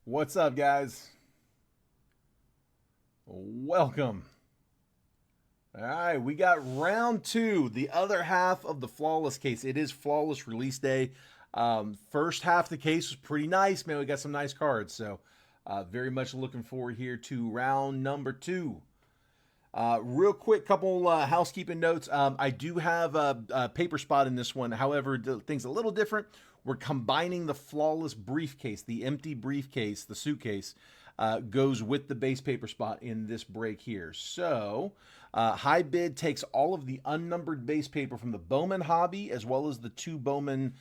What's up, guys? Welcome. All right, we got round two, the other half of the flawless case. It is flawless release day. First half of the case was pretty nice, man. We got some nice cards, so very much looking forward here to round number two. Real quick, couple housekeeping notes. I do have a paper spot in this one. However, the thing's a little different. We're combining the flawless briefcase, the empty briefcase, the suitcase, goes with the base paper spot in this break here. So, High Bid takes all of the unnumbered base paper from the Bowman hobby as well as the two Bowman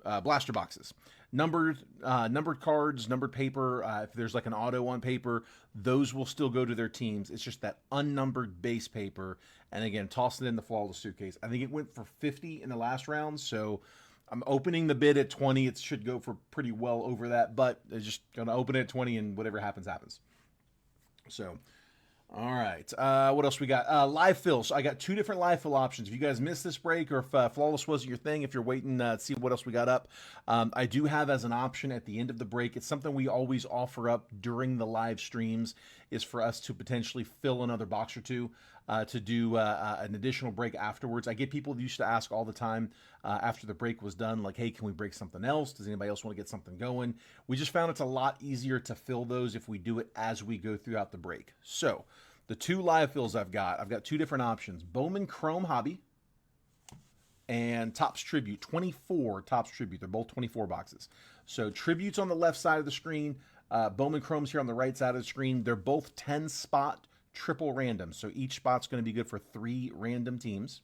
blaster boxes. Numbered cards, numbered paper. If there's like an auto on paper, those will still go to their teams. It's just that unnumbered base paper. And again, toss it in the flawless suitcase. I think it went for 50 in the last round, so I'm opening the bid at 20. It should go for pretty well over that, but it's just gonna open it at 20, and whatever happens, happens. So, all right. What else we got? Live fill. So I got two different live fill options. If you guys missed this break or if Flawless wasn't your thing, if you're waiting to see what else we got up, I do have as an option at the end of the break. It's something we always offer up during the live streams is for us to potentially fill another box or two to do an additional break afterwards. I get people who used to ask all the time after the break was done, like, hey, can we break something else? Does anybody else want to get something going? We just found it's a lot easier to fill those if we do it as we go throughout the break. So the two live fills I've got two different options. Bowman Chrome Hobby and Topps Tribute, 24 Topps Tribute. They're both 24 boxes. So Tribute's on the left side of the screen. Bowman Chrome's here on the right side of the screen. They're both 10 spot triple random. So each spot's going to be good for 3 random teams.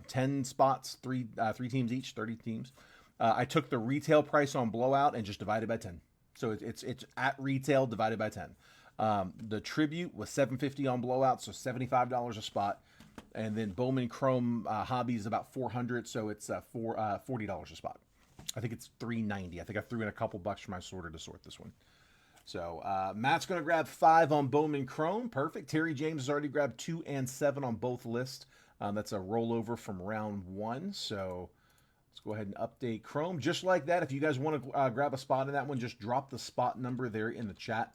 10 spots, three teams each, 30 teams. I took the retail price on Blowout and just divided by 10. So it's at retail divided by 10. The Tribute was $750 on Blowout, so $75 a spot. And then Bowman Chrome Hobby is about $400, so it's $40 a spot. I think it's $390. I think I threw in a couple bucks for my sorter to sort this one. So Matt's going to grab 5 on Bowman Chrome. Perfect. Terry James has already grabbed 2 and 7 on both lists. That's a rollover from round 1. So let's go ahead and update Chrome. Just like that, if you guys want to grab a spot in that one, just drop the spot number there in the chat.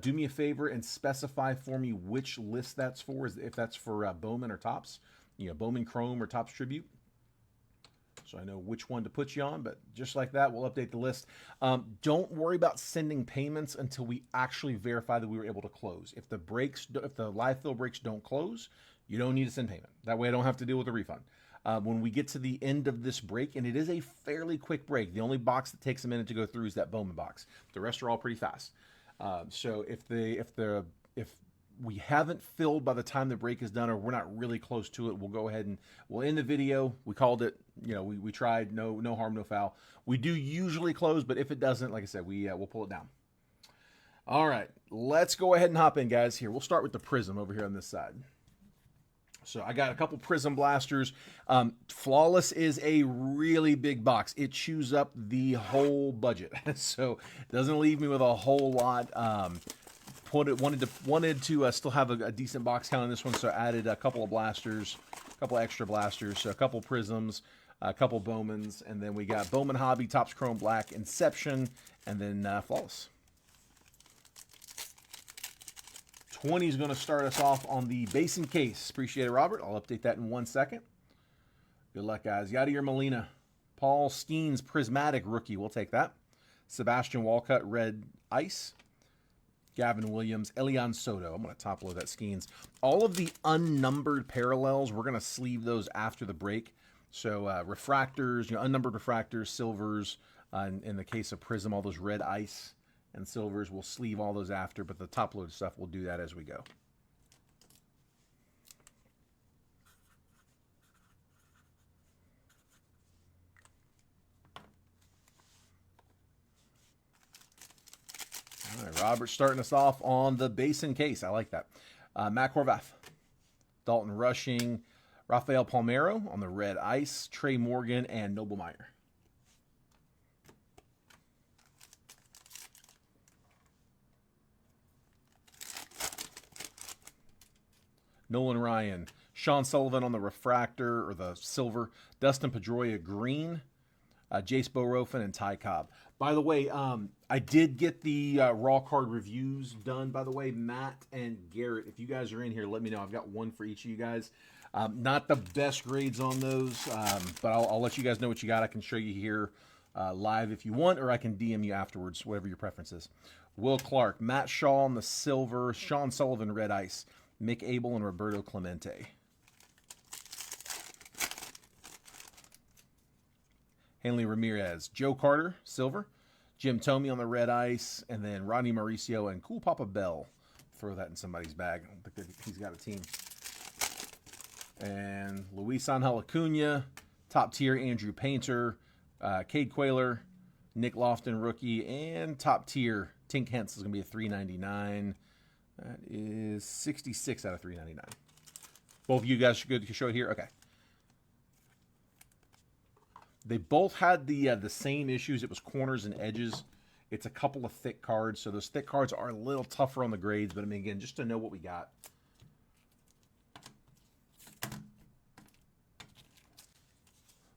Do me a favor and specify for me which list that's for, if that's for Bowman or Topps. Bowman Chrome or Topps Tribute. So I know which one to put you on, but just like that, we'll update the list. Don't worry about sending payments until we actually verify that we were able to close. If the live fill breaks don't close, you don't need to send payment. That way I don't have to deal with a refund. When we get to the end of this break, and it is a fairly quick break, the only box that takes a minute to go through is that Bowman box. The rest are all pretty fast. So if we haven't filled by the time the break is done, or we're not really close to it, we'll go ahead and we'll end the video. We called it. We tried. No harm, no foul. We do usually close, but if it doesn't, like I said, we'll pull it down. All right, let's go ahead and hop in, guys. Here, we'll start with the Prism over here on this side. So I got a couple Prism blasters. Flawless is a really big box. It chews up the whole budget, so it doesn't leave me with a whole lot. Wanted to still have a decent box count on this one, so I added a couple of blasters, a couple extra blasters, so a couple Prisms, a couple Bowmans, and then we got Bowman Hobby, Topps Chrome Black, Inception, and then Flawless. 20 is going to start us off on the basin case. Appreciate it, Robert. I'll update that in 1 second. Good luck, guys. Yadier Molina. Paul Skeens Prismatic Rookie. We'll take that. Sebastian Walcott Red Ice. Gavin Williams. Elian Soto. I'm going to top load that Skeens. All of the unnumbered parallels, we're going to sleeve those after the break. So refractors, unnumbered refractors, silvers. In the case of Prism, all those red ice and silvers, we'll sleeve all those after, but the top load stuff, we'll do that as we go. All right, Robert starting us off on the basin case. I like that. Matt Horvath, Dalton Rushing, Rafael Palmeiro on the red ice, Trey Morgan, and Noble Meyer. Nolan Ryan, Sean Sullivan on the refractor or the silver, Dustin Pedroia green, Jace Bowerofin, and Ty Cobb. By the way, I did get the raw card reviews done, by the way. Matt and Garrett, if you guys are in here, let me know. I've got one for each of you guys. Not the best grades on those, but I'll let you guys know what you got. I can show you here live if you want, or I can DM you afterwards, whatever your preference is. Will Clark, Matt Shaw on the silver, Sean Sullivan, red ice, Mick Abel, and Roberto Clemente. Hanley Ramirez, Joe Carter, silver, Jim Thome on the red ice, and then Rodney Mauricio and Cool Papa Bell. Throw that in somebody's bag. I don't think he's got a team. And Luis Angel Acuna, top tier Andrew Painter, Cade Quayler, Nick Lofton rookie, and top tier Tink Hence is going to be a $3.99. That is 66 out of $3.99. Both of you guys should go to show it here. Okay. They both had the same issues. It was corners and edges. It's a couple of thick cards, so those thick cards are a little tougher on the grades. But I mean, again, just to know what we got.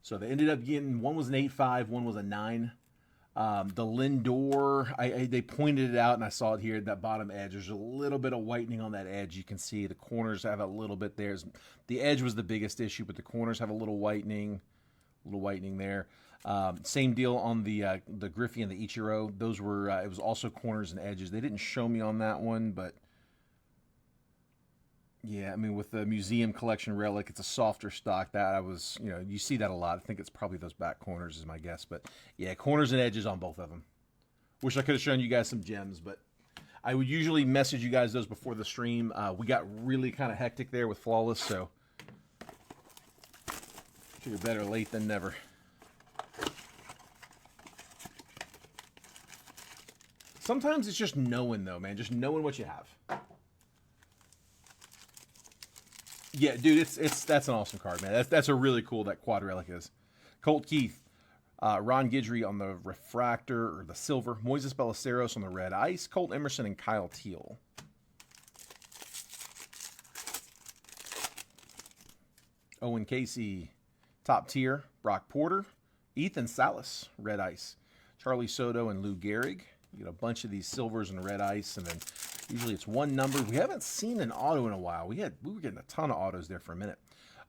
So they ended up getting, one was an 8.5, one was a 9. The Lindor, they pointed it out, and I saw it here at that bottom edge. There's a little bit of whitening on that edge. You can see the corners have a little bit there. The edge was the biggest issue, but the corners have a little whitening there. Same deal on the Griffey and the Ichiro. Those were, it was also corners and edges. They didn't show me on that one, but yeah, I mean, with the museum collection relic, it's a softer stock. That I was, you see that a lot. I think it's probably those back corners is my guess. But yeah, corners and edges on both of them. Wish I could have shown you guys some gems, but I would usually message you guys those before the stream. We got really kind of hectic there with Flawless, so figure better late than never. Sometimes it's just knowing, though, man. Just knowing what you have. Yeah, dude, that's an awesome card, man. That's a really cool, that quad relic is. Colt Keith, Ron Guidry on the refractor or the silver, Moises Ballesteros on the red ice, Colt Emerson and Kyle Teal. Owen Casey, top tier, Brock Porter, Ethan Salas, red ice, Charlie Soto and Lou Gehrig. You get a bunch of these silvers and red ice, and then usually it's one number. We haven't seen an auto in a while. We were getting a ton of autos there for a minute.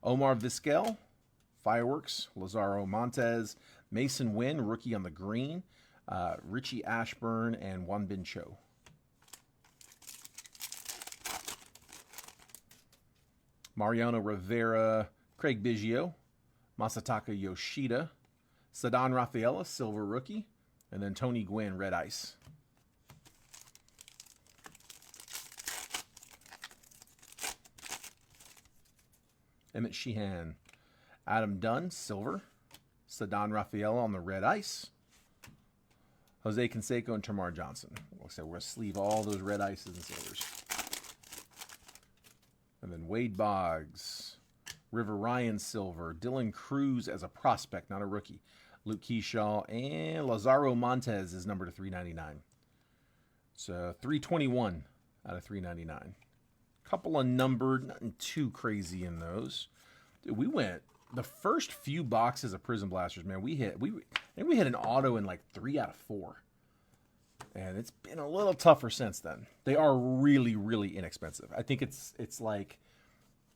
Omar Vizquel, Fireworks, Lazaro Montez, Mason Wynn, rookie on the green, Richie Ashburn, and Wanbin Cho. Mariano Rivera, Craig Biggio, Masataka Yoshida, Ceddanne Rafaela, silver rookie, and then Tony Gwynn, red ice. Emmett Sheehan, Adam Dunn, silver, Ceddanne Rafaela on the red ice, Jose Canseco and Tamar Johnson. Like I said, we're going to sleeve all those red ices and silvers. And then Wade Boggs, River Ryan, silver, Dylan Cruz as a prospect, not a rookie, Luke Keyshaw, and Lazaro Montez is numbered to 399. So 321 out of 399. Couple of numbered, nothing too crazy in those. Dude, we went the first few boxes of Prism Blasters, man. We hit an auto in like 3 out of 4. And it's been a little tougher since then. They are really, really inexpensive. I think it's like,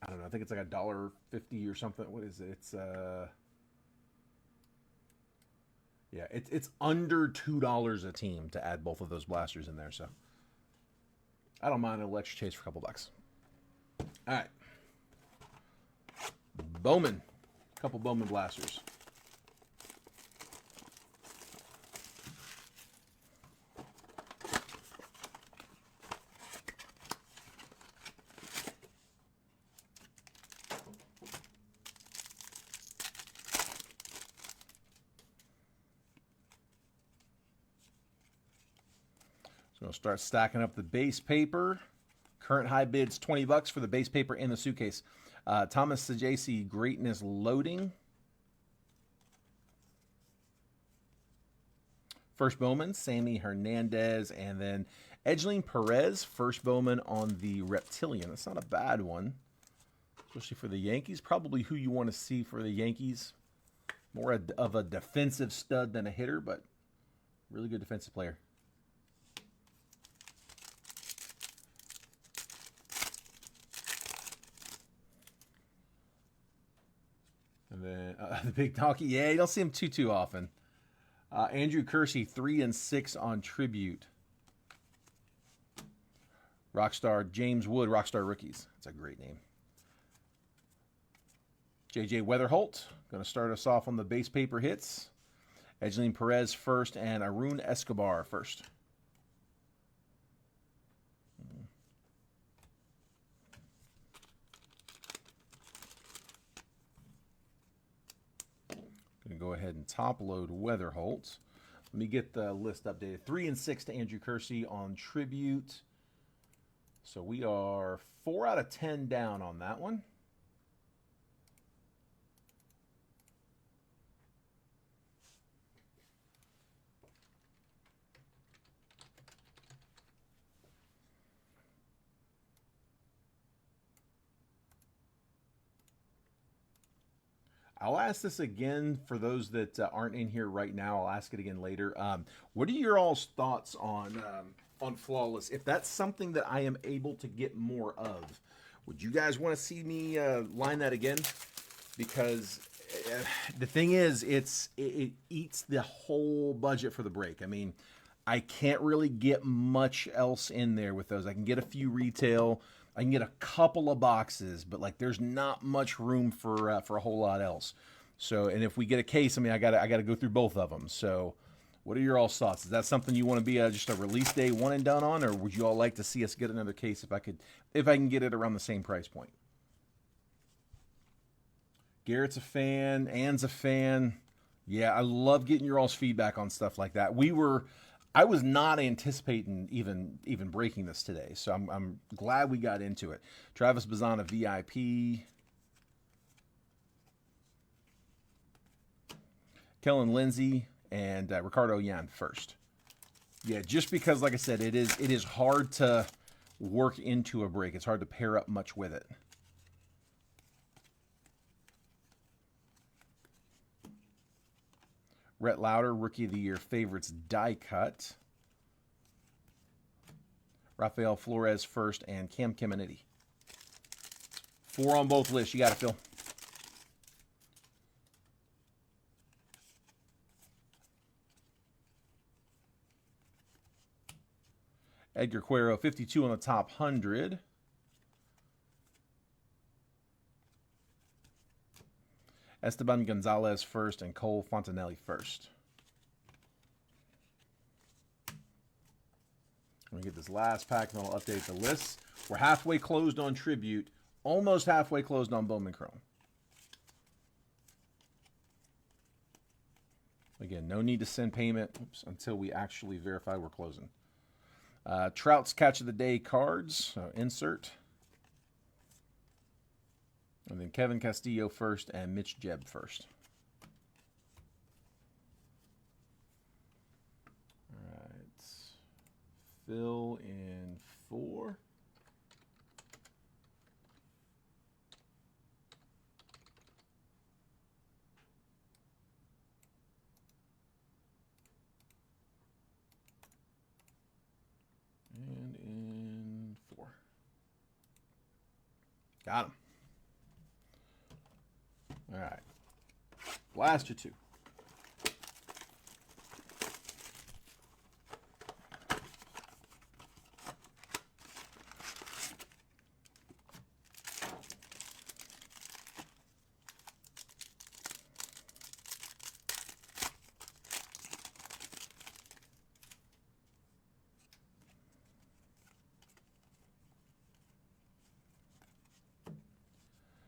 I don't know, I think it's like $1.50 or something. What is it? It's yeah, it's under $2 a team to add both of those blasters in there, so I don't mind an extra chase for a couple bucks. All right. Bowman. A couple Bowman blasters. So we'll start stacking up the base paper. Current high bids, $20 for the base paper in the suitcase. Thomas Sajaci, Greatness Loading. First Bowman, Sammy Hernandez. And then Edgeline Perez, first Bowman on the Reptilian. That's not a bad one, especially for the Yankees. Probably who you want to see for the Yankees. More of a defensive stud than a hitter, but really good defensive player. And then the big donkey, yeah, you don't see him too often. Andrew Kersey, 3 and 6 on tribute. Rockstar James Wood, Rockstar Rookies. That's a great name. JJ Weatherholt, going to start us off on the base paper hits. Edgeline Perez first, and Arun Escobar first. Going to go ahead and top load Weatherholt. Let me get the list updated. 3 and 6 to Andrew Kersey on tribute. So we are 4 out of 10 down on that one. I'll ask this again for those that aren't in here right now. I'll ask it again later. What are your all's thoughts on Flawless? If that's something that I am able to get more of, would you guys want to see me line that again? Because the thing is, it eats the whole budget for the break. I mean, I can't really get much else in there with those. I can get a few retail. I can get a couple of boxes, but like there's not much room for a whole lot else. So, and if we get a case, I mean, I gotta go through both of them. So, what are your all thoughts? Is that something you want to be just a release day one and done on, or would you all like to see us get another case if I can get it around the same price point? Garrett's a fan, Ann's a fan. Yeah, I love getting your all's feedback on stuff like that. I was not anticipating even breaking this today, so I'm glad we got into it. Travis Bazana VIP. Kellen Lindsay and Ricardo Yan first. Yeah, just because, like I said, it is hard to work into a break. It's hard to pair up much with it. Rhett Lauder, Rookie of the Year favorites die cut. Rafael Flores first, and Cam Caminiti. 4 on both lists. You got it, Phil. Edgar Cuero, 52 on the top 100. Esteban Gonzalez first, and Cole Fontanelli first. Let me get this last pack, and I'll update the list. We're halfway closed on Tribute, almost halfway closed on Bowman Chrome. Again, no need to send payment until we actually verify we're closing. Trout's Catch of the Day cards, insert. And then Kevin Castillo first and Mitch Jebb first. All right. Fill in 4. And in 4. Got him. All right. Blaster 2.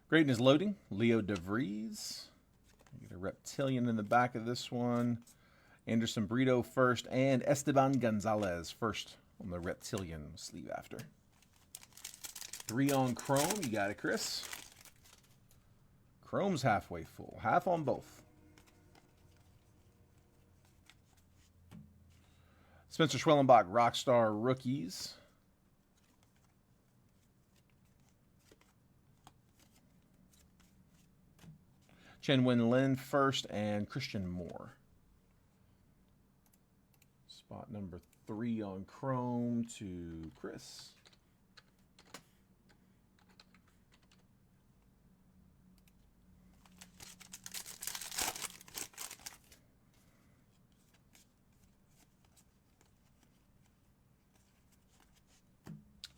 Greatness loading. Leo DeVries. Get a reptilian in the back of this one. Anderson Brito first, and Esteban Gonzalez first on the reptilian sleeve after. 3 on Chrome. You got it, Chris. Chrome's halfway full. Half on both. Spencer Schwellenbach, Rockstar Rookies. Chen Wen Lin first, and Christian Moore. Spot number 3 on Chrome to Chris.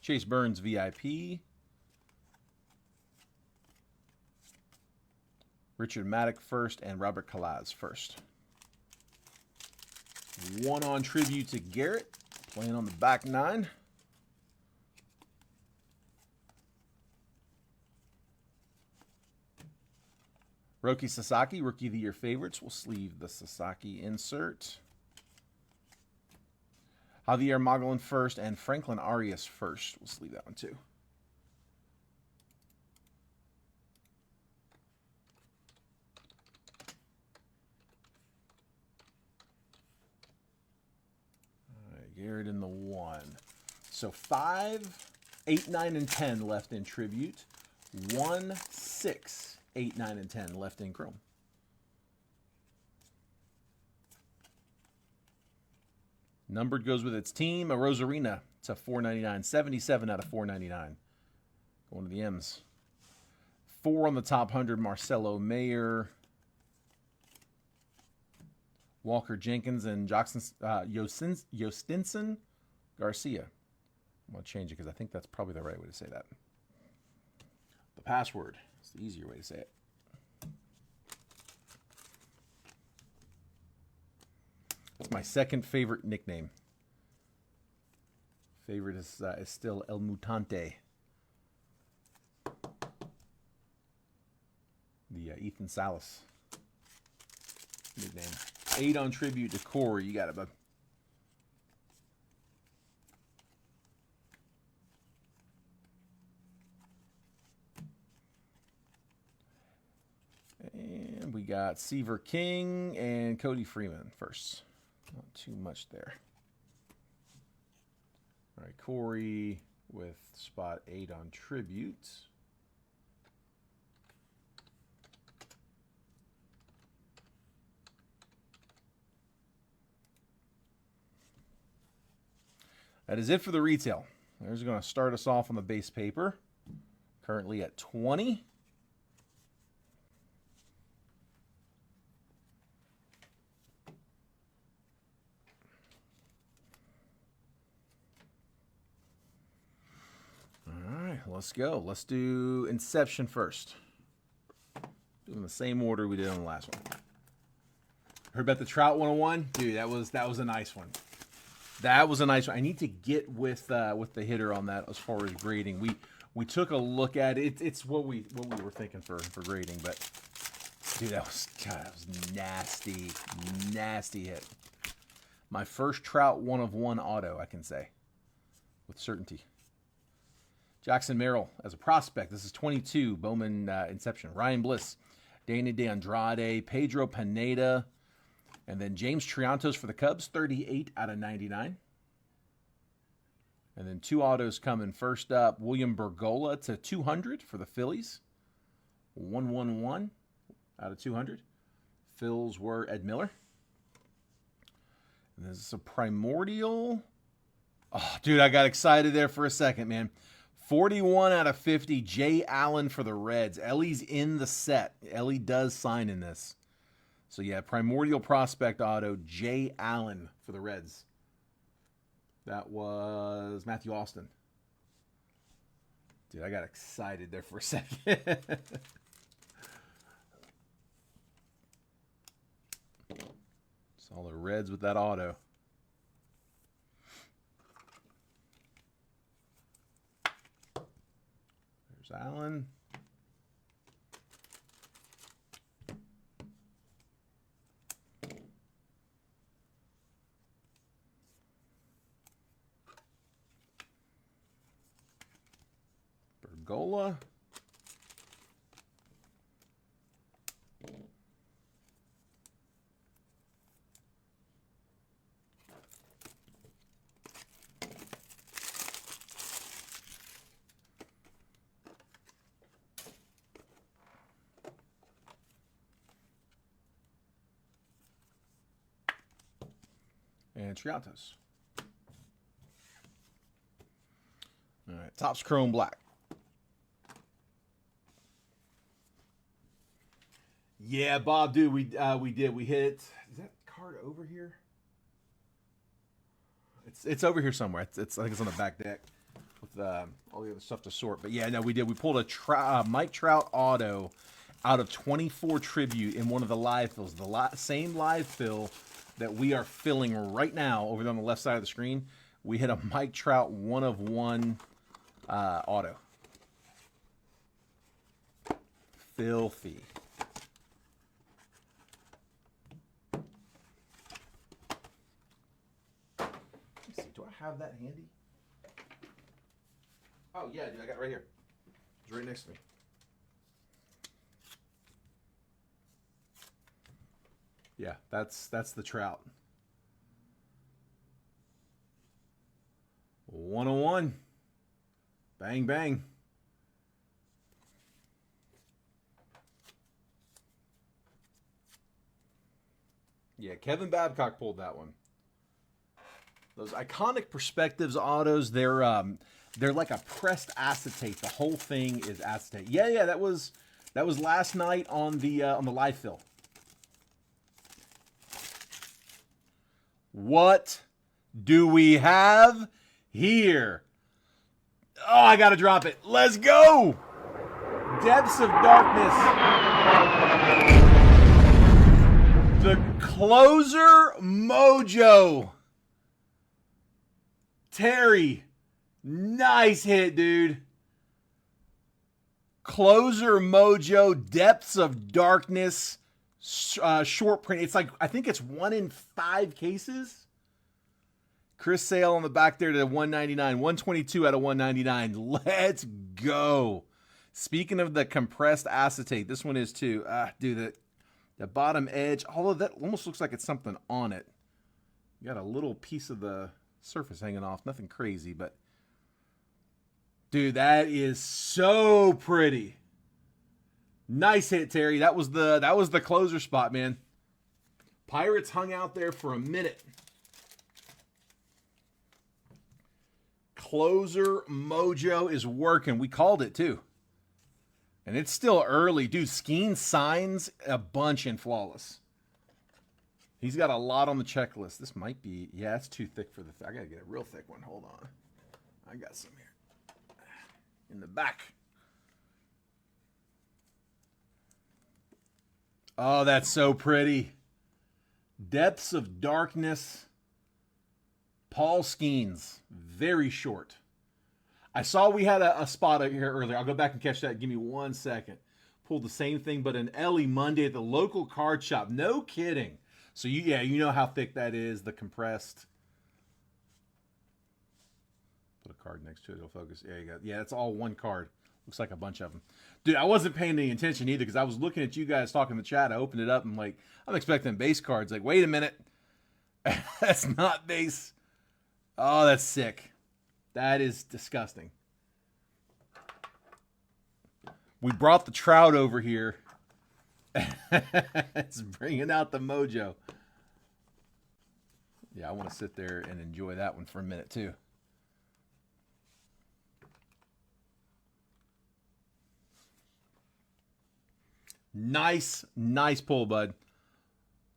Chase Burns VIP. Richard Maddock first and Robert Calaz first. 1 on tribute to Garrett, playing on the back 9. Roki Sasaki, Rookie of the Year favorites. We'll sleeve the Sasaki insert. Javier Mogollon first and Franklin Arias first. We'll sleeve that one too. All right, Garrett in the 1. So 5, 8, 9, and 10 left in tribute. 1, 6, 8, 9, and 10 left in Chrome. Numbered goes with its team. A Rosarina to 499. 77 out of 499. Going to the M's. 4 on the top 100. Marcelo Mayer. Walker Jenkins and Yostinson Garcia. I'm going to change it because I think that's probably the right way to say that. The password. It's the easier way to say it. It's my second favorite nickname. Favorite is still El Mutante. The Ethan Salas nickname. 8 on tribute to Corey. You got it, bud. And we got Seaver King and Cody Freeman first. Not too much there. All right, Corey with spot 8 on tribute. That is it for the retail. There's going to start us off on the base paper. Currently at 20. Let's go. Let's do Inception first. Doing the same order we did on the last one. Heard about the Trout 101? Dude, that was a nice one. That was a nice one. I need to get with the hitter on that as far as grading. We took a look at it. It's what we were thinking for grading, but dude, that was nasty. Nasty hit. My first Trout 1/1 auto, I can say. With certainty. Jackson Merrill as a prospect. This is 22. Bowman Inception. Ryan Bliss. Danny DeAndrade. Pedro Pineda. And then James Triantos for the Cubs. 38 out of 99. And then 2 autos coming. First up, William Bergola to 200 for the Phillies. 111 out of 200. Phils were Ed Miller. And this is a Primordial. Oh, dude, I got excited there for a second, man. 41 out of 50, Jay Allen for the Reds. Ellie's in the set. Ellie does sign in this. So, yeah, Primordial Prospect Auto, Jay Allen for the Reds. That was Matthew Austin. Dude, I got excited there for a second. Saw the Reds with that auto. Allen. Bergola. And Triantos. All right, Topps Chrome Black. Yeah, Bob, dude, we did. We hit. Is that card over here? It's over here somewhere. It's I think it's on the back deck with all the other stuff to sort. But yeah, no, we did. We pulled a Mike Trout auto out of 24 tribute in one of the live fills. The same live fill that we are filling right now over there on the left side of the screen. We hit a Mike Trout 1/1 auto. Filthy. Let's see, do I have that handy? Oh yeah, dude, I got it right here. It's right next to me. Yeah, that's the Trout. 101. Bang, bang. Yeah, Kevin Babcock pulled that one. Those iconic perspectives autos, they're like a pressed acetate. The whole thing is acetate. Yeah, that was last night on the live fill. What do we have here? Oh, I got to drop it. Let's go. Depths of Darkness. The closer mojo. Terry. Nice hit, dude. Closer mojo. Depths of Darkness. Short print. It's like, I think it's 1 in 5 cases. Chris Sale on the back there to 199. 122 out of 199. Let's go. Speaking of the compressed acetate, this one is too. Dude, the bottom edge, although that almost looks like it's something on it. You got a little piece of the surface hanging off. Nothing crazy, but dude, that is so pretty. Nice hit, Terry. That was the closer spot, man. Pirates hung out there for a minute. Closer mojo is working. We called it too. And it's still early. Dude, Skeen signs a bunch in Flawless. He's got a lot on the checklist. This might be, yeah, it's too thick for the, I got to get a real thick one. Hold on. I got some here. In the back. Oh, that's so pretty. Depths of Darkness. Paul Skeens. Very short. I saw we had a spot here earlier. I'll go back and catch that. Give me 1 second. Pulled the same thing, but an Ellie Monday at the local card shop. No kidding. So, you know how thick that is, the compressed. Put a card next to it. It'll focus. There you go. Yeah, it's all one card. Looks like a bunch of them. Dude, I wasn't paying any attention either because I was looking at you guys talking in the chat. I opened it up and I'm expecting base cards. Like, wait a minute. That's not base. Oh, that's sick. That is disgusting. We brought the Trout over here. It's bringing out the mojo. Yeah, I want to sit there and enjoy that one for a minute too. Nice pull, bud.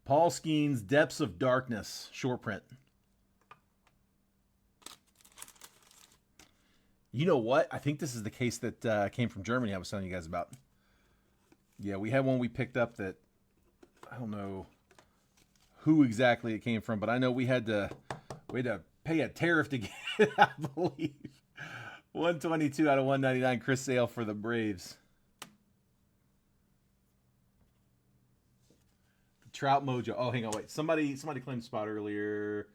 Paul Skeens, Depths of Darkness, short print. You know what? I think this is the case that came from Germany I was telling you guys about. Yeah, we had one we picked up that, I don't know who exactly it came from, but I know we had to pay a tariff to get it, I believe. 122 out of 199, Chris Sale for the Braves. The Trout mojo. Oh, hang on, wait. Somebody claimed spot earlier.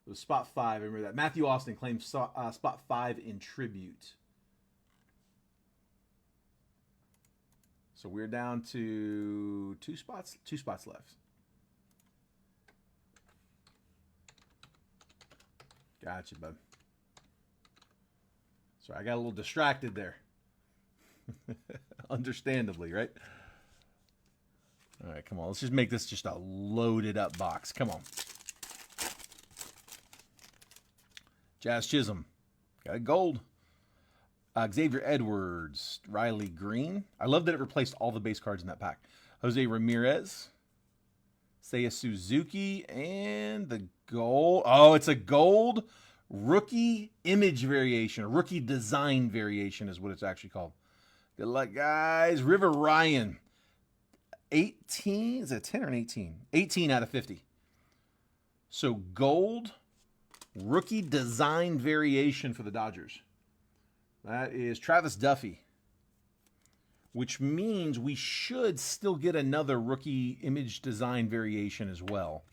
It was spot 5. I remember that. Matthew Austin claimed spot 5 in tribute. So we're down to two spots left. Gotcha, bud. Sorry, I got a little distracted there. Understandably, right? All right, come on. Let's just make this just a loaded up box. Come on. Jazz Chisholm. Got a gold. Xavier Edwards. Riley Green. I love that it replaced all the base cards in that pack. Jose Ramirez. Seiya Suzuki. And the gold. Oh, it's a gold rookie image variation. A rookie design variation is what it's actually called. Good luck, guys. River Ryan. 18. Is it 10 or an 18? 18 out of 50. So gold rookie design variation for the Dodgers. That is Travis Duffy, which means we should still get another rookie image design variation as well,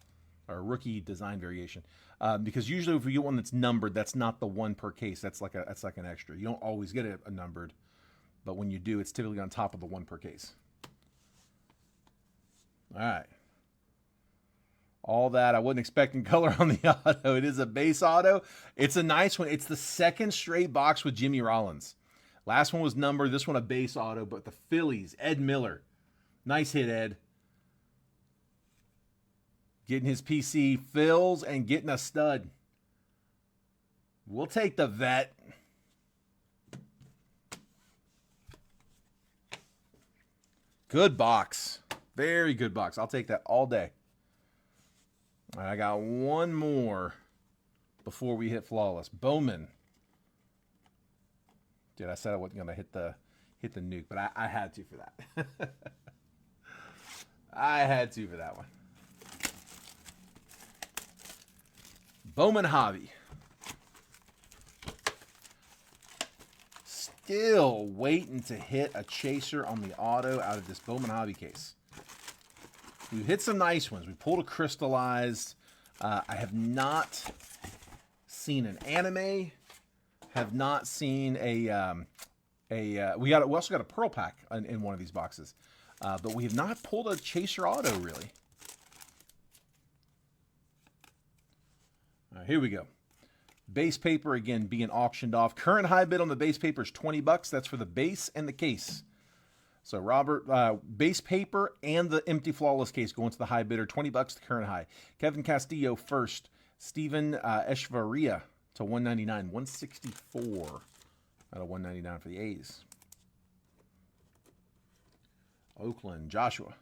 or rookie design variation. Because usually if we get one that's numbered, that's not the one per case. That's like an extra. You don't always get a numbered, but when you do, it's typically on top of the one per case. All right. All that. I wasn't expecting color on the auto. It is a base auto. It's a nice one. It's the second straight box with Jimmy Rollins. Last one was numbered. This one a base auto. But the Phillies, Ed Miller. Nice hit, Ed. Getting his PC fills and getting a stud. We'll take the vet. Good box. Very good box. I'll take that all day. All right, I got one more before we hit flawless. Bowman. Dude, I said I wasn't gonna hit the nuke, but I had to for that. I had to for that one. Bowman Hobby. Still waiting to hit a chaser on the auto out of this Bowman Hobby case. We hit some nice ones. We pulled a crystallized. I have not seen an anime. Have not seen we also got a pearl pack in one of these boxes, but we have not pulled a chaser auto really. All right, here we go. Base paper again being auctioned off. Current high bid on the base paper is $20. That's for the base and the case. So Robert, base paper and the empty flawless case going to the high bidder, $20 the current high. Kevin Castillo first. Steven Eshvaria to $199, 164 out of 199 for the A's. Oakland, Joshua.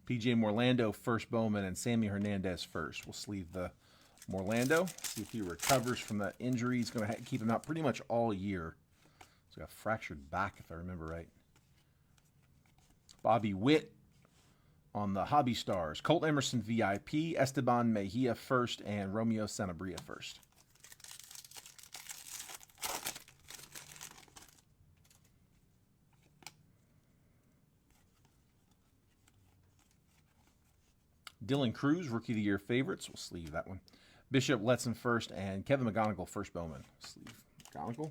PJ Morlando first Bowman and Sammy Hernandez first. We'll sleeve the Morlando. See if he recovers from that injury. He's going to keep him out pretty much all year. He's got a fractured back, if I remember right. Bobby Witt on the Hobby Stars. Colt Emerson VIP, Esteban Mejia first, and Romeo Sanabria first. Dylan Cruz, Rookie of the Year favorites. We'll sleeve that one. Bishop Letson first, and Kevin McGonigal first Bowman. Sleeve McGonigal.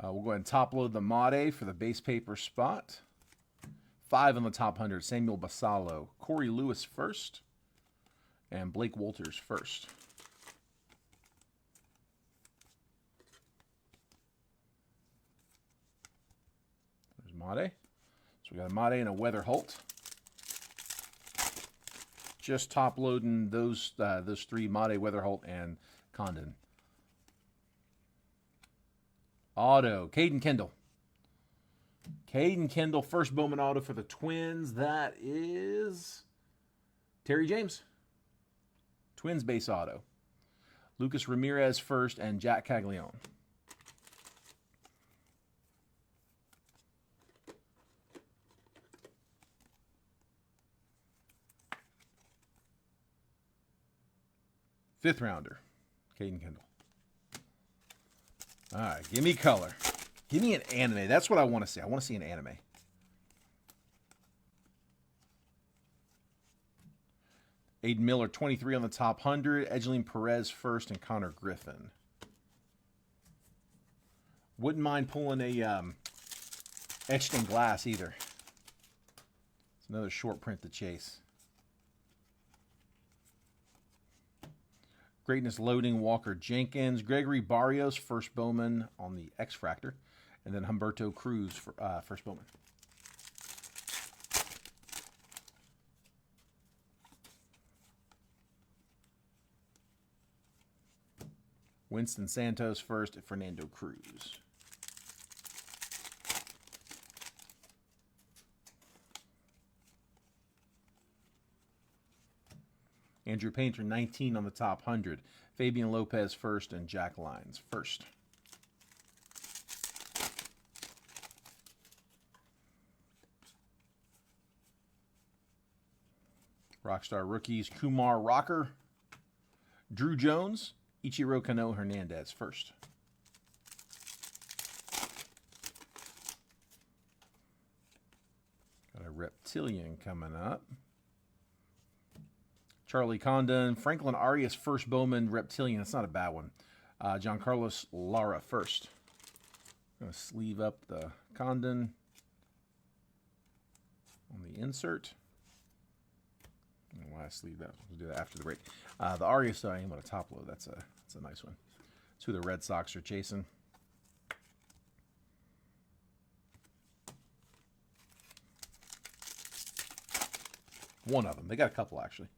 We'll go ahead and top load the Made for the base paper spot. 5 on the top 100. Samuel Basallo. Corey Lewis first, and Blake Wolters first. Made. So we got a Made and a Weather Holt. Just top loading those three: Made, Weather Holt, and Condon. Auto, Caden Kendall. Caden Kendall, first Bowman auto for the Twins. That is Terry James. Twins base auto. Lucas Ramirez first, and Jack Caglione. Fifth rounder, Caden Kendall. All right, give me color. Give me an anime. That's what I want to see. I want to see an anime. Aiden Miller, 23 on the top 100. Edgeline Perez first, and Connor Griffin. Wouldn't mind pulling a etched in glass either. It's another short print to chase. Greatness Loading, Walker Jenkins. Gregory Barrios, first Bowman on the X-Fractor. And then Humberto Cruz, for, first Bowman. Winston Santos first, Fernando Cruz. Andrew Painter, 19 on the top 100. Fabian Lopez first, and Jack Lyons first. Rockstar Rookies, Kumar Rocker, Drew Jones, Ichiro Kano Hernandez first. Got a Reptilian coming up. Charlie Condon, Franklin Arias, first Bowman, Reptilian. That's not a bad one. John Carlos Lara first. Going to sleeve up the Condon on the insert. I don't know why I sleeve that. We'll do that after the break. The Arias, I am on a top load. That's a nice one. It's who the Red Sox are chasing. One of them. They got a couple, actually.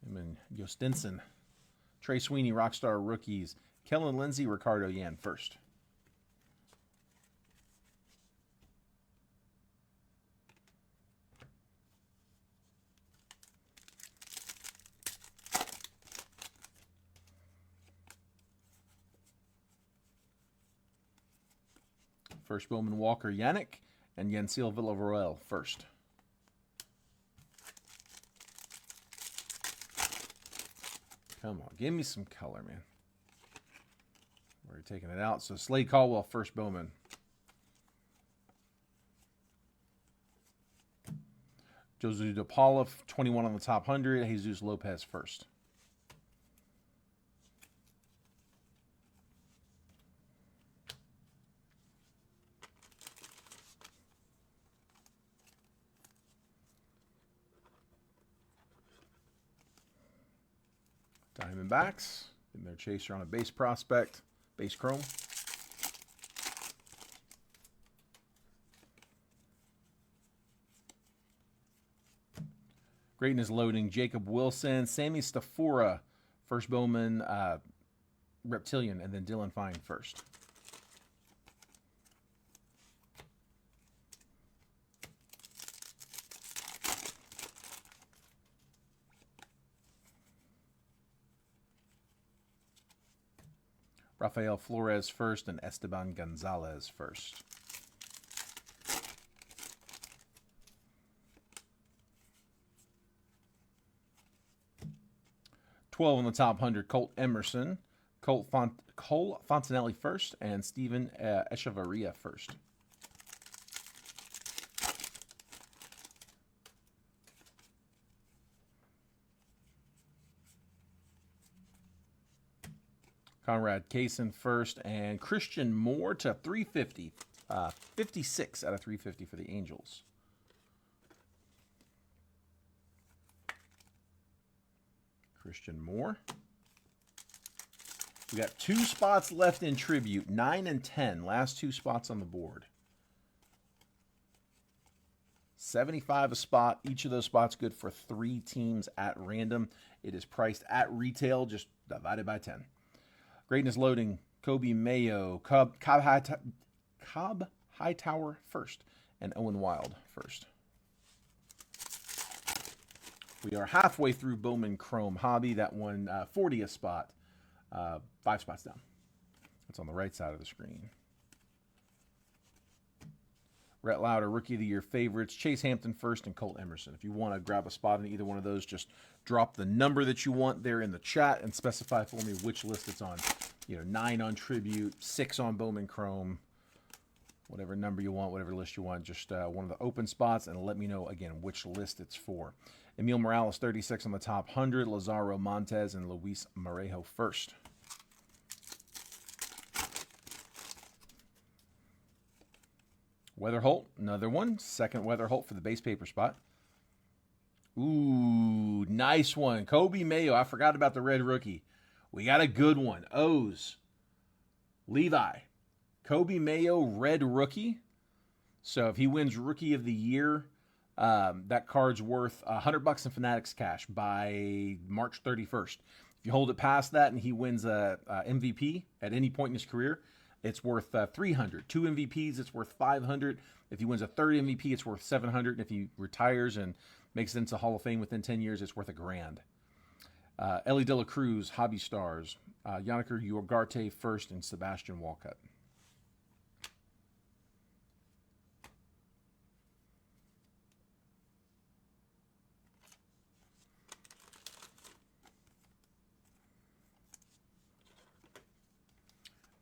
Him and Yostinson. Trey Sweeney, Rockstar Rookies. Kellen Lindsay, Ricardo Yan first. First Bowman, Walker Yannick, and Yensil Villarroel first. Come on, give me some color, man. We're taking it out. So Slade Caldwell, first Bowman. Josu DePaula, 21 on the top 100. Jesus Lopez first. Diamondbacks, getting their chaser on a base prospect, base chrome. Greatness Loading, Jacob Wilson, Sammy Stafura, first Bowman, Reptilian, and then Dylan Fine first. Rafael Flores first, and Esteban Gonzalez first. $12 on the top 100, Colt Emerson, Cole Fontanelli first, and Steven Echevarria first. Conrad Kaysen first, and Christian Moore to 350. 56 out of 350 for the Angels. Christian Moore. We got 2 spots left in tribute, 9 and 10. Last 2 spots on the board. 75 a spot. Each of those spots good for 3 teams at random. It is priced at retail, just divided by 10. Greatness Loading, Kobe Mayo, Cobb Hightower first, and Owen Wild first. We are halfway through Bowman Chrome Hobby. That one, 40th spot, 5 spots down. That's on the right side of the screen. Rhett Lauder, Rookie of the Year favorites, Chase Hampton first, and Colt Emerson. If you want to grab a spot in either one of those, just drop the number that you want there in the chat and specify for me which list it's on. 9 on Tribute, 6 on Bowman Chrome, whatever number you want, whatever list you want, just one of the open spots, and let me know, again, which list it's for. Emil Morales, 36 on the top 100, Lazaro Montez, and Luis Marejo first. Weather Holt, another one. Second Weather Holt for the base paper spot. Ooh, nice one. Kobe Mayo. I forgot about the red rookie. We got a good one. O's. Levi. Kobe Mayo, red rookie. So if he wins Rookie of the Year, that card's worth $100 in Fanatics cash by March 31st. If you hold it past that and he wins a MVP at any point in his career, it's worth $300. 2 MVPs, it's worth $500. If he wins a third MVP, it's worth $700. And if he retires and makes it into Hall of Fame within 10 years, it's worth $1,000. Ellie De La Cruz, Hobby Stars, Yannicker Ugarte first, and Sebastian Walcott.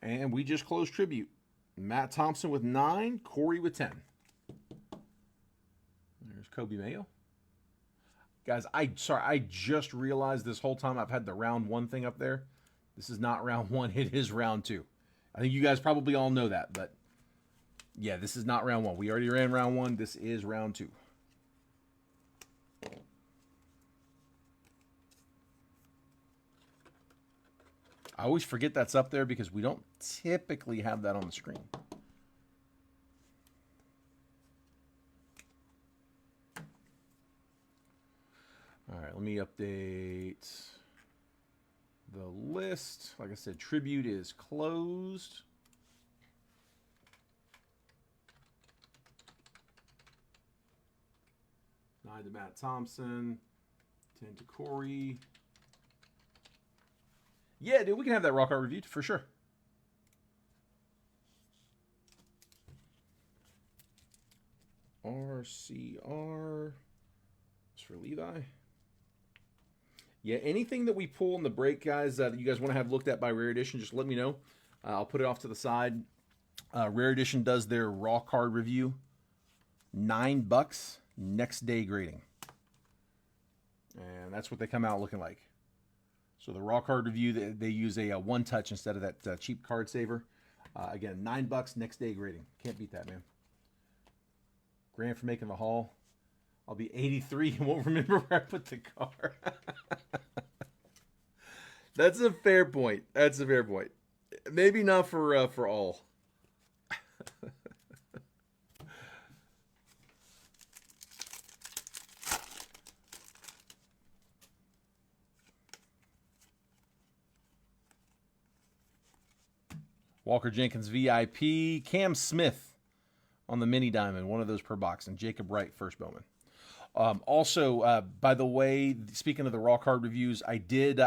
And we just closed Tribute. Matt Thompson with 9, Corey with 10. There's Kobe Mayo. Guys, I just realized this whole time I've had the round 1 thing up there. This is not round 1, it is round 2. I think you guys probably all know that, but yeah, this is not round 1. We already ran round 1. This is round 2. I always forget that's up there because we don't typically have that on the screen. All right, let me update the list. Like I said, Tribute is closed. Nine to Matt Thompson. 10 to Corey. Yeah, dude, we can have that rock art reviewed for sure. RCR. It's for Levi. Yeah, anything that we pull in the break, guys, that you guys want to have looked at by Rare Edition, just let me know. I'll put it off to the side. Rare Edition does their raw card review. $9, next day grading. And that's what they come out looking like. So the raw card review, they use a one touch instead of that cheap card saver. Again, $9, next day grading. Can't beat that, man. Grand for making the haul. I'll be 83 and won't remember where I put the card. That's a fair point. That's a fair point. Maybe not for all. Walker Jenkins VIP. Cam Smith on the mini diamond. One of those per box. And Jacob Wright, first Bowman. Also, by the way, speaking of the raw card reviews, I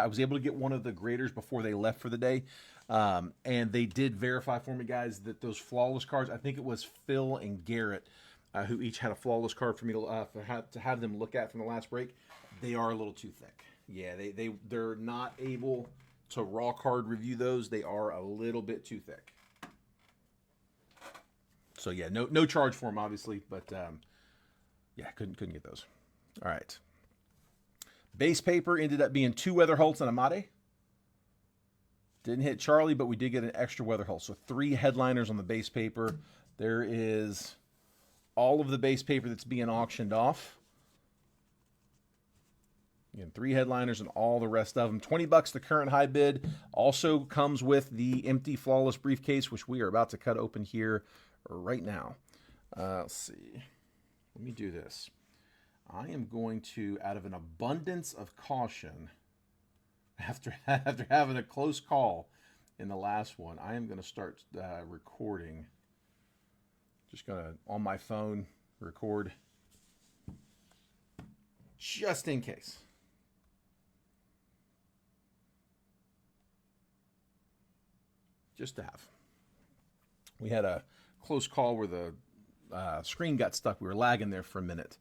was able to get one of the graders before they left for the day. And they did verify for me, guys, that those flawless cards, I think it was Phil and Garrett, who each had a flawless card for me to have them look at from the last break. They are a little too thick. Yeah, they're not able to raw card review those. They are a little bit too thick. So yeah, no charge for them, obviously, but yeah, couldn't get those. All right. Base paper ended up being 2 Weatherholtz and Amade. Didn't hit Charlie, but we did get an extra Weatherholtz. So 3 headliners on the base paper. There is all of the base paper that's being auctioned off. Again, 3 headliners and all the rest of them. $20 the current high bid. Also comes with the empty flawless briefcase, which we are about to cut open here right now. Let's see. Let me do this. I am going to, out of an abundance of caution, after having a close call in the last one, I am going to start recording. Just going to, on my phone, record. Just in case. Just to have. We had a close call where the screen got stuck. We were lagging there for a minute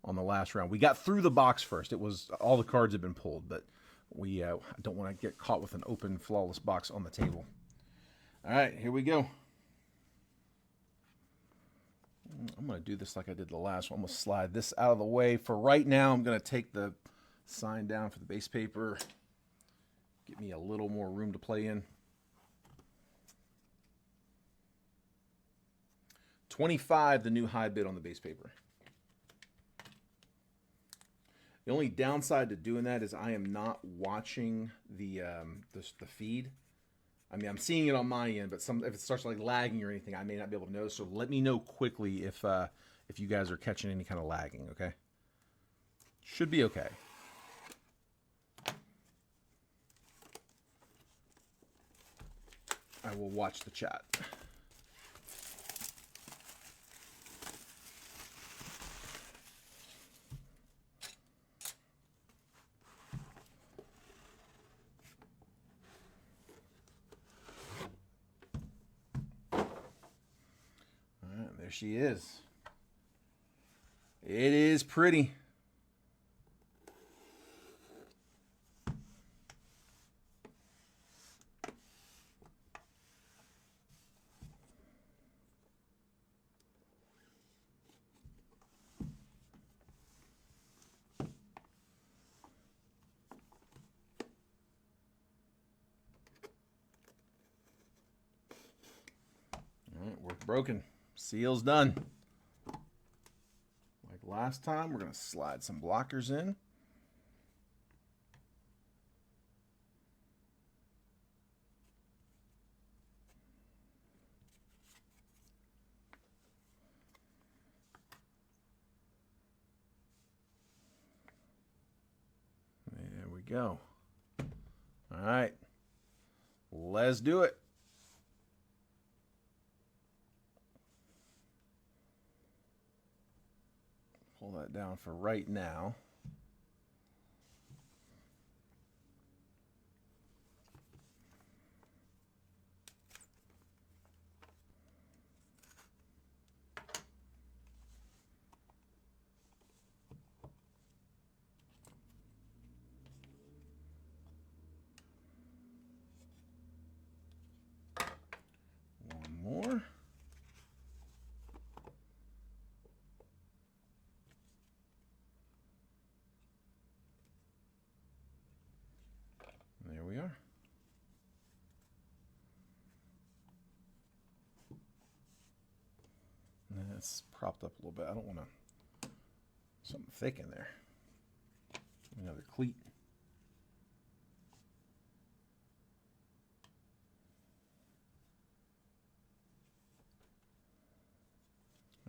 on the last round. We got through the box first. It was all the cards had been pulled, but we don't want to get caught with an open flawless box on the table. All right, here we go. I'm going to do this like I did the last one. I'm going to slide this out of the way. For right now, I'm going to take the sign down for the base paper. Get me a little more room to play in. 25, the new high bid on the base paper. The only downside to doing that is I am not watching the feed. I mean, I'm seeing it on my end, but if it starts like lagging or anything, I may not be able to notice. So let me know quickly if you guys are catching any kind of lagging. Okay, should be okay. I will watch the chat. There she is. It is pretty. All right, work broken. Seal's done. Like last time, we're going to slide some blockers in. There we go. All right. Let's do it. Pull that down for right now. One more. There we are. That's propped up a little bit. I don't want to something thick in there. Another cleat.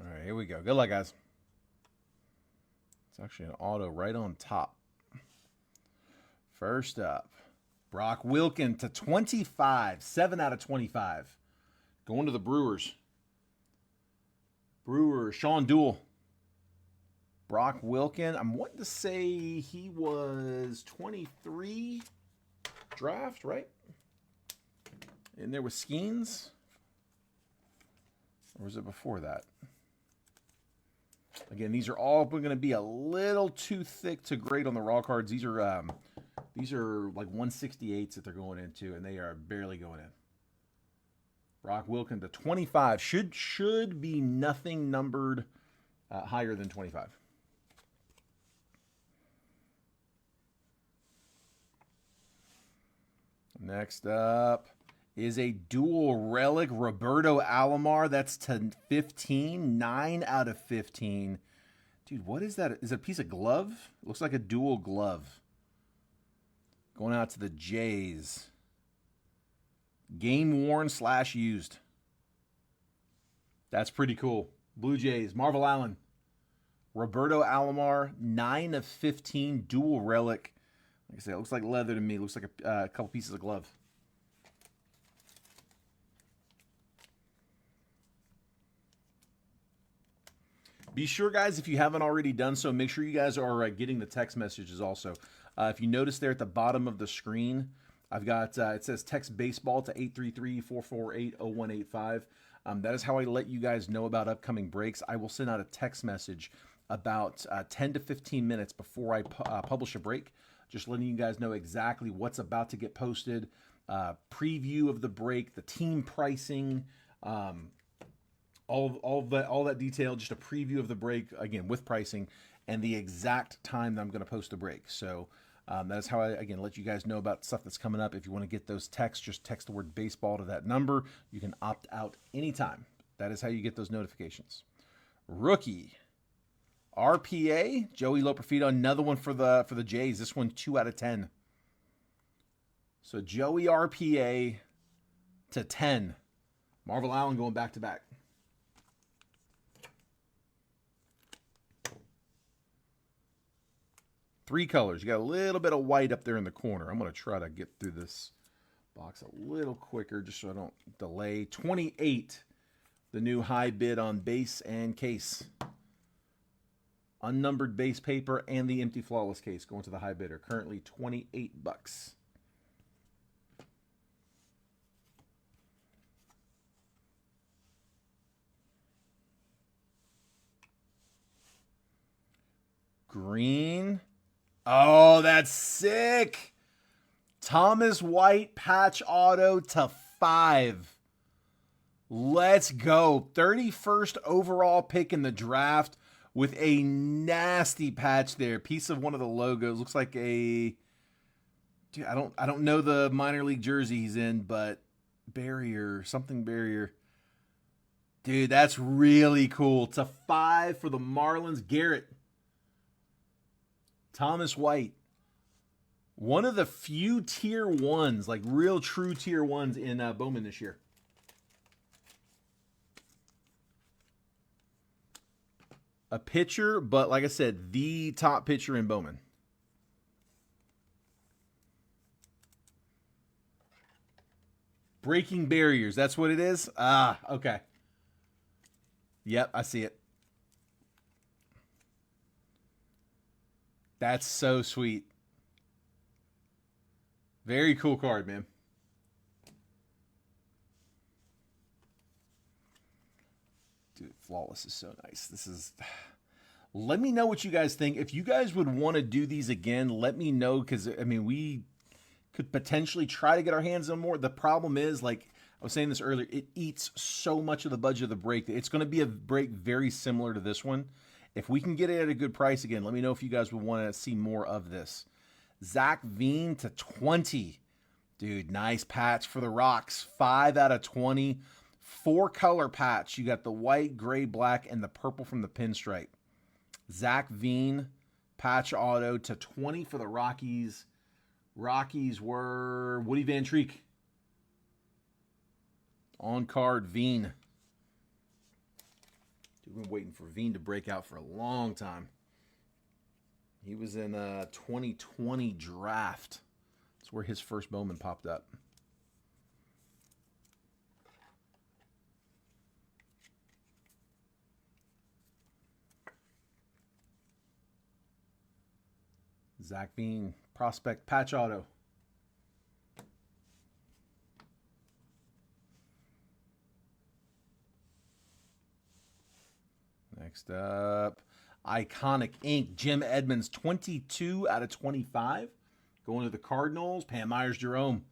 All right, here we go. Good luck, guys. It's actually an auto right on top. First up, Brock Wilken to 25. 7 out of 25. Going to the Brewers. Sean Duell. Brock Wilken. I'm wanting to say he was 23 draft, right? And there was Skeens. Or was it before that? Again, these are all going to be a little too thick to grade on the raw cards. These are like 168s that they're going into, and they are barely going in. Brock Wilken to 25. Should be nothing numbered higher than 25. Next up is a dual relic Roberto Alomar. That's to 15. 9 out of 15. Dude, what is that? Is it a piece of glove? It looks like a dual glove. Going out to the Jays. Game worn / used. That's pretty cool. Blue Jays. Marvel Allen. Roberto Alomar. 9 of 15. Dual relic. Like I said, it looks like leather to me. It looks like a couple pieces of glove. Be sure, guys, if you haven't already done so, make sure you guys are getting the text messages also. If you notice there at the bottom of the screen, I've got, it says text baseball to 833-448-0185. That is how I let you guys know about upcoming breaks. I will send out a text message about 10 to 15 minutes before I publish a break, just letting you guys know exactly what's about to get posted, preview of the break, the team pricing, all that detail, just a preview of the break, again, with pricing, and the exact time that I'm going to post the break. So that is how I, again, let you guys know about stuff that's coming up. If you want to get those texts, just text the word baseball to that number. You can opt out anytime. That is how you get those notifications. Rookie, RPA, Joey Loperfido, another one for the Jays. This one 2 out of 10. So Joey RPA to 10. Marvel Allen going back to back. Three colors. You got a little bit of white up there in the corner. I'm going to try to get through this box a little quicker just so I don't delay. 28, the new high bid on base and case. Unnumbered base paper and the empty flawless case going to the high bidder. Currently $28. Green. Oh, that's sick. Thomas White patch auto to 5. Let's go. 31st overall pick in the draft with a nasty patch there. Piece of one of the logos. Looks like a... Dude, I don't know the minor league jersey he's in, but barrier, something barrier. Dude, that's really cool. To 5 for the Marlins. Garrett. Thomas White. One of the few tier 1s, like real true tier 1s in Bowman this year. A pitcher, but like I said, the top pitcher in Bowman. Breaking barriers, that's what it is? Ah, okay. Yep, I see it. That's so sweet. Very cool card, man. Dude, Flawless is so nice. This is... Let me know what you guys think. If you guys would want to do these again, let me know, because, I mean, we could potentially try to get our hands on more. The problem is, like I was saying this earlier, it eats so much of the budget of the break. It's going to be a break very similar to this one. If we can get it at a good price again, let me know if you guys would want to see more of this. Zach Veen to 20. Dude, nice patch for the Rocks. 5 out of 20. 4-color patch. You got the white, gray, black, and the purple from the pinstripe. Zach Veen, patch auto to 20 for the Rockies. Rockies were Woody Van Treek. On card, Veen. We've been waiting for Veen to break out for a long time. He was in a 2020 draft. That's where his first Bowman popped up. Zach Veen, prospect patch auto. Next up, Iconic Ink. Jim Edmonds, 22 out of 25. Going to the Cardinals. Pam Myers-Jerome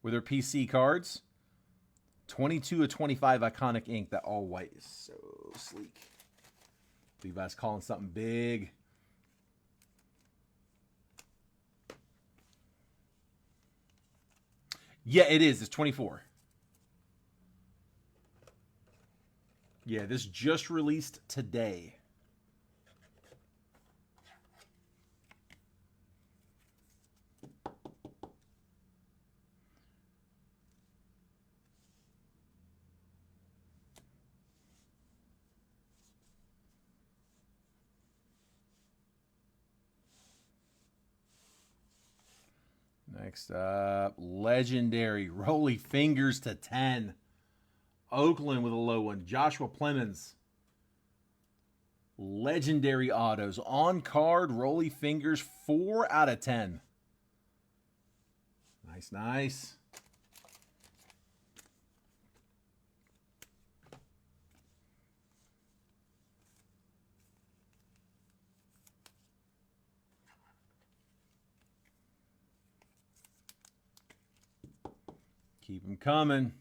with their PC cards. 22 of 25 Iconic Ink. That all white is so sleek. Levi's calling something big. Yeah, it is. It's 24. Yeah, this just released today. Next up, legendary Rolly Fingers to 10. Oakland with a low one. Joshua Plemons. Legendary autos. On card, Rolly Fingers, 4 out of 10. Nice, nice. Keep them coming.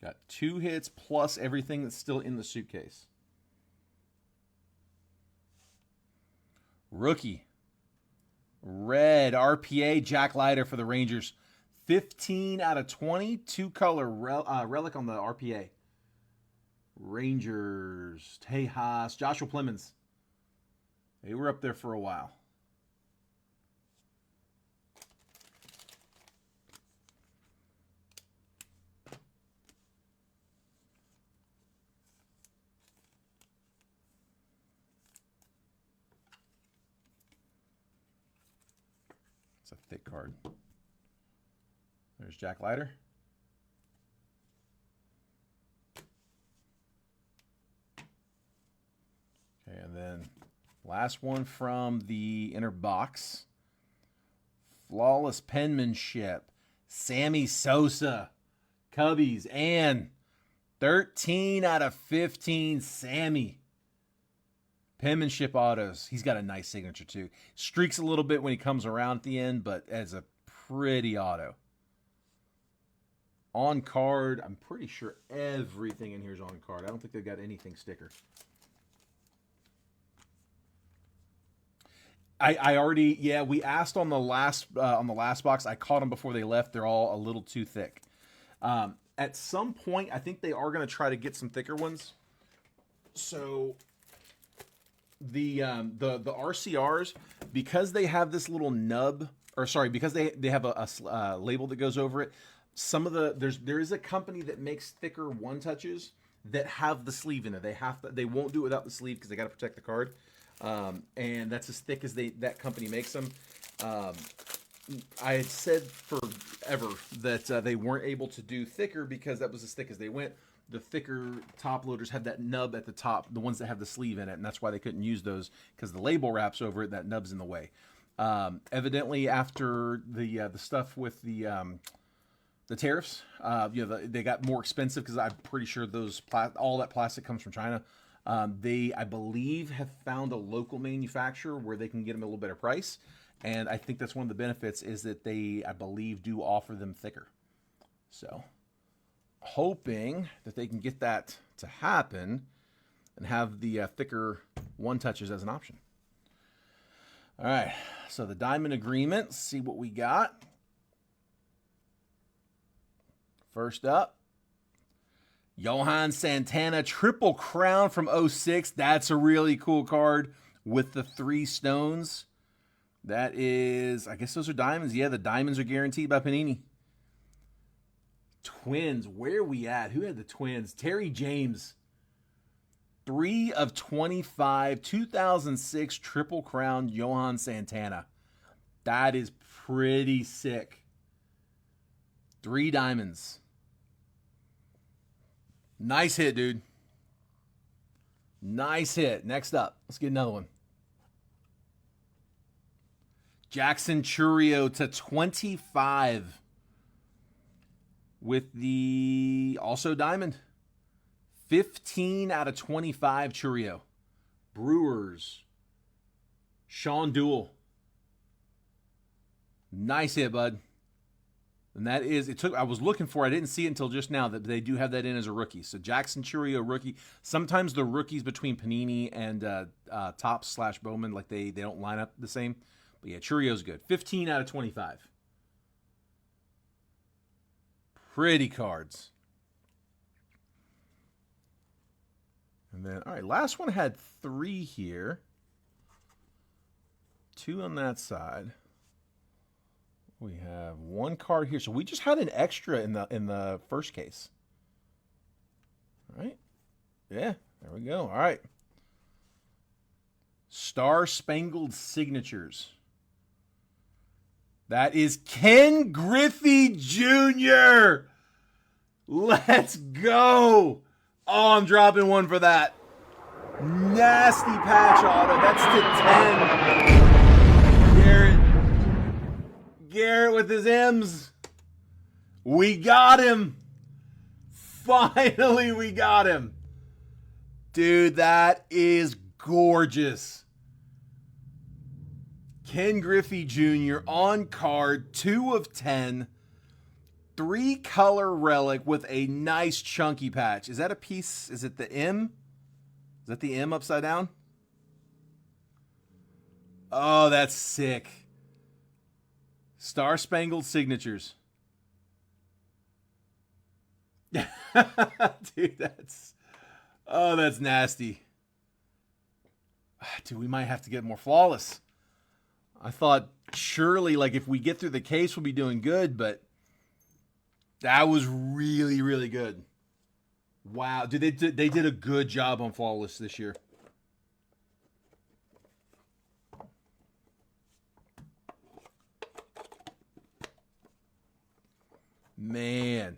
Got 2 hits plus everything that's still in the suitcase. Rookie. Red RPA Jack Leiter for the Rangers. 15 out of 20. Two-color relic on the RPA. Rangers. Tejas. Joshua Plemons. They were up there for a while. It's a thick card. There's Jack Leiter. Okay, and then last one from the inner box. Flawless penmanship. Sammy Sosa. Cubbies. And 13 out of 15. Sammy. Penmanship autos. He's got a nice signature too. Streaks a little bit when he comes around at the end, but as a pretty auto. On card, I'm pretty sure everything in here is on card. I don't think they've got anything sticker. I already, yeah, we asked on the last box. I caught them before they left. They're all a little too thick. At some point, I think they are going to try to get some thicker ones. So the RCRs, because they have this little nub, or sorry, because they have a label that goes over it. Some of there is a company that makes thicker one touches that have the sleeve in it. They won't do it without the sleeve because they got to protect the card. And that's as thick as that company makes them. I had said forever that they weren't able to do thicker because that was as thick as they went. The thicker top loaders had that nub at the top, the ones that have the sleeve in it, and that's why they couldn't use those because the label wraps over it. That nub's in the way. Evidently, after the stuff with the tariffs, they got more expensive because I'm pretty sure all that plastic comes from China. They, I believe, have found a local manufacturer where they can get them a little better price. And I think that's one of the benefits is that they, I believe, do offer them thicker. So, hoping that they can get that to happen and have the thicker one touches as an option. All right, so the diamond agreement, let's see what we got. First up, Johan Santana, Triple Crown from 06. That's a really cool card with the 3 stones. That is, I guess those are diamonds. Yeah, the diamonds are guaranteed by Panini. Twins, where are we at? Who had the Twins? Terry James. 3 of 25, 2006 Triple Crown Johan Santana. That is pretty sick. 3 diamonds. Nice hit, dude. Nice hit. Next up, let's get another one. Jackson Chourio to 25 with the also diamond. 15 out of 25 Chourio. Brewers. Sean Duell. Nice hit, bud. And that is, I was looking for, I didn't see it until just now that they do have that in as a rookie. So Jackson Chourio rookie. Sometimes the rookies between Panini and Topps/Bowman, like they don't line up the same. But yeah, Chourio's good. 15 out of 25. Pretty cards. And then, all right, last one had 3 here. 2 on that side. We have 1 card here. So we just had an extra in the first case. All right. Yeah, there we go. All right. Star Spangled Signatures. That is Ken Griffey Jr. Let's go. Oh, I'm dropping 1 for that. Nasty patch auto. That's to 10. Garrett with his M's. We got him. Finally, we got him. Dude, that is gorgeous. Ken Griffey Jr. on card, 2 of 10. 3-color relic with a nice chunky patch. Is that a piece? Is it the M? Is that the M upside down? Oh, that's sick. Star Spangled Signatures. Dude, that's nasty. Dude, we might have to get more flawless. I thought surely, like, if we get through the case, we'll be doing good, but that was really, really good. Wow, dude, they did a good job on flawless this year. Man.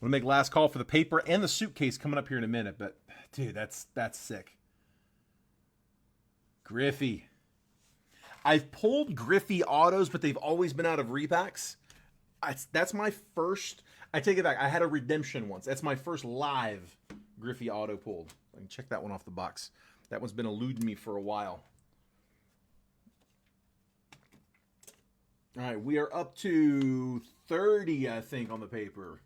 I'm gonna make last call for the paper and the suitcase coming up here in a minute, but dude, that's sick. Griffey. I've pulled Griffey autos, but they've always been out of repacks. That's my first. I take it back. I had a redemption once. That's my first live Griffey auto pulled. I can check that one off the box. That one's been eluding me for a while. All right, we are up to 30, I think, on the paper.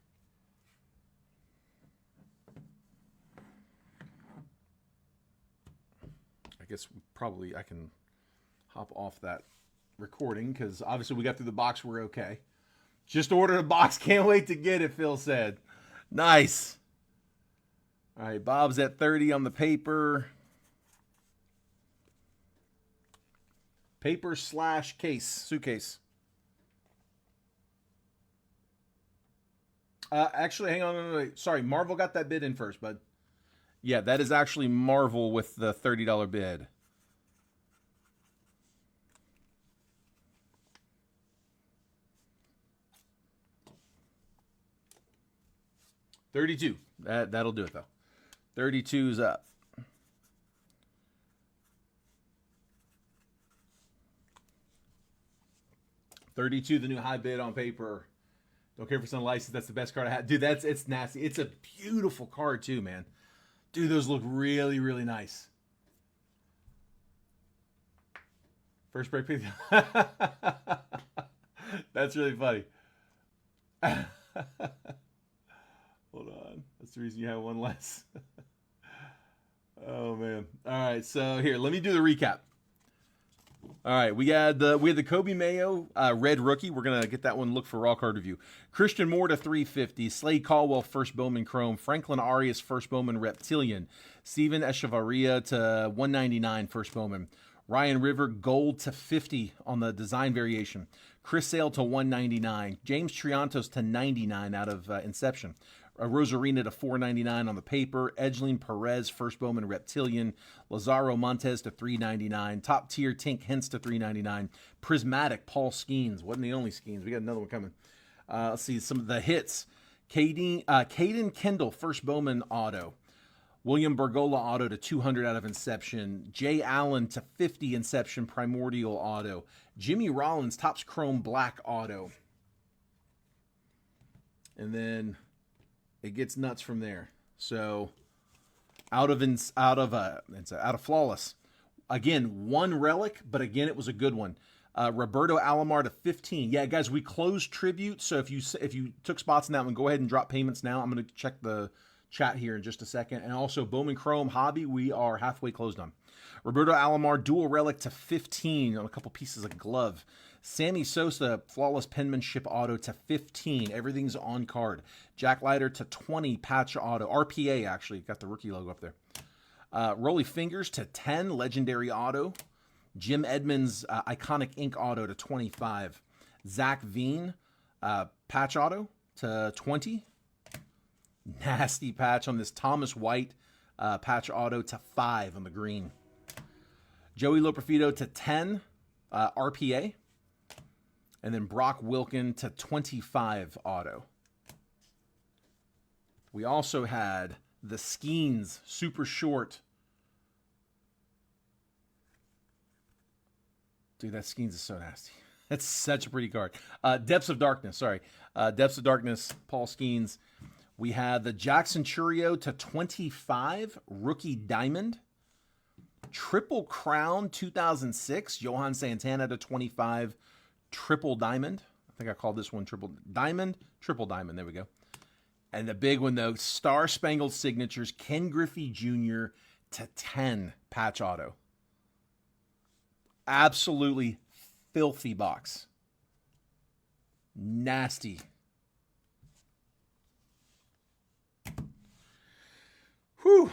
I guess I can hop off that recording because obviously we got through the box. We're okay. Just ordered a box. Can't wait to get it, Phil said. Nice. All right, Bob's at 30 on the paper. Paper / case, suitcase. Actually, hang on. Wait. Sorry, Marvel got that bid in first, bud. Yeah, that is actually Marvel with the $30 bid. $32. That'll do it, though. 32's up. $32, the new high bid on paper. Don't care for some license. That's the best card I had. Dude, it's nasty. It's a beautiful card, too, man. Dude, those look really, really nice. First break pick. That's really funny. Hold on. That's the reason you have one less. Oh, man. All right, so here, let me do the recap. All right, we had the Kobe Mayo red rookie. We're gonna get that one. Look for raw card review. Christian Moore to 350. Slade Caldwell first Bowman Chrome. Franklin Arias first Bowman Reptilian. Steven Echevarria to 199 first Bowman. Ryan River gold to 50 on the design variation. Chris Sale to 199. James Triantos to 99 out of Inception. Rosarina to 499 on the paper. Edgeline Perez, first Bowman Reptilian. Lazaro Montes to 399. Top tier Tink Hence to 399. Prismatic Paul Skeens. Wasn't the only Skeens. We got another one coming. Let's see some of the hits. Caden Kendall, first Bowman auto. William Bergola auto to 200 out of Inception. Jay Allen to 50 Inception Primordial auto. Jimmy Rollins Topps Chrome Black auto. And then it gets nuts from there. So out of flawless. Again, one relic, but again it was a good one. Roberto Alomar to 15. Yeah, guys, we closed tribute. So if you took spots in that one, go ahead and drop payments now. I'm going to check the chat here in just a second. And also Bowman Chrome Hobby, we are halfway closed on. Roberto Alomar dual relic to 15 on a couple pieces of glove. Sammy Sosa, flawless penmanship auto to 15. Everything's on card. Jack Leiter to 20, patch auto. RPA, actually. Got the rookie logo up there. Rolly Fingers to 10, legendary auto. Jim Edmonds, iconic ink auto to 25. Zach Veen, patch auto to 20. Nasty patch on this Thomas White, patch auto to 5 on the green. Joey Loperfido to 10, RPA. And then Brock Wilkin to 25 auto. We also had the Skeens super short. Dude, that Skeens is so nasty. That's such a pretty card. Depths of Darkness, sorry. Depths of Darkness, Paul Skeens. We had the Jackson Churio to 25, rookie diamond. Triple Crown 2006, Johan Santana to 25, triple diamond. I think I called this one triple diamond. There we go. And the big one, though, Star Spangled Signatures, Ken Griffey Jr. to 10, patch auto. Absolutely filthy box. Nasty.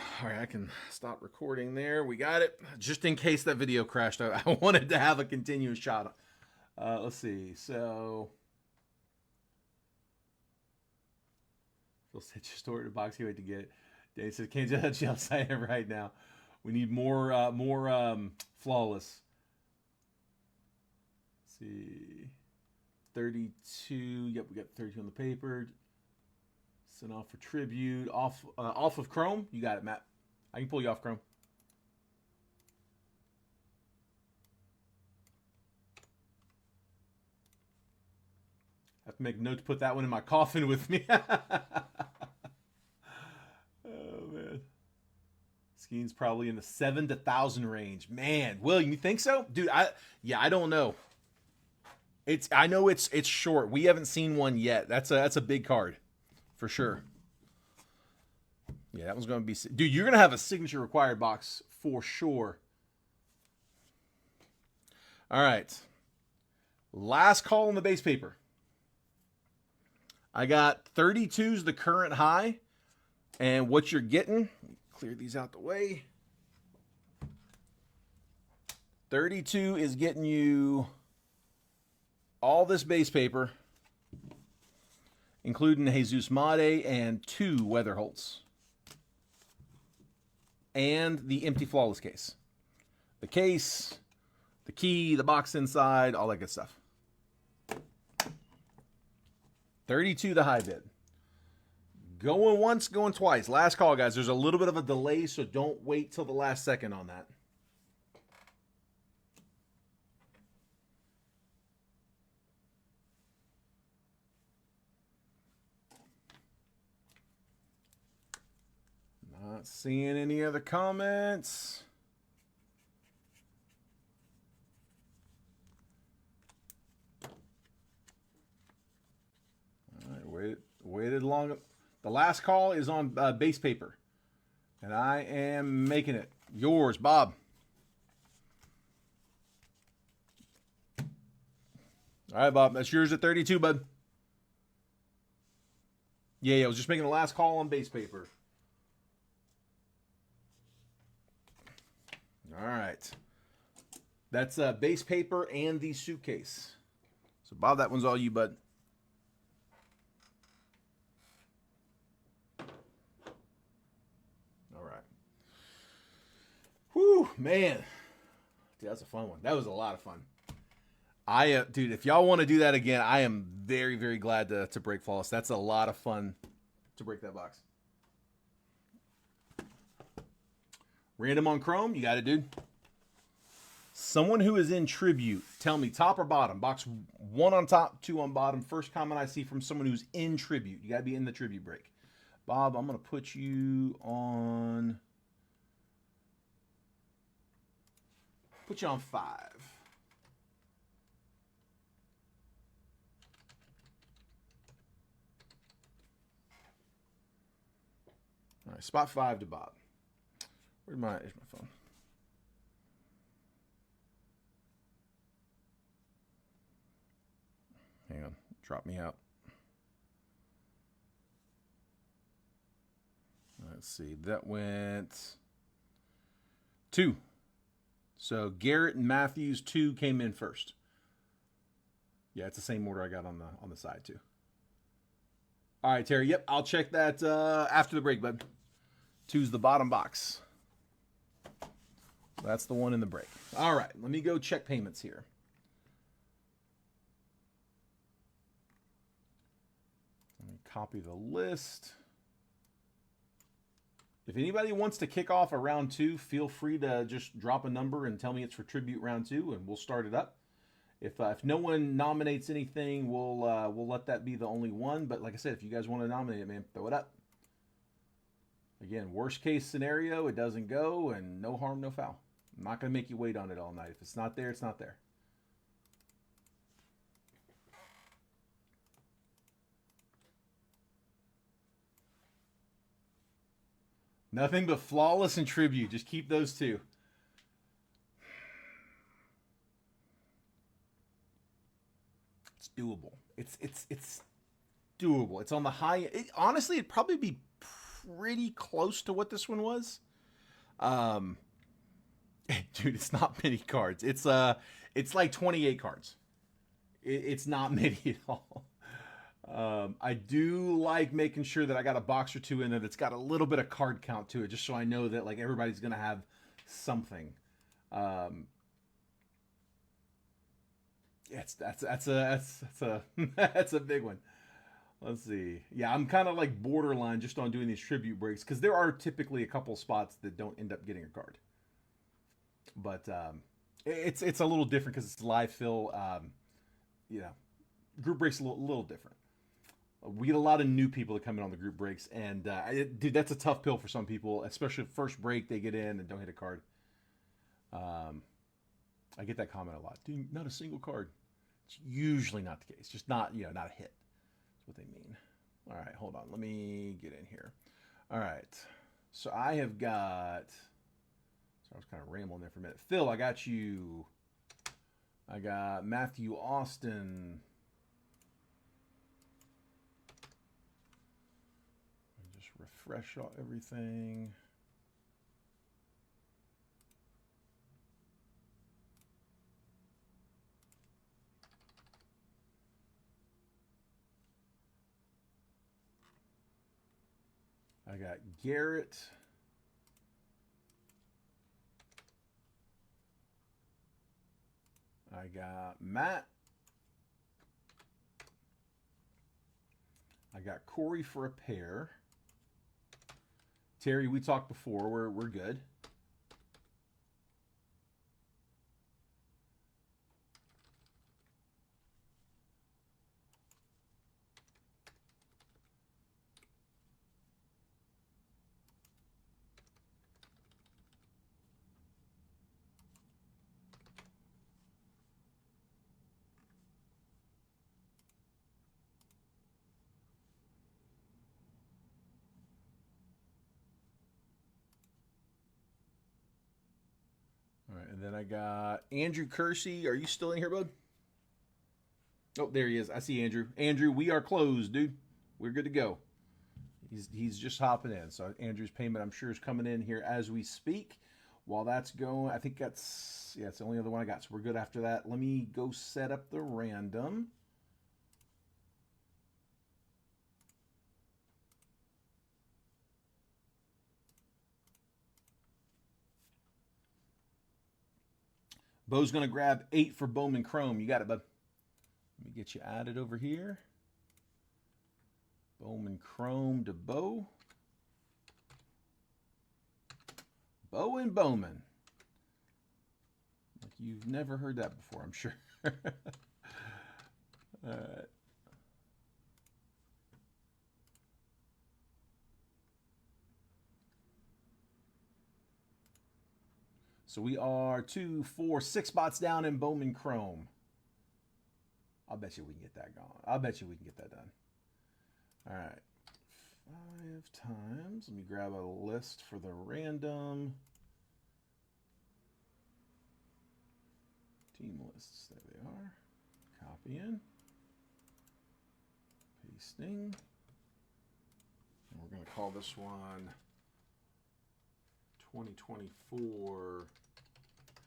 All right, I can stop recording there. We got it. Just in case that video crashed, I wanted to have a continuous shot. Let's see. So, Phil said just ordered a box. Can't wait to get it. Dave says can't judge outside it right now. We need more flawless. Let's see. 32. Yep, we got 32 on the paper. Sent off for tribute. Off of Chrome. You got it, Matt. I can pull you off Chrome. Have to make a note to put that one in my coffin with me. Oh man. Skiing's probably in the 7 to 1,000 range. Man, William, you think so? Dude, I don't know. I know it's short. We haven't seen one yet. That's a big card. For sure. Yeah, that one's going to be... Dude, you're going to have a signature required box for sure. All right. Last call on the base paper. I got 32's the current high. And what you're getting... Clear these out the way. 32 is getting you all this base paper, including Jesus Made and 2 Weather Holts. And the empty flawless case. The case, the key, the box inside, all that good stuff. 32 the high bid. Going once, going twice. Last call, guys. There's a little bit of a delay, so don't wait till the last second on that. Not seeing any other comments. All right, waited long. The last call is on base paper. And I am making it. Yours, Bob. All right, Bob. That's yours at 32, bud. Yeah, I was just making the last call on base paper. All right. That's base paper and the suitcase. So, Bob, that one's all you, bud. All right. Whew, man. Dude, that's a fun one. That was a lot of fun. Dude, if y'all want to do that again, I am very, very glad to break Flawless. That's a lot of fun to break that box. Random on Chrome, you got it, dude. Someone who is in tribute, tell me top or bottom. Box 1 on top, 2 on bottom. First comment I see from someone who's in tribute. You got to be in the tribute break. Bob, I'm going to put you on... Put you on 5. All right, spot 5 to Bob. Here's my phone. Hang on, drop me out. Let's see, that went 2. So Garrett and Matthews 2 came in first. Yeah, it's the same order I got on the side too. All right, Terry. Yep, I'll check that after the break, bud. 2's the bottom box. That's the one in the break. All right, let me go check payments here. Let me copy the list. If anybody wants to kick off a round 2, feel free to just drop a number and tell me it's for tribute round 2, and we'll start it up. If no one nominates anything, we'll let that be the only one. But like I said, if you guys want to nominate it, man, throw it up. Again, worst case scenario, it doesn't go, and no harm, no foul. I'm not going to make you wait on it all night. If it's not there, it's not there. Nothing but flawless and tribute. Just keep those 2. It's doable. It's doable. It's on the high. Honestly, it'd probably be pretty close to what this one was. Um, dude, it's not many cards. It's like 28 cards. It's not many at all. I do like making sure that I got a box or two in it that's got a little bit of card count to it, just so I know that like everybody's gonna have something. Um, yeah, that's a that's a big one. Let's see. Yeah, I'm kind of like borderline just on doing these tribute breaks because there are typically a couple spots that don't end up getting a card, but it's a little different because it's live fill. You know, group breaks a little different. We get a lot of new people that come in on the group breaks, and dude, that's a tough pill for some people, especially first break they get in and don't hit a card. Um, I get that comment a lot. Dude, not a single card. It's usually not the case. Just not not a hit. That's what they mean. All right, hold on. Let me get in here. All right. So I have got. So I was kind of rambling there for a minute. Phil, I got you. I got Matthew Austin. Let me just refresh everything. I got Garrett. I got Matt. I got Corey for a pair. Terry, we talked before. We're good. All right, and then I got Andrew Kersey. Are you still in here, bud? Oh, there he is. I see Andrew. Andrew, we are closed, dude. We're good to go. He's just hopping in. So Andrew's payment, I'm sure, is coming in here as we speak. While that's going, I think it's the only other one I got. So we're good after that. Let me go set up the random. Bo's going to grab 8 for Bowman Chrome. You got it, bud. Let me get you added over here. Bowman Chrome to Bo. Bo and Bowman. Like you've never heard that before, I'm sure. All right. So we are 2, 4, 6 spots down in Bowman Chrome. I'll bet you we can get that going. I'll bet you we can get that done. All right. 5 times. Let me grab a list for the random. Team lists. There they are. Copying. Pasting. And we're going to call this one 2024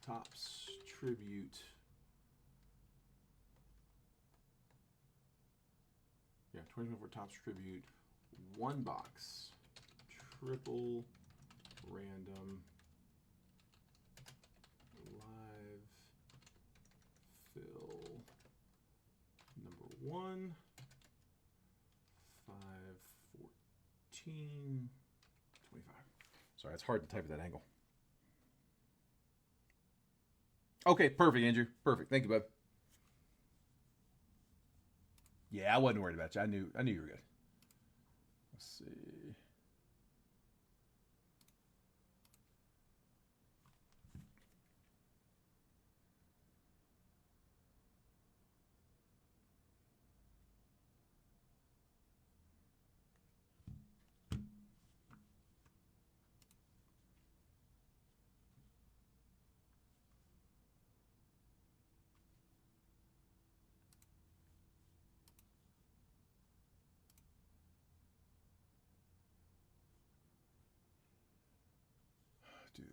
Topps Tribute. Yeah, 2024 Topps Tribute. 1 box. Triple random. Live fill. Number 1. 5/14/25. Sorry, it's hard to type at that angle. Okay, perfect, Andrew. Perfect. Thank you, bud. Yeah, I wasn't worried about you. I knew you were good. Let's see. Dude,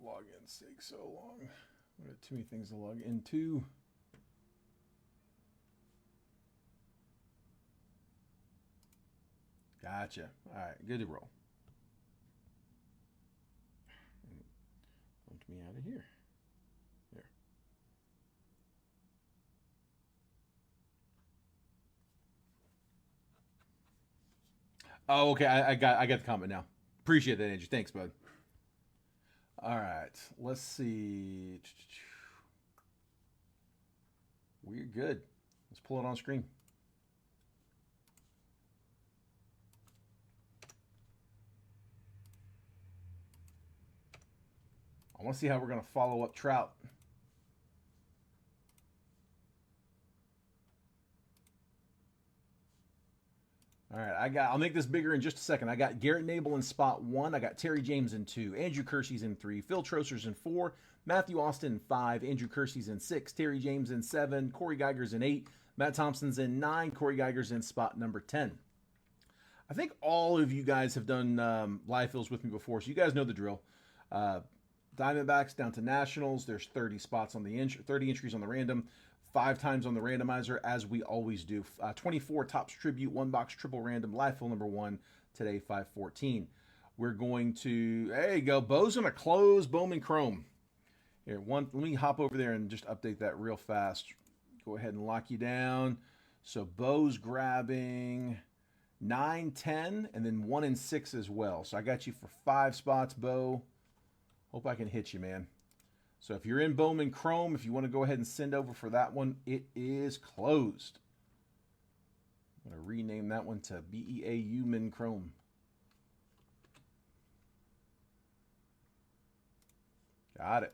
logins take so long. I got too many things to log into. Gotcha. All right, good to roll. Bumped me out of here. There. Oh, okay. I got the comment now. Appreciate that, Andrew. Thanks, bud. All right. Let's see. We're good. Let's pull it on screen. I want to see how we're going to follow up Trout. All right, I'll make this bigger in just a second. I got Garrett Nabel in spot 1. I got Terry James in 2. Andrew Kersey's in 3. Phil Troser's in 4. Matthew Austin in 5. Andrew Kersey's in 6. Terry James in 7. Corey Geiger's in 8. Matt Thompson's in 9. Corey Geiger's in spot number 10. I think all of you guys have done live fills with me before, so you guys know the drill. Diamondbacks down to Nationals. There's 30 spots on the 30 entries on the random. 5 times on the randomizer, as we always do. 24 Topps Tribute, 1 box triple random, live fill number 1, today, 5/14. We're going to, there you go, Bo's going to close Bowman Chrome. Here, let me hop over there and just update that real fast. Go ahead and lock you down. So Bo's grabbing 9, 10, and then 1 and 6 as well. So I got you for 5 spots, Bo. Hope I can hit you, man. So if you're in Bowman Chrome, if you want to go ahead and send over for that one, it is closed. I'm going to rename that one to BEAU Chrome. Got it.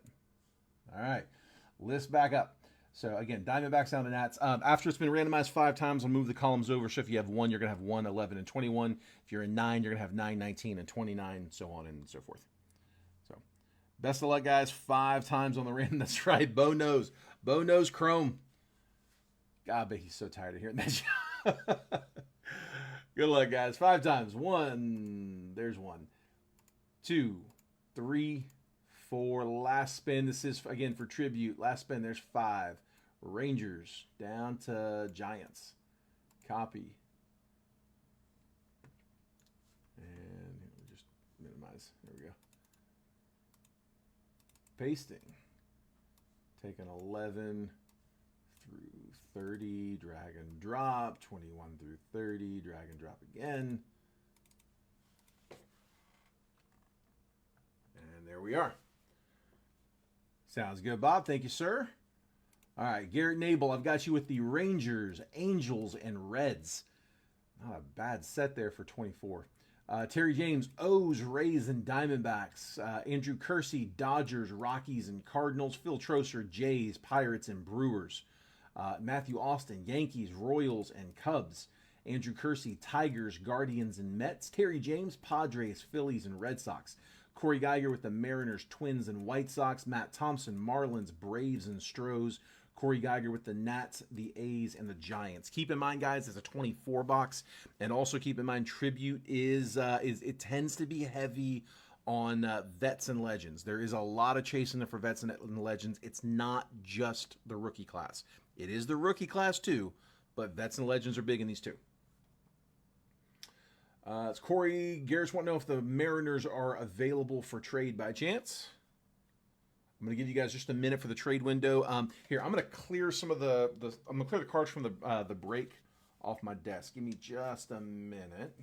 All right. List back up. So again, Diamondbacks down to Nats. After it's been randomized 5 times, I'll move the columns over. So if you have 1, you're going to have 1, 11, and 21. If you're in 9, you're going to have 9, 19, and 29, so on and so forth. Best of luck, guys. 5 times on the random. That's right. Bo knows. Bo knows Chrome. God, I bet he's so tired of hearing that. Good luck, guys. 5 times. 1. There's 1. 2, 3, 4. Last spin. This is, again, for tribute. Last spin. There's 5. Rangers down to Giants. Copy. And just minimize. There we go. Pasting. Taking 11 through 30, drag and drop, 21 through 30, drag and drop again. And there we are. Sounds good, Bob. Thank you, sir. All right, Garrett Nabel, I've got you with the Rangers, Angels, and Reds. Not a bad set there for 24. Terry James, O's, Rays, and Diamondbacks. Andrew Kersey, Dodgers, Rockies, and Cardinals. Phil Troser, Jays, Pirates, and Brewers. Matthew Austin, Yankees, Royals, and Cubs. Andrew Kersey, Tigers, Guardians, and Mets. Terry James, Padres, Phillies, and Red Sox. Corey Geiger with the Mariners, Twins, and White Sox. Matt Thompson, Marlins, Braves, and Stros. Corey Geiger with the Nats, the A's, and the Giants. Keep in mind, guys, it's a 24 box, and also keep in mind, tribute is it tends to be heavy on vets and legends. There is a lot of chasing for vets and legends. It's not just the rookie class. It is the rookie class too, but vets and legends are big in these too. It's Corey Garrett's want to know if the Mariners are available for trade by chance. I'm going to give you guys just a minute for the trade window. Here, I'm going to clear some of I'm going to clear the cards from the break off my desk. Give me just a minute.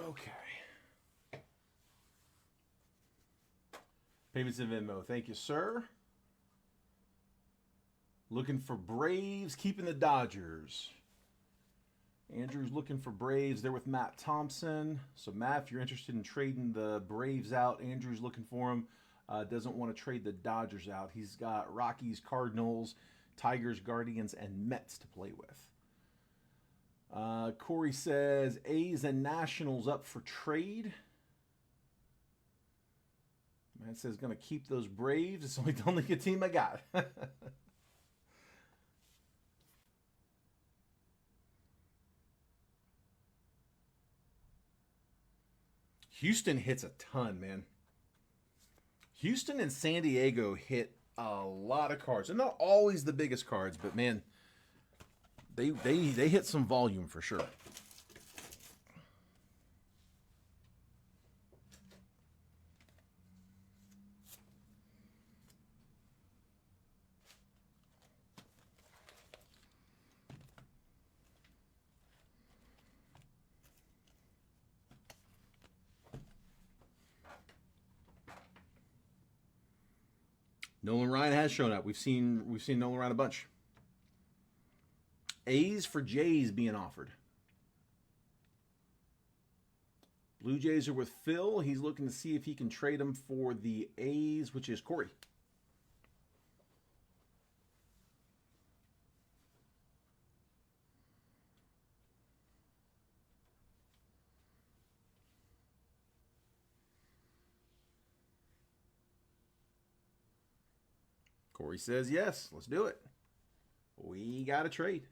Okay. Payments in Venmo. Thank you, sir. Looking for Braves, keeping the Dodgers. Andrew's looking for Braves. They're with Matt Thompson. So, Matt, if you're interested in trading the Braves out, Andrew's looking for them. Doesn't want to trade the Dodgers out. He's got Rockies, Cardinals, Tigers, Guardians, and Mets to play with. Corey says A's and Nationals up for trade. Matt says going to keep those Braves. It's only the only good team I got. Houston hits a ton, man. Houston and San Diego hit a lot of cards. They're not always the biggest cards, but man, they hit some volume for sure. Nolan Ryan has shown up. We've seen Nolan Ryan a bunch. A's for Jays being offered. Blue Jays are with Phil. He's looking to see if he can trade them for the A's, which is Corey. Corey says yes. Let's do it. We got a trade.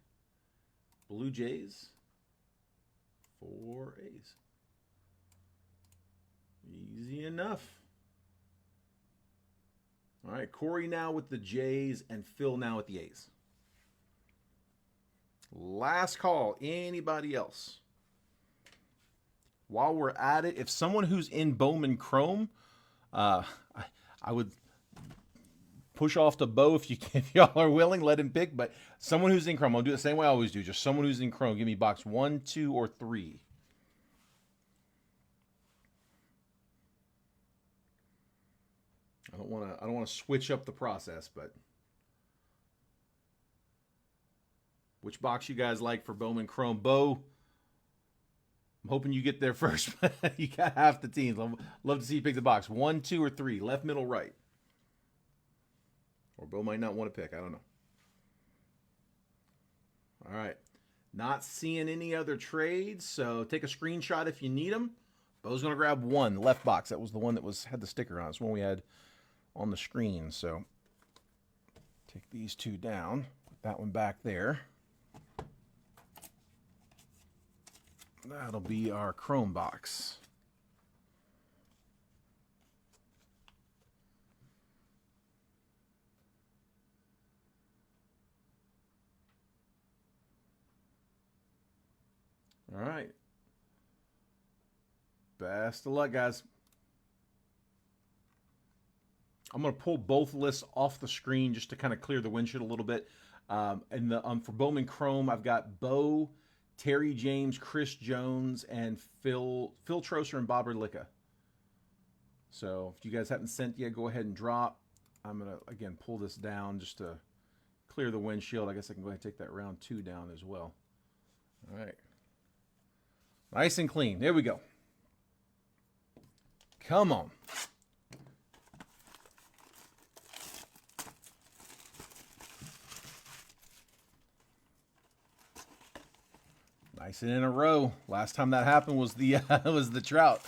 Blue Jays for A's. Easy enough. All right, Corey now with the Jays and Phil now with the A's. Last call. Anybody else? While we're at it, if someone who's in Bowman Chrome, I would push off to Bo if y'all are willing, let him pick. But someone who's in Chrome, I'll do it the same way I always do. Just someone who's in Chrome. Give me box 1, 2, or 3. I don't want to switch up the process, but which box you guys like for Bowman Chrome? Bo, I'm hoping you get there first. You got half the teams. Love to see you pick the box 1, 2, or 3. Left, middle, right. Or Bo might not want to pick. I don't know. All right. Not seeing any other trades, so take a screenshot if you need them. Bo's going to grab one, left box. That was the one that had the sticker on it. It's the one we had on the screen. So take these two down. Put that one back there. That'll be our Chrome box. All right. Best of luck, guys. I'm going to pull both lists off the screen just to kind of clear the windshield a little bit. And for Bowman Chrome, I've got Bo, Terry James, Chris Jones, and Phil Troser and Bob Erlicka. So if you guys haven't sent yet, go ahead and drop. I'm going to, again, pull this down just to clear the windshield. I guess I can go ahead and take that round 2 down as well. All right. Nice and clean. There we go. Come on. Nice and in a row. Last time that happened was the Trout.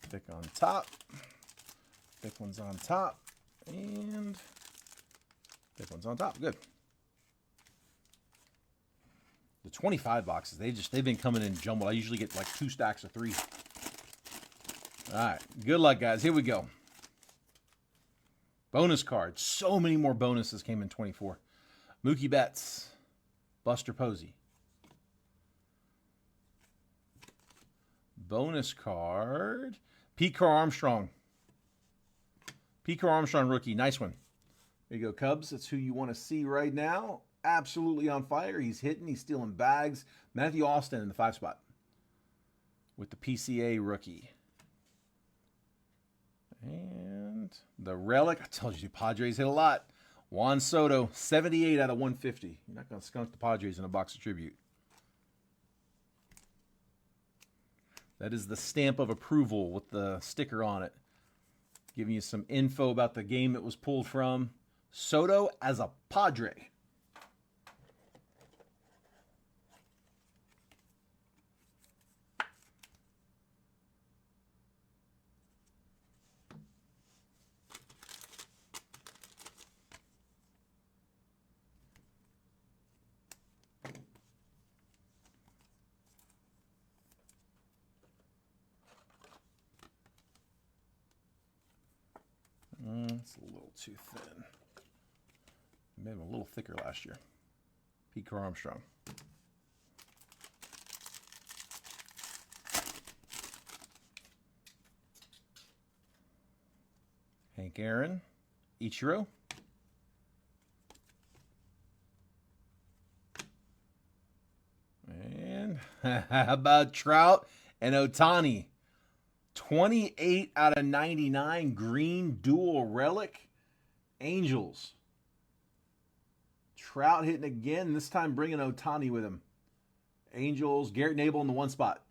Thick on top. Thick one's on top. And thick one's on top. Good. The 25 boxes, they've been coming in jumbled. I usually get like 2 stacks of 3. All right. Good luck, guys. Here we go. Bonus cards. So many more bonuses came in 24. Mookie Betts. Buster Posey. Bonus card. Pete Crow Armstrong. Pete Crow Armstrong rookie. Nice one. There you go, Cubs. That's who you want to see right now. Absolutely on fire. He's hitting. He's stealing bags. Matthew Austin in the 5 spot with the PCA rookie. And the relic. I told you, Padres hit a lot. Juan Soto, 78 out of 150. You're not going to skunk the Padres in a box of tribute. That is the stamp of approval with the sticker on it. Giving you some info about the game it was pulled from. Soto as a Padre. It's a little too thin. Made them a little thicker last year. Pete Armstrong. Hank Aaron. Ichiro. And how about Trout and Ohtani? 28 out of 99 green dual relic. Angels. Trout hitting again, this time bringing Ohtani with him. Angels, Garrett Nabel in the 1 spot.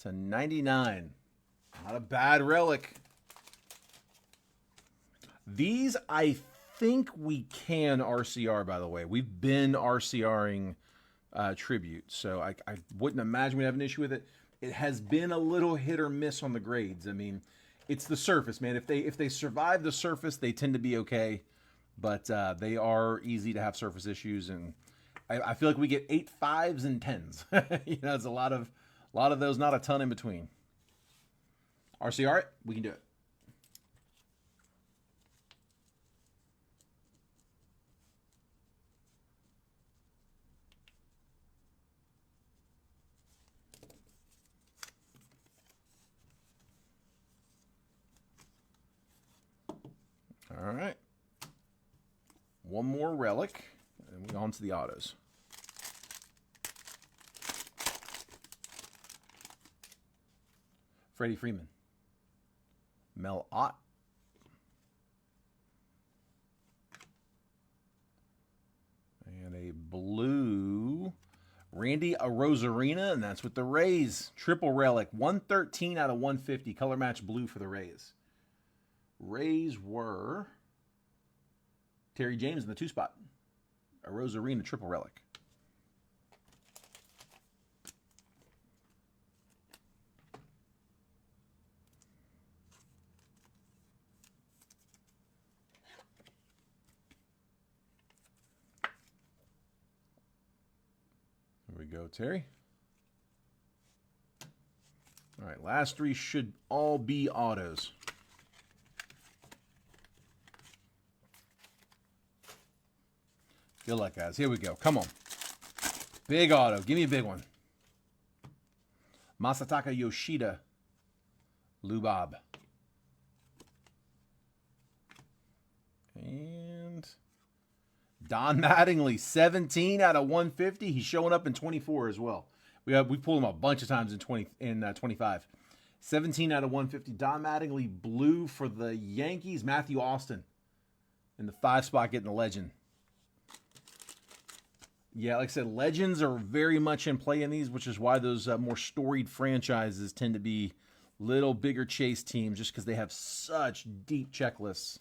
To 99. Not a bad relic. These, I think we can RCR, by the way. We've been RCRing tribute, so I wouldn't imagine we have an issue with it. It has been a little hit or miss on the grades. I mean, it's the surface, man. If they survive the surface, they tend to be okay, but they are easy to have surface issues, and I feel like we get 8 5s and 10s. You know, it's a lot of those, not a ton in between. RCR it, we can do it. All right. One more relic, and we're on to the autos. Freddie Freeman. Mel Ott. And a blue Randy Arozarena, and that's with the Rays. Triple relic, 113 out of 150. Color match blue for the Rays. Rays were Terry James in the 2 spot. A Rosarina triple relic. Here we go, Terry. All right, last 3 should all be autos. Good luck, guys. Here we go. Come on. Big auto. Give me a big one. Masataka Yoshida. Lubab. And Don Mattingly, 17 out of 150. He's showing up in 24 as well. We pulled him a bunch of times in 25. 17 out of 150. Don Mattingly, blue for the Yankees. Matthew Austin in the 5 spot getting the legend. Yeah, like I said, legends are very much in play in these, which is why those more storied franchises tend to be little bigger chase teams just because they have such deep checklists.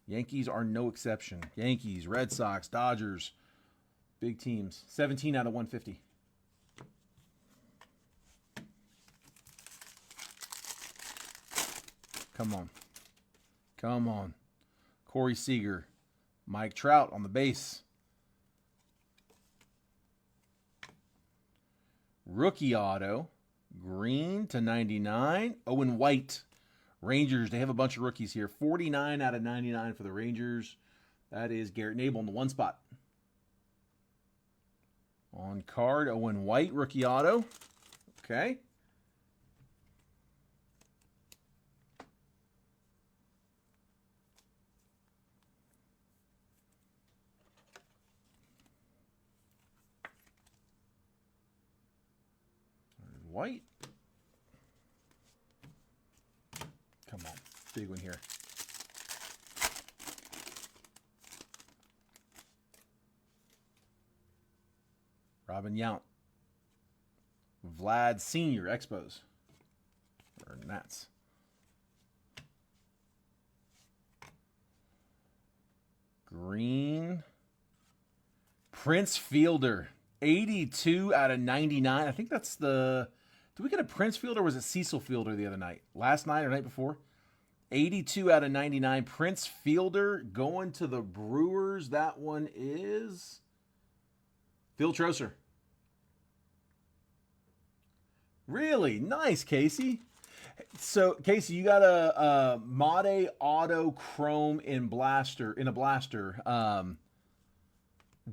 Yankees are no exception. Yankees, Red Sox, Dodgers, big teams. 17 out of 150. Come on. Come on. Corey Seager. Mike Trout on the base. Rookie auto, green to 99. Owen White, Rangers. They have a bunch of rookies here. 49 out of 99 for the Rangers. That is Garrett Nabel in the 1 spot. On card, Owen White, rookie auto. Okay. White. Come on. Big one here. Robin Yount. Vlad Sr. Expos. Or Nats. Green. Prince Fielder. 82 out of 99. I think that's the... Did we get a Prince Fielder or was it Cecil Fielder the other night? Last night or night before? 82 out of 99. Prince Fielder going to the Brewers. That one is... Phil Trosser. Really? Nice, Casey. So, Casey, you got a Made Auto Chrome in a blaster.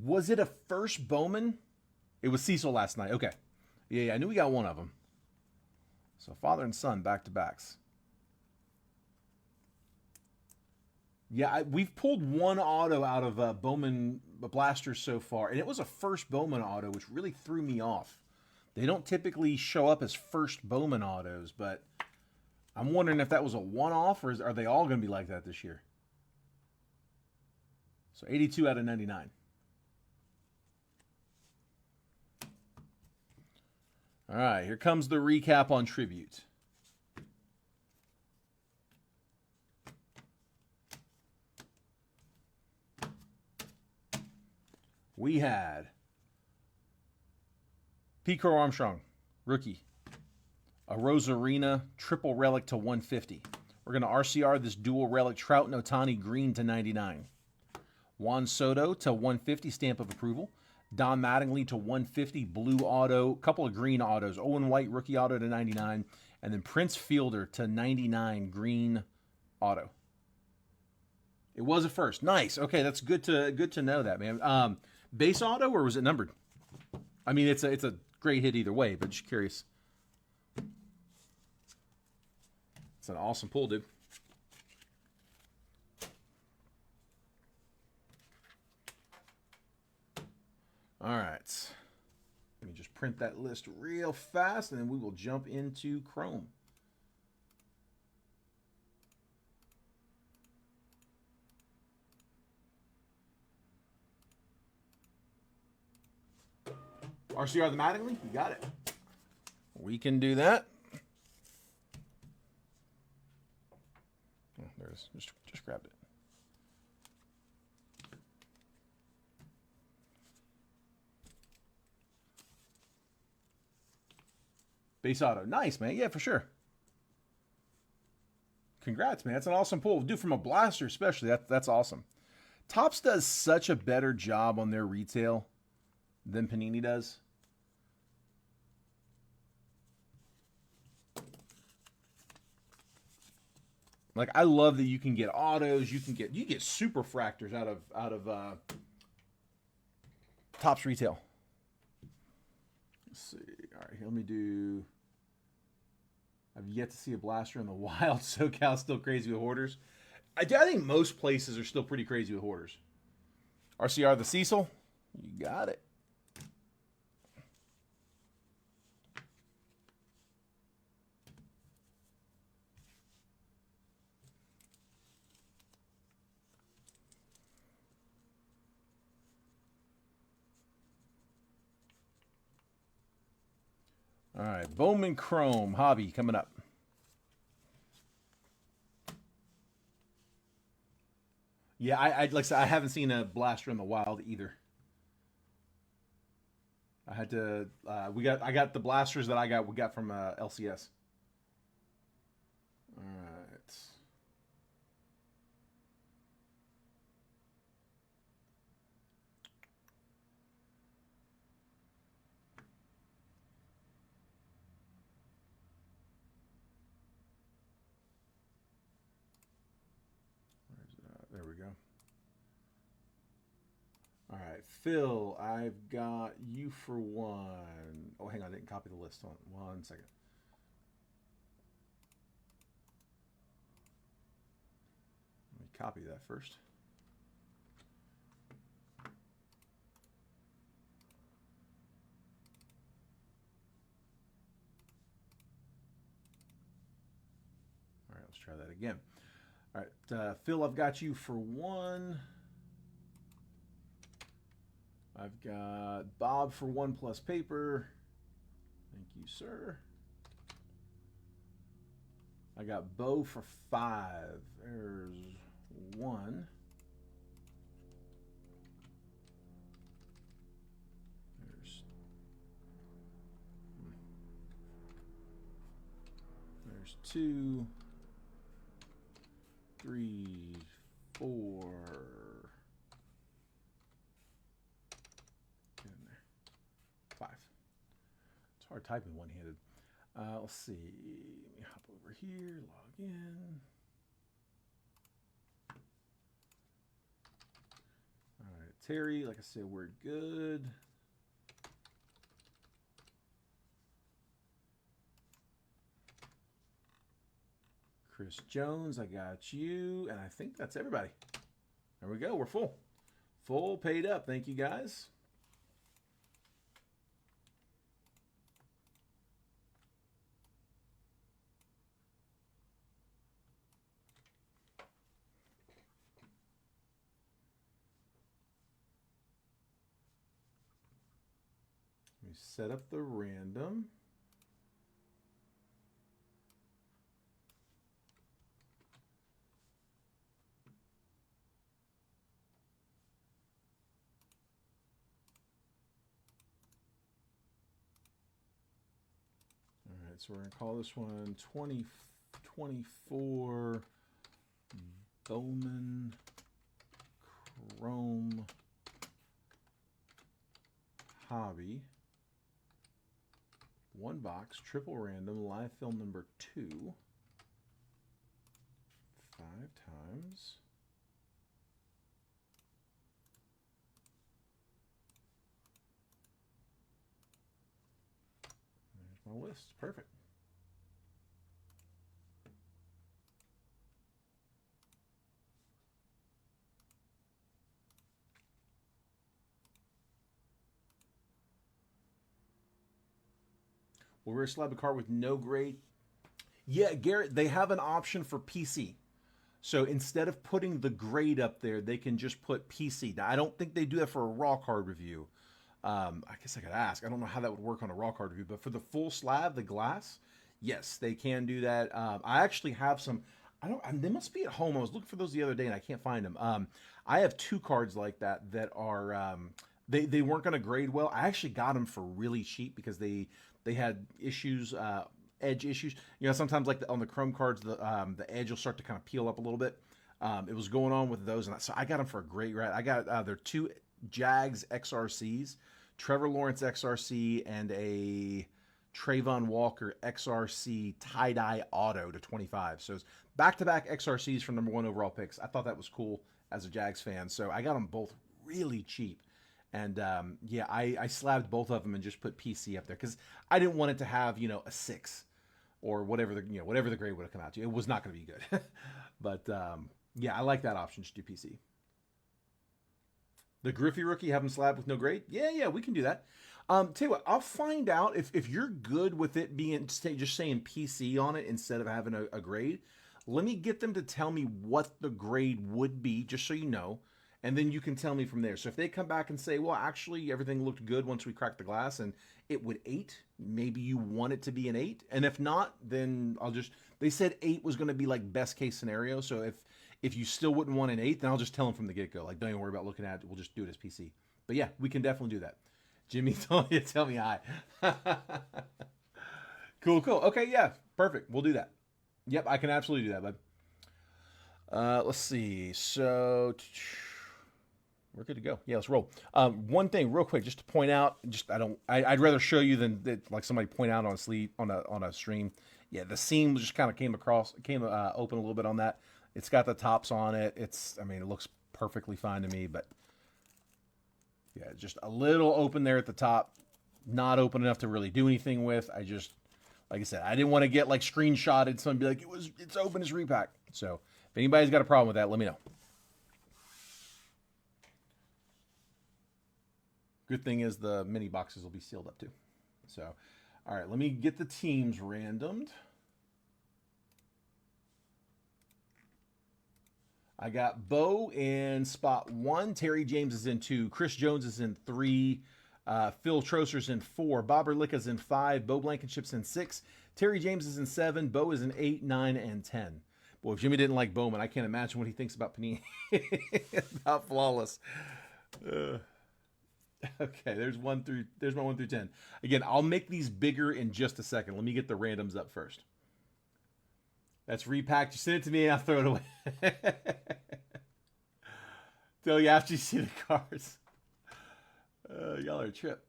Was it a first Bowman? It was Cecil last night. Okay. Yeah, I knew we got one of them. So, father and son back-to-backs. Yeah, we've pulled one auto out of Bowman blasters so far, and it was a first Bowman auto, which really threw me off. They don't typically show up as first Bowman autos, but I'm wondering if that was a one-off, or are they all going to be like that this year? So 82 out of 99. All right, here comes the recap on Tribute. We had Pete Crow Armstrong, rookie. A Rosarina triple relic to 150. We're going to RCR this dual relic Trout and Ohtani green to 99. Juan Soto to 150 stamp of approval. Don Mattingly to 150 blue auto. Couple of green autos. Owen White rookie auto to 99. And then Prince Fielder to 99 green auto. It was a first. Nice. Okay, that's good to know that, man. Base auto or was it numbered? I mean, it's a great hit either way, but just curious. It's an awesome pull, dude. All right. Let me just print that list real fast, and then we will jump into Chrome. RCR the Mattingly, you got it. We can do that. Oh, there it is. Just grabbed it. Base auto. Nice, man. Yeah, for sure. Congrats, man. That's an awesome pull. Dude, from a blaster especially, that's awesome. Topps does such a better job on their retail than Panini does. Like, I love that you can get autos, you get super fractors out of Topps retail. Let's see. All right, here, let me do. I've yet to see a blaster in the wild. SoCal still crazy with hoarders. I think most places are still pretty crazy with hoarders. RCR the Cecil, you got it. All right, Bowman Chrome Hobby coming up. Yeah, like I said, I haven't seen a blaster in the wild either. I had to. I got the blasters that we got from LCS. All right. There we go. All right, Phil, I've got you for one. Oh, hang on, I didn't copy the list. Hold on 1 second. Let me copy that first. Let's try that again. All right, Phil, I've got you for 1. I've got Bob for 1 plus paper. Thank you, sir. I got Bo for 5. There's 1. There's 2, 3, 4. Get in there. 5. It's hard typing one-handed. Let's see. Let me hop over here, log in. All right, Terry, like I said, we're good. Chris Jones, I got you. And I think that's everybody. There we go. We're full. Full, paid up. Thank you, guys. Let me set up the random. So we're going to call this one 2024 Bowman Chrome Hobby. 1 box, triple random, live film number 2. 5 times. There's my list. Perfect. Will we slab a card with no grade? Yeah, Garrett, they have an option for PC. So instead of putting the grade up there, they can just put PC. Now, I don't think they do that for a raw card review. I guess I could ask. I don't know how that would work on a raw card review, but for the full slab, the glass, yes, they can do that. I actually have some. They must be at home. I was looking for those the other day and I can't find them. I have 2 cards like that are they weren't going to grade well. I actually got them for really cheap because they had issues, edge issues. You know, sometimes like on the Chrome cards, the edge will start to kind of peel up a little bit. It was going on with those, and so I got them for a great rate. I got they're 2 Jags XRCs, Trevor Lawrence XRC, and a Trayvon Walker XRC tie-dye auto to 25. So it's back-to-back XRCs from number 1 overall picks. I thought that was cool as a Jags fan. So I got them both really cheap. And yeah, I slabbed both of them and just put PC up there because I didn't want it to have, you know, a 6 or whatever whatever the grade would have come out to. It was not going to be good. But yeah, I like that option. Just do PC. The Griffey rookie, have him slabbed with no grade? Yeah, we can do that. Tell you what, I'll find out if you're good with it being just saying PC on it instead of having a grade. Let me get them to tell me what the grade would be, just so you know. And then you can tell me from there. So if they come back and say, well, actually, everything looked good once we cracked the glass and it would 8, maybe you want it to be an 8. And if not, then they said 8 was going to be like best case scenario. So if you still wouldn't want an 8, then I'll just tell them from the get-go. Like, don't even worry about looking at it. We'll just do it as PC. But yeah, we can definitely do that. Jimmy, tell me hi. Cool. Okay, yeah, perfect. We'll do that. Yep, I can absolutely do that, bud. Let's see. So we're good to go. Yeah, let's roll. One thing, real quick, just to point out. I'd rather show you than like somebody point out on a sleeve on a stream. Yeah, the seam just kind of came open a little bit on that. It's got the tops on it. It looks perfectly fine to me, but yeah, just a little open there at the top. Not open enough to really do anything with. Like I said, I didn't want to get like screenshotted. Someone be like, it's open as repack. So if anybody's got a problem with that, let me know. Good thing is the mini boxes will be sealed up too. So, all right, let me get the teams randomed. I got Bo in spot 1. Terry James is in 2. Chris Jones is in 3. Phil Troser's in 4. Bob Erlicka's in 5. Bo Blankenship's in 6. Terry James is in 7. Bo is in 8, 9, and 10. Boy, if Jimmy didn't like Bowman, I can't imagine what he thinks about Panini. About Flawless. Okay, there's my 1 through 10. Again, I'll make these bigger in just a second. Let me get the randoms up first. That's repacked. You send it to me and I'll throw it away. Tell you after you see the cards. Y'all are a trip.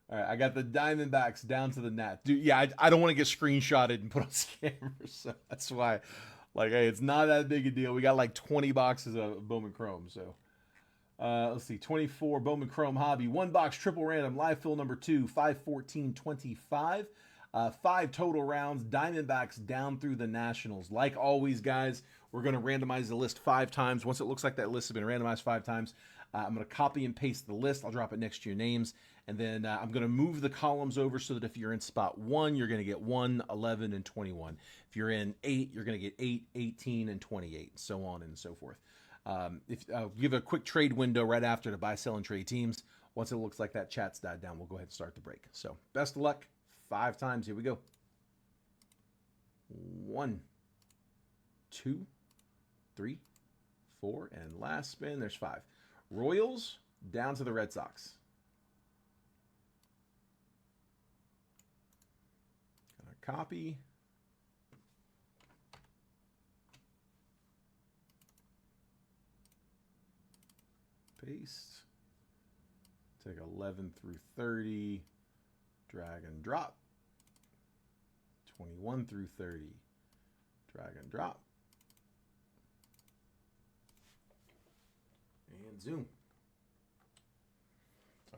All right, I got the Diamondbacks down to the Nats. Dude, yeah, I don't want to get screenshotted and put on scammers, so that's why. Like, hey, it's not that big a deal. We got like 20 boxes of Bowman Chrome, so. Let's see, 24 Bowman Chrome Hobby. 1 box triple random, live fill number 2, 5/14/25. 5 total rounds, Diamondbacks down through the Nationals. Like always, guys, we're going to randomize the list 5 times. Once it looks like that list has been randomized 5 times, I'm going to copy and paste the list. I'll drop it next to your names. And then I'm going to move the columns over so that if you're in spot 1, you're going to get 1, 11, and 21. If you're in 8, you're going to get 8, 18, and 28, so on and so forth. I'll give a quick trade window right after to buy, sell, and trade teams. Once it looks like that chat's died down, we'll go ahead and start the break. So best of luck. 5 times. Here we go. 1, 2, 3, 4, and last spin, there's 5. Royals down to the Red Sox. Gonna copy. Paste. Take 11 through 30. Drag and drop. 21 through 30. Drag and drop. And zoom.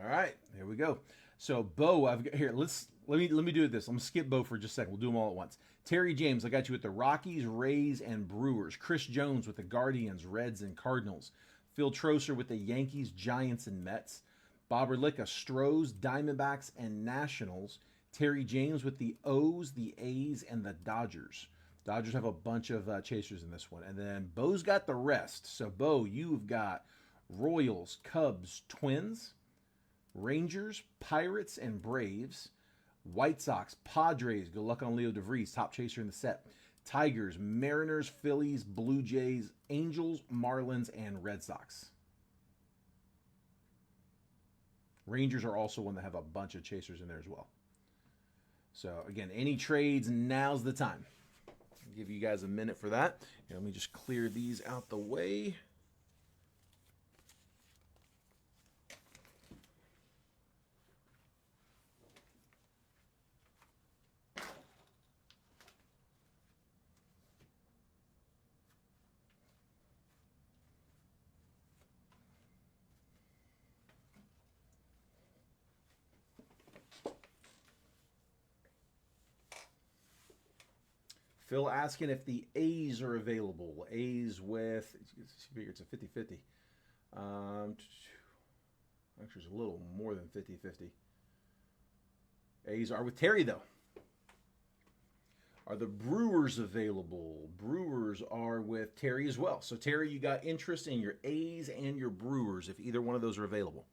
All right, here we go. So Bo, I've got here. Let me do this. I'm gonna skip Bo for just a second. We'll do them all at once. Terry James, I got you with the Rockies, Rays, and Brewers. Chris Jones with the Guardians, Reds, and Cardinals. Phil Troser with the Yankees, Giants, and Mets. Bob Erlicka, Stros, Diamondbacks, and Nationals. Terry James with the O's, the A's, and the Dodgers. Dodgers have a bunch of chasers in this one. And then Bo's got the rest. So, Bo, you've got Royals, Cubs, Twins, Rangers, Pirates, and Braves. White Sox, Padres, good luck on Leo DeVries, top chaser in the set. Tigers, Mariners, Phillies, Blue Jays, Angels, Marlins, and Red Sox. Rangers are also one that have a bunch of chasers in there as well. So, again, any trades, now's the time. I'll give you guys a minute for that. Here, let me just clear these out the way. Phil asking if the A's are available. A's with, it's a 50-50. Actually, it's a little more than 50-50. A's are with Terry, though. Are the Brewers available? Brewers are with Terry as well. So, Terry, you got interest in your A's and your Brewers if either one of those are available.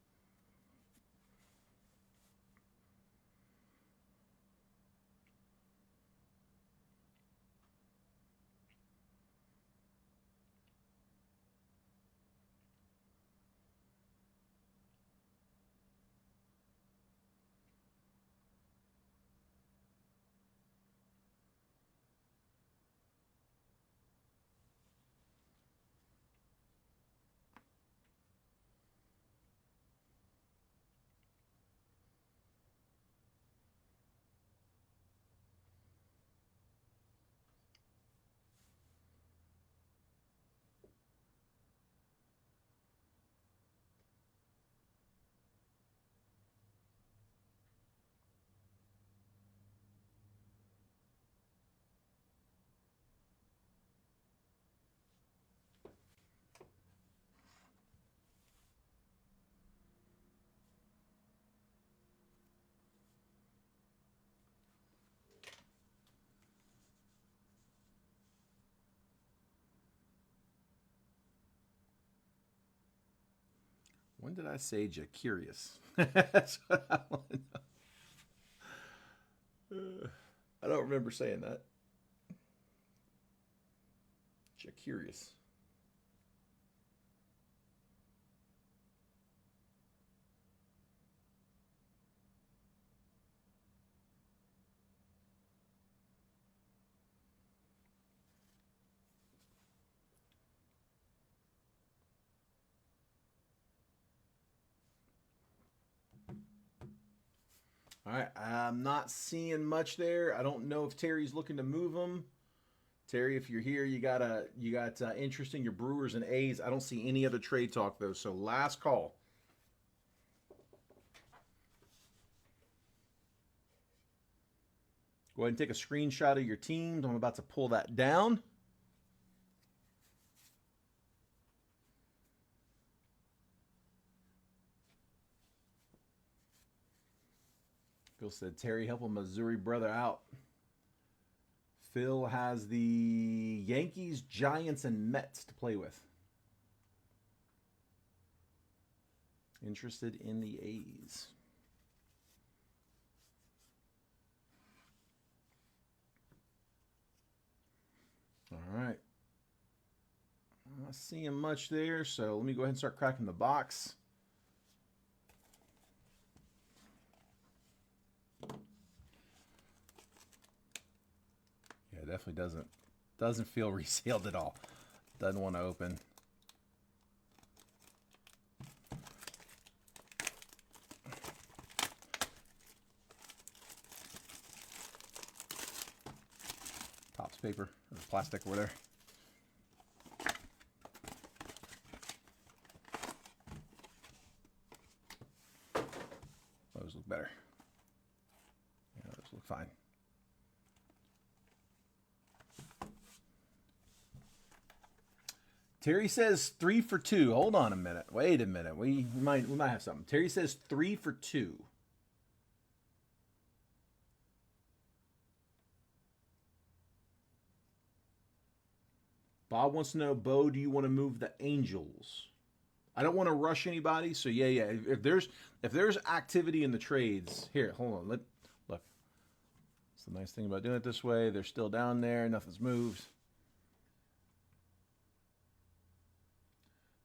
When did I say curious? That's what I want to know. I don't remember saying that. Curious. All right, I'm not seeing much there. I don't know if Terry's looking to move them. Terry, if you're here, you got interest in your Brewers and A's. I don't see any other trade talk though. So last call. Go ahead and take a screenshot of your teams. I'm about to pull that down. Phil said, Terry, help a Missouri brother out. Phil has the Yankees, Giants, and Mets to play with. Interested in the A's. All right. I'm not seeing much there, so let me go ahead and start cracking the box. Yeah, it definitely doesn't feel resealed at all. Doesn't want to open. Topps paper or plastic over there. Those look better. Yeah, those look fine. Terry says 3 for 2. Hold on a minute. Wait a minute. We might have something. Terry says 3 for 2. Bob wants to know, Bo, do you want to move the Angels? I don't want to rush anybody, so yeah. If there's activity in the trades, here, hold on. Look. It's the nice thing about doing it this way. They're still down there. Nothing's moved.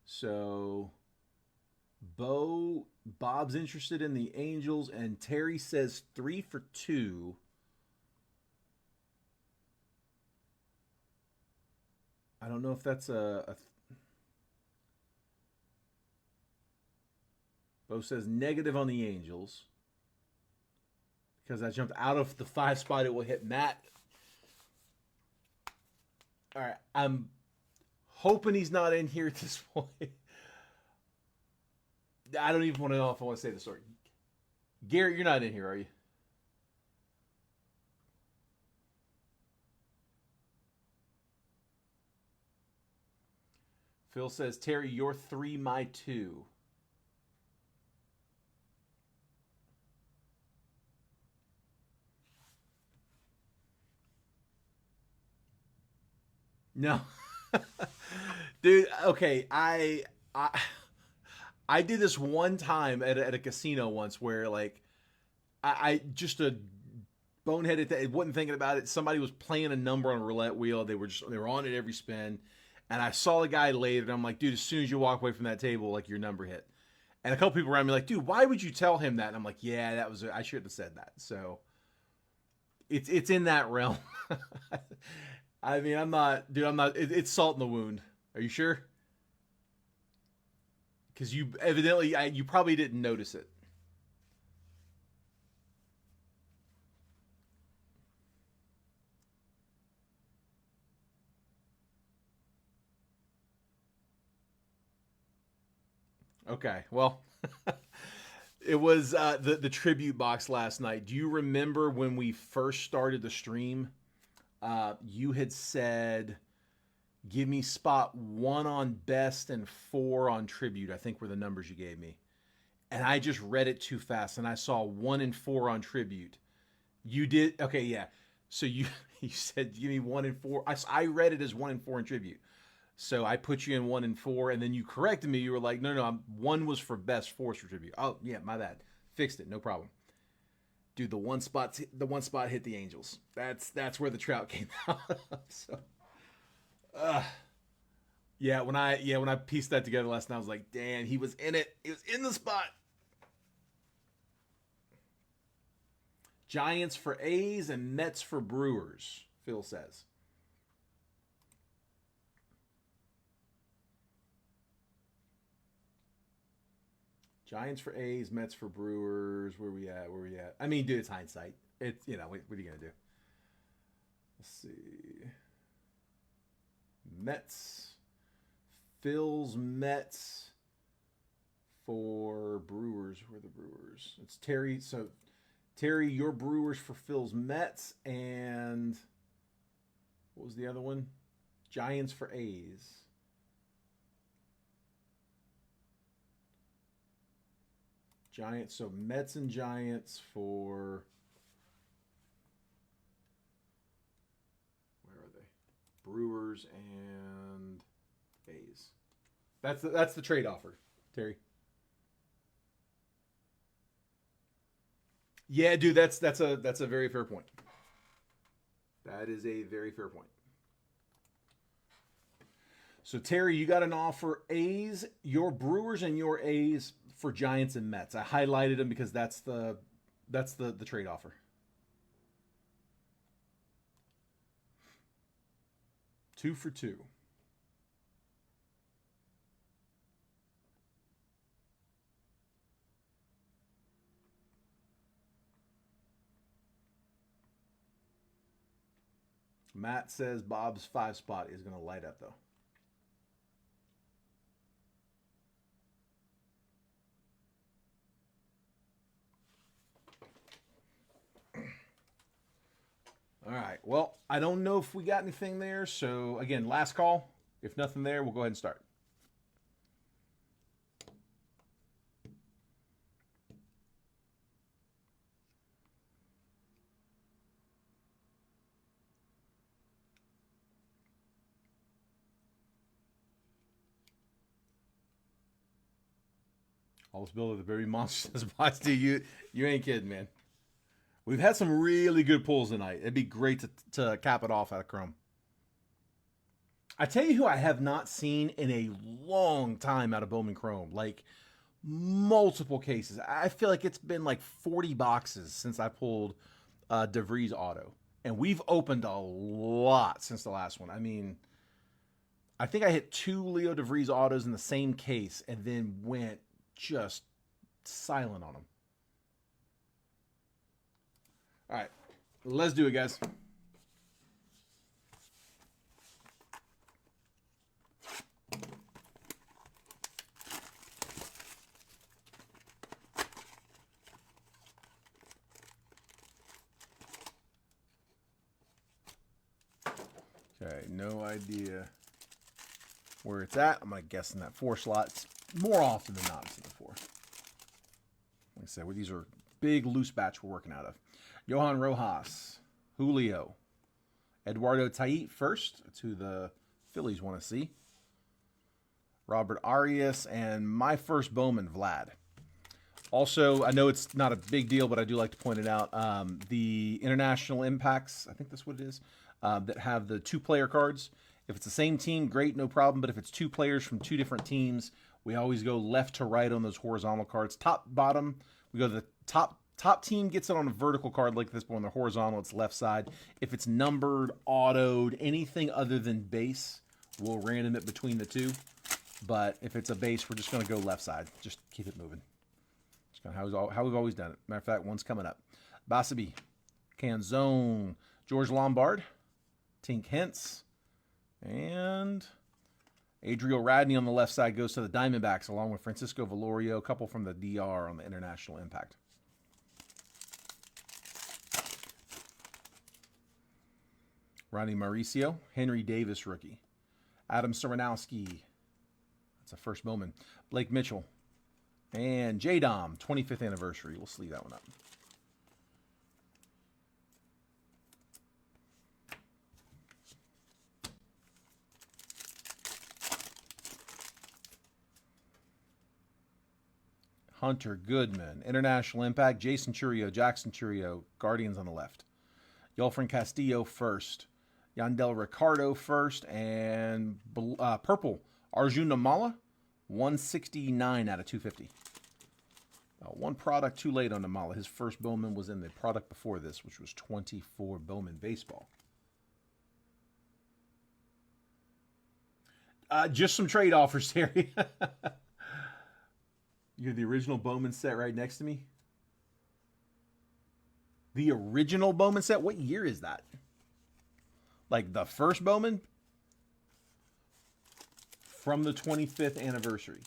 So, Bob's interested in the Angels, and Terry says 3 for 2. I don't know if that's a Bo says negative on the Angels. Because I jumped out of the 5 spot, it will hit Matt. All right, I'm hoping he's not in here at this point. I don't even want to know if I want to say the story. Garrett, you're not in here, are you? Phil says, Terry, you're 3, my 2. No. Dude, okay, I did this one time at a casino once where like I just a boneheaded thing, wasn't thinking about it. Somebody was playing a number on a roulette wheel. They were on it every spin. And I saw the guy later, and I'm like, dude, as soon as you walk away from that table, like your number hit. And a couple people around me like, dude, why would you tell him that? And I'm like, yeah, I should have said that. So it's in that realm. I mean, I'm not. It's salt in the wound. Are you sure? Because you evidently, you probably didn't notice it. Okay, well, it was the tribute box last night. Do you remember when we first started the stream? You had said, give me spot 1 on best and 4 on tribute, I think were the numbers you gave me. And I just read it too fast, and I saw 1 and 4 on tribute. You did? Okay, yeah. So you said, give me 1 and 4. I read it as 1 and 4 in tribute. So I put you in 1 and 4, and then you corrected me. You were like, no, one was for best force retribute. Oh yeah, my bad. Fixed it, no problem. Dude, the one spot hit the Angels. That's where the trout came out. So, yeah, when I pieced that together last night, I was like, damn, he was in it. He was in the spot. Giants for A's and Mets for Brewers, Phil says. Giants for A's, Mets for Brewers. Where we at? I mean, dude, it's hindsight. It's, what are you going to do? Let's see. Mets. Phil's Mets for Brewers. Who are the Brewers? It's Terry. So, Terry, your Brewers for Phil's Mets. And what was the other one? Giants for A's. Giants, so Mets and Giants for, where are they? Brewers and A's. That's the trade offer, Terry. Yeah, dude, that's a very fair point. That is a very fair point. So Terry, you got an offer: A's, your Brewers and your A's for Giants and Mets. I highlighted them because that's the trade offer. 2 for 2. Matt says Bob's 5 spot is going to light up though. All right. Well, I don't know if we got anything there. So, again, last call. If nothing there, we'll go ahead and start. All this build of the very monstrous spots. Dude, you ain't kidding, man. We've had some really good pulls tonight. It'd be great to cap it off out of Chrome. I tell you who I have not seen in a long time out of Bowman Chrome. Like, multiple cases. I feel like it's been like 40 boxes since I pulled DeVries Auto. And we've opened a lot since the last one. I mean, I think I hit 2 Leo DeVries Autos in the same case and then went just silent on them. All right, let's do it, guys. Okay, no idea where it's at. I'm going to guess in that 4 slot. It's more often than not, it's in the 4. Like I said, these are big loose batch we're working out of. Johan Rojas, Julio, Eduardo Tait first. That's who the Phillies want to see. Robert Arias, and my first Bowman, Vlad. Also, I know it's not a big deal, but I do like to point it out. The international impacts, I think that's what it is, that have the 2-player cards. If it's the same team, great, no problem. But if it's 2 players from 2 different teams, we always go left to right on those horizontal cards. Top, bottom, we go to the top team gets it on a vertical card like this, but on the horizontal, it's left side. If it's numbered, autoed, anything other than base, we'll random it between the 2. But if it's a base, we're just going to go left side. Just keep it moving. It's kind of how we've always done it. Matter of fact, one's coming up. Basabi, Canzone, George Lombard, Tink Hentz, and Adriel Radney on the left side goes to the Diamondbacks, along with Francisco Valorio, a couple from the DR on the international impact. Ronnie Mauricio, Henry Davis rookie. Adam Serenowski, that's a first Bowman. Blake Mitchell. And J-Dom, 25th anniversary. We'll sleeve that one up. Hunter Goodman. International Impact, Jason Churio, Jackson Churio, Guardians on the left. Yolfrin Castillo first. Yandel Ricardo first. And purple, Arjun Namala, 169 out of 250. One product too late on Namala. His first Bowman was in the product before this, which was 24 Bowman Baseball. Just some trade offers, Terry. You have the original Bowman set right next to me. The original Bowman set? What year is that? Like the first Bowman? From the 25th anniversary.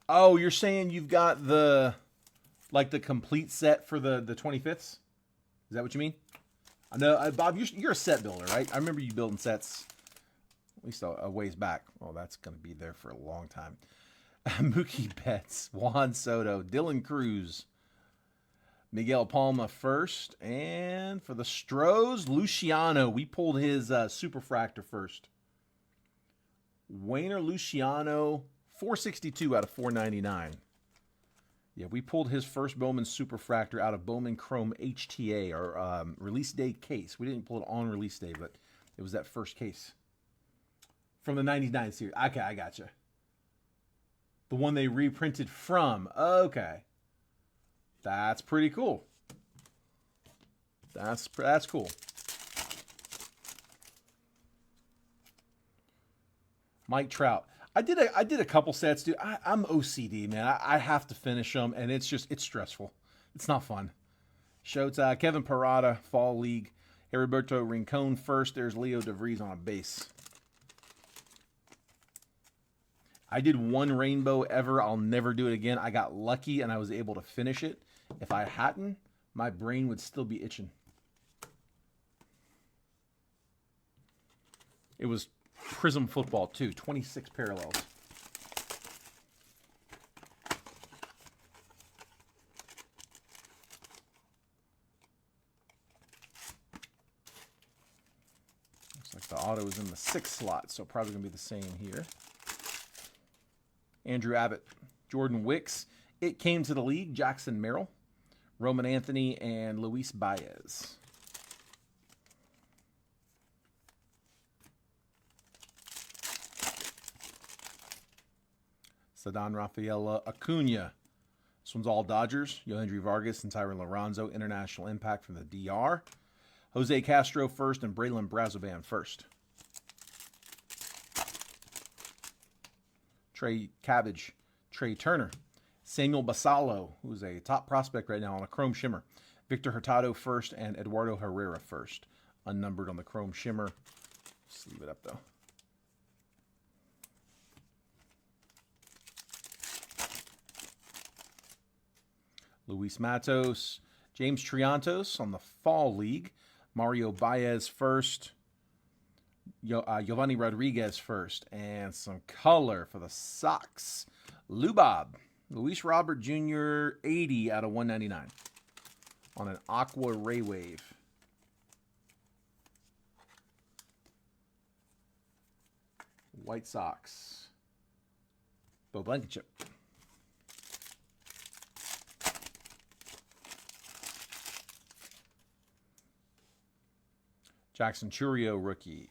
Oh, you're saying you've got the complete set for the 25ths? Is that what you mean? I know, Bob, you're a set builder, right? I remember you building sets at least a ways back. Oh, that's going to be there for a long time. Mookie Betts, Juan Soto, Dylan Cruz, Miguel Palma first. And for the Stros, Luciano. We pulled his Superfractor first. Wainer Luciano, 462 out of 499. Yeah, we pulled his first Bowman Superfractor out of Bowman Chrome HTA, or release day case. We didn't pull it on release day, but it was that first case. From the 99 series. Okay, I gotcha. The one they reprinted from. Okay. That's pretty cool. That's cool. Mike Trout. I did a couple sets, dude. I'm OCD, man. I have to finish them, and it's stressful. It's not fun. Shota, Kevin Parada, Fall League. Heriberto Rincon first. There's Leo DeVries on a base. I did one rainbow ever. I'll never do it again. I got lucky, and I was able to finish it. If I hadn't, my brain would still be itching. It was Prism Football, too. 26 parallels. Looks like the auto is in the 6th slot, so probably going to be the same here. Andrew Abbott, Jordan Wicks. It came to the league. Jackson Merrill, Roman Anthony, and Luis Baez. Ceddanne Rafaela Acuna. This one's all Dodgers. Yohendry Vargas and Tyron Lorenzo. International Impact from the DR. Jose Castro first and Braylon Brazoban first. Trey Cabbage. Trey Turner. Samuel Basallo, who's a top prospect right now on a Chrome Shimmer. Victor Hurtado first and Eduardo Herrera first. Unnumbered on the Chrome Shimmer. Just leave it up, though. Luis Matos, James Triantos on the Fall League, Mario Baez first, Giovanni Rodriguez first, and some color for the Sox. Lubob, Luis Robert Jr., 80 out of 199 on an Aqua Ray Wave. White Sox, Bo Blankenship. Jackson Churio, rookie.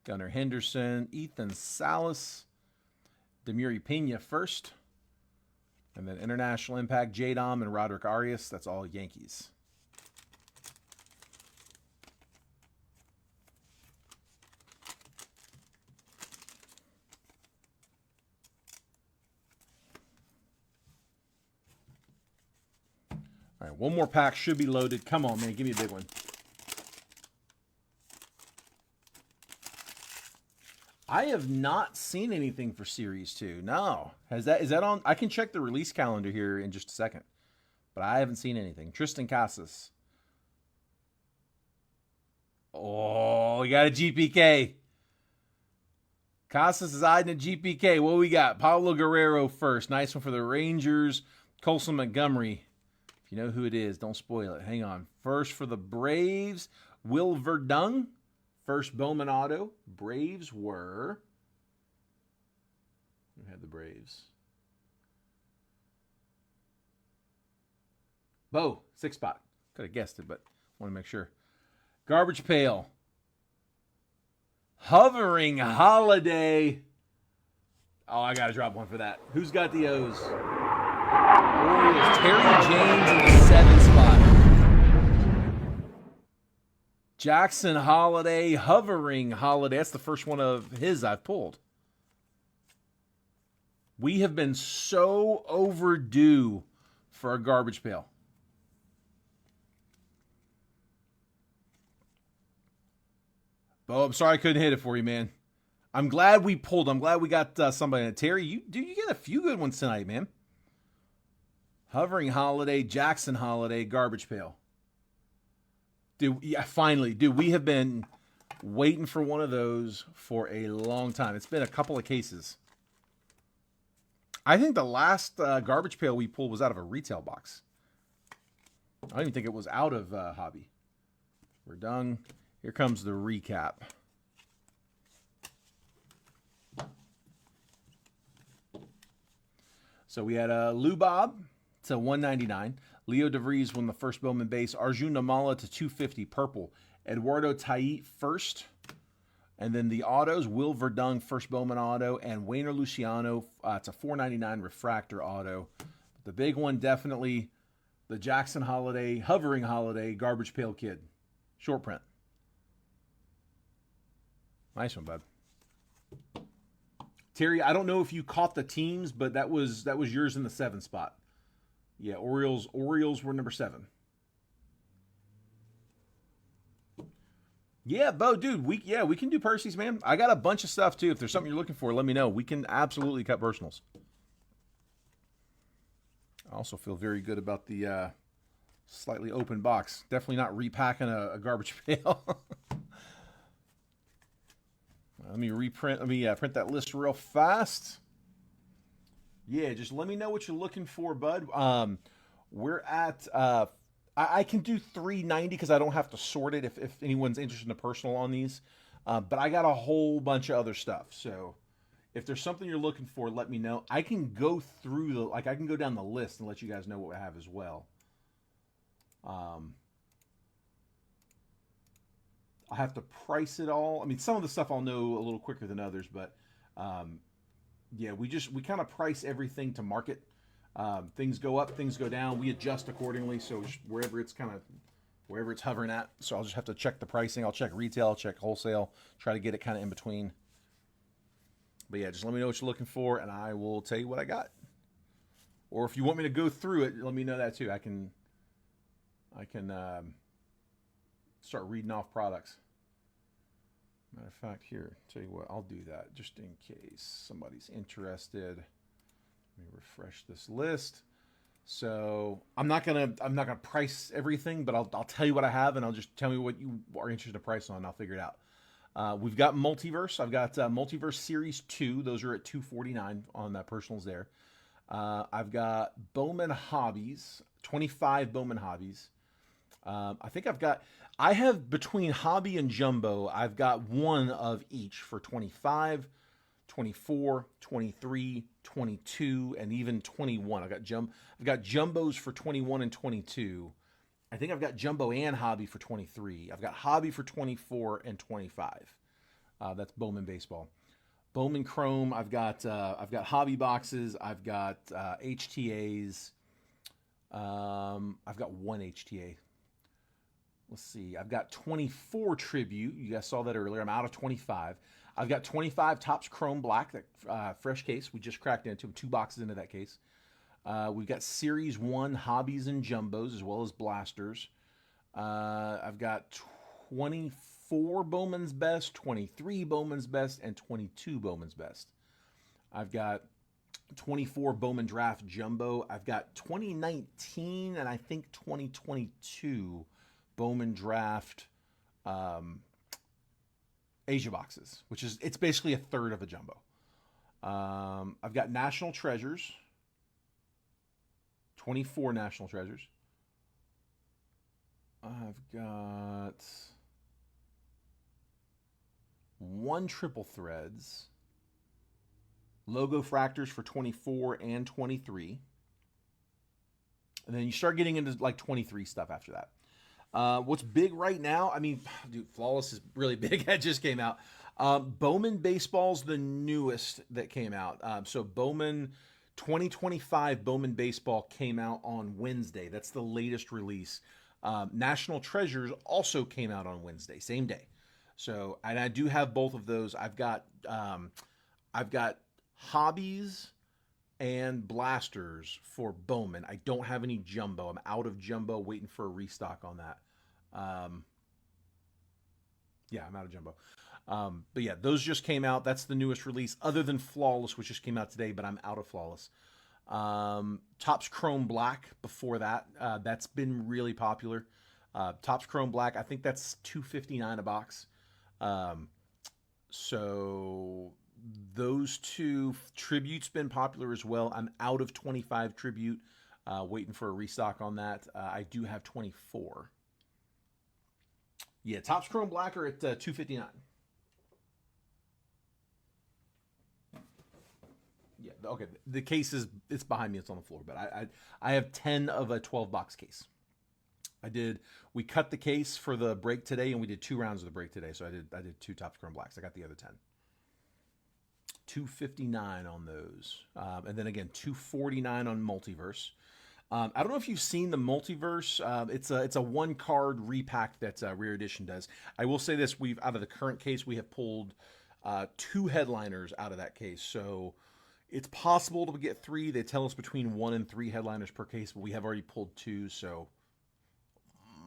Gunnar Henderson, Ethan Salas, Demuri Pena first. And then International Impact, J-Dom and Roderick Arias. That's all Yankees. All right, one more pack should be loaded. Come on, man. Give me a big one. I have not seen anything for Series 2. No. Is that on? I can check the release calendar here in just a second. But I haven't seen anything. Tristan Casas. Oh, we got a GPK. Casas is hiding a GPK. What we got? Pablo Guerrero first. Nice one for the Rangers. Colson Montgomery. If you know who it is, don't spoil it. Hang on. First for the Braves, Will Verdung. First Bowman auto. Braves were... Who had the Braves? Bo, 6 spot. Could have guessed it, but want to make sure. Garbage Pail. Hovering Holiday. Oh, I got to drop one for that. Who's got the O's? Orioles. Terry James in the 7 spot. Jackson Holiday. Hovering Holiday. That's the first one of his I've pulled. We have been so overdue for a Garbage Pail. Oh, I'm sorry I couldn't hit it for you, man. I'm glad we pulled. I'm glad we got somebody. Terry, you get a few good ones tonight, man. Hovering Holiday, Jackson Holiday, Garbage Pail. Dude, yeah, finally. Dude, we have been waiting for one of those for a long time. It's been a couple of cases. I think the last Garbage Pail we pulled was out of a retail box. I don't even think it was out of hobby. We're done. Here comes the recap. So we had Lou Bob to 199. Leo DeVries won the first Bowman base. Arjun Namala to 250 purple. Eduardo Tait first. And then the autos, Will Verdung first Bowman auto, and Wayner Luciano to 499 refractor auto. But the big one, definitely the Jackson Holiday, Hovering Holiday, Garbage Pail Kid. Short print. Nice one, bud. Terry, I don't know if you caught the teams, but that was yours in the 7 spot. Yeah, Orioles were number 7. Yeah, Bo, dude, we can do Percy's, man. I got a bunch of stuff too. If there's something you're looking for, let me know. We can absolutely cut personals. I also feel very good about the slightly open box. Definitely not repacking a garbage pail. Let me print that list real fast. Yeah, just let me know what you're looking for, bud. We're at I can do 390 because I don't have to sort it if anyone's interested in a personal on these. But I got a whole bunch of other stuff. So if there's something you're looking for, let me know. I can go through I can go down the list and let you guys know what we have as well. I have to price it all. I mean, some of the stuff I'll know a little quicker than others, but yeah, we kind of price everything to market. Things go up, things go down. We adjust accordingly. So wherever it's hovering at. So I'll just have to check the pricing. I'll check retail, I'll check wholesale, try to get it kind of in between. But yeah, just let me know what you're looking for, and I will tell you what I got. Or if you want me to go through it, let me know that too. I can start reading off products. Matter of fact, here, tell you what, I'll do that just in case somebody's interested. Let me refresh this list. So I'm not gonna price everything, but I'll tell you what I have, and I'll just tell me what you are interested in price on, and I'll figure it out. We've got Multiverse. I've got Multiverse Series 2. Those are at $249 on personals there. I've got Bowman Hobbies, 25 Bowman Hobbies. I have between Hobby and Jumbo, I've got one of each for 25, 24, 23, 22, and even 21. I've got Jumbos for 21 and 22. I think I've got Jumbo and Hobby for 23. I've got Hobby for 24 and 25. That's Bowman Baseball. Bowman Chrome, I've got Hobby boxes. I've got HTAs. I've got one HTA. Let's see. I've got 24 Tribute. You guys saw that earlier. I'm out of 25. I've got 25 Topps Chrome Black, that fresh case. We just cracked into them, 2 boxes into that case. We've got Series 1 Hobbies and Jumbos as well as Blasters. I've got 24 Bowman's Best, 23 Bowman's Best, and 22 Bowman's Best. I've got 24 Bowman Draft Jumbo. I've got 2019 and I think 2022 Bowman Draft Asia boxes, it's basically a third of a jumbo. I've got National Treasures, 24 National Treasures. I've got 1 Triple Threads, Logo Fractors for 24 and 23. And then you start getting into like 23 stuff after that. What's big right now? I mean, dude, Flawless is really big. That just came out. Bowman Baseball's the newest that came out. So Bowman 2025 Bowman Baseball came out on Wednesday. That's the latest release. National Treasures also came out on Wednesday, same day. So, and I do have both of those. I've got hobbies and blasters for Bowman. I don't have any jumbo. I'm out of jumbo, waiting for a restock on that. Yeah, I'm out of jumbo. But yeah, those just came out. That's the newest release, other than Flawless, which just came out today, but I'm out of Flawless. Topps Chrome Black before that. That's been really popular. Topps Chrome Black, I think that's $2.59 a box. So those two. Tribute's been popular as well. I'm out of 25 Tribute, waiting for a restock on that. I do have 24. Yeah, Topps Chrome Black are at $2.59. Yeah, okay. The case it's behind me. It's on the floor, but I have 10 of a 12 box case. We cut the case for the break today, and we did 2 rounds of the break today. So I did 2 Topps Chrome Blacks. I got the other 10. $2.59 on those, and then again $2.49 on Multiverse. I don't know if you've seen the Multiverse. It's a 1 card repack that Rare Edition does. I will say this: we've out of the current case we have pulled 2 headliners out of that case. So it's possible to get 3. They tell us between 1 and 3 headliners per case, but we have already pulled 2. So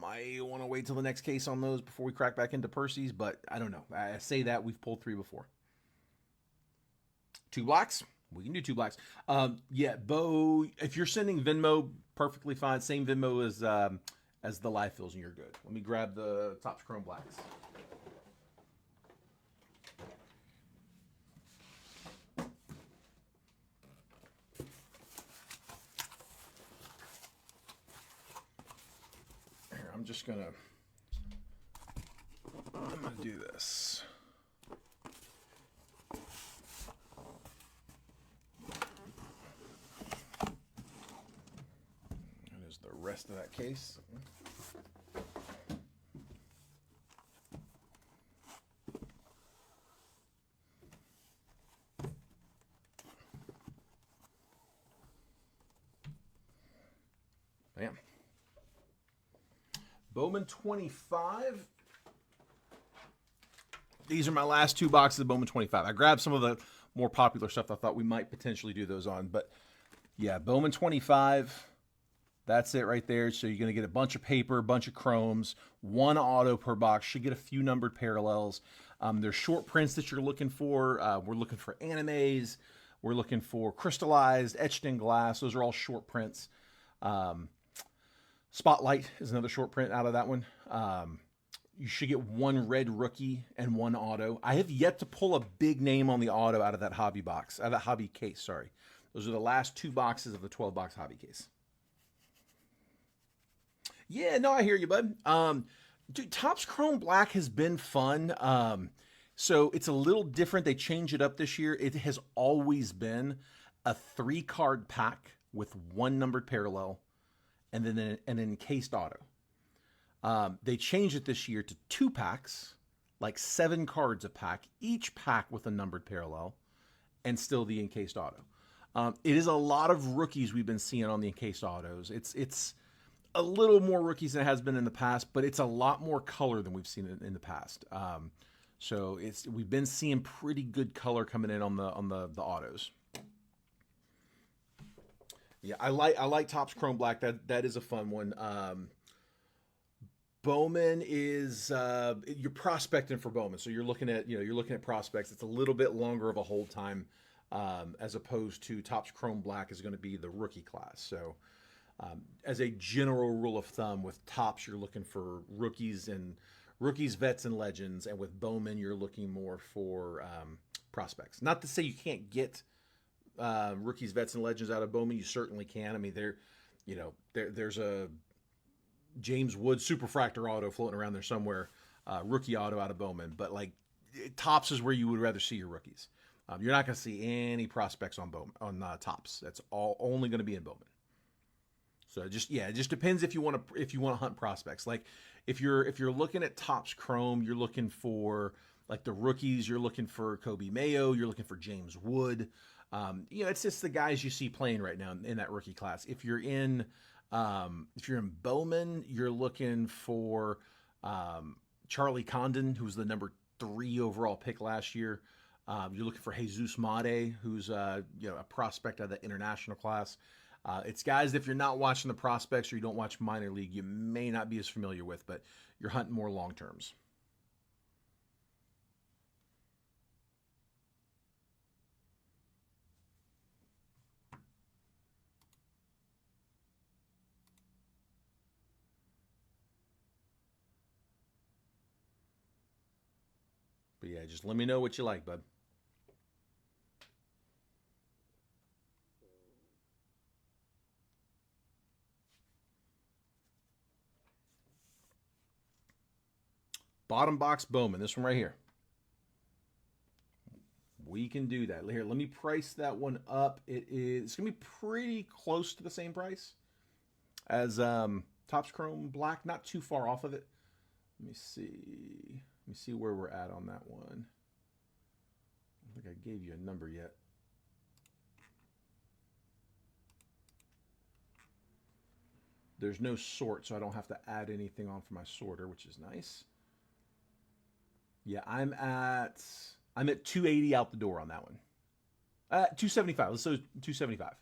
might want to wait till the next case on those before we crack back into Percy's. But I don't know. I say that we've pulled 3 before. 2 blacks. We can do 2 blacks. Yeah, Bo, if you're sending Venmo, perfectly fine. Same Venmo as the live fills, and you're good. Let me grab the Topps Chrome Blacks. Here, I'm gonna do this. The rest of that case. Bam. Bowman 25. These are my last 2 boxes of Bowman 25. I grabbed some of the more popular stuff I thought we might potentially do those on, but yeah, Bowman 25. That's it right there. So you're going to get a bunch of paper, a bunch of chromes, 1 auto per box. Should get a few numbered parallels. There's short prints that you're looking for. We're looking for animes. We're looking for crystallized, etched in glass. Those are all short prints. Spotlight is another short print out of that one. You should get 1 red rookie and 1 auto. I have yet to pull a big name on the auto out of that hobby box, out of that hobby case, sorry. Those are the last 2 boxes of the 12-box hobby case. Yeah, no, I hear you, bud. Dude, Topps Chrome Black has been fun. So it's a little different. They changed it up this year. It has always been a 3-card pack with 1 numbered parallel and then an encased auto. They changed it this year to 2 packs, like 7 cards a pack, each pack with a numbered parallel, and still the encased auto. It is a lot of rookies we've been seeing on the encased autos. It's a little more rookies than it has been in the past, but it's a lot more color than we've seen in the past. So we've been seeing pretty good color coming in on the autos. Yeah, I like Topps Chrome Black. That is a fun one. Bowman is you're prospecting for Bowman, so you're looking at prospects. It's a little bit longer of a hold time as opposed to Topps Chrome Black is going to be the rookie class. So. As a general rule of thumb, with Topps, you're looking for rookies, vets, and legends, and with Bowman, you're looking more for prospects. Not to say you can't get rookies, vets, and legends out of Bowman. You certainly can. I mean, there's a James Wood Superfractor auto floating around there somewhere, rookie auto out of Bowman. But like Topps is where you would rather see your rookies. You're not going to see any prospects on Topps. That's all only going to be in Bowman. So just yeah, it just depends if you want to hunt prospects. Like if you're looking at Topps Chrome, you're looking for like the rookies. You're looking for Kobe Mayo. You're looking for James Wood. It's just the guys you see playing right now in that rookie class. If you're in Bowman, you're looking for Charlie Condon, who was the number 3 overall pick last year. You're looking for Jesus Made, who's a prospect of the international class. It's guys that if you're not watching the prospects or you don't watch minor league, you may not be as familiar with, but you're hunting more long terms. But yeah, just let me know what you like, bud. Bottom box Bowman, this one right here. We can do that. Here, let me price that one up. It's gonna be pretty close to the same price as Topps Chrome Black, not too far off of it. Let me see. Let me see where we're at on that one. I don't think I gave you a number yet. There's no sort, so I don't have to add anything on for my sorter, which is nice. Yeah, I'm at 280 out the door on that one. 275. Let's do 275.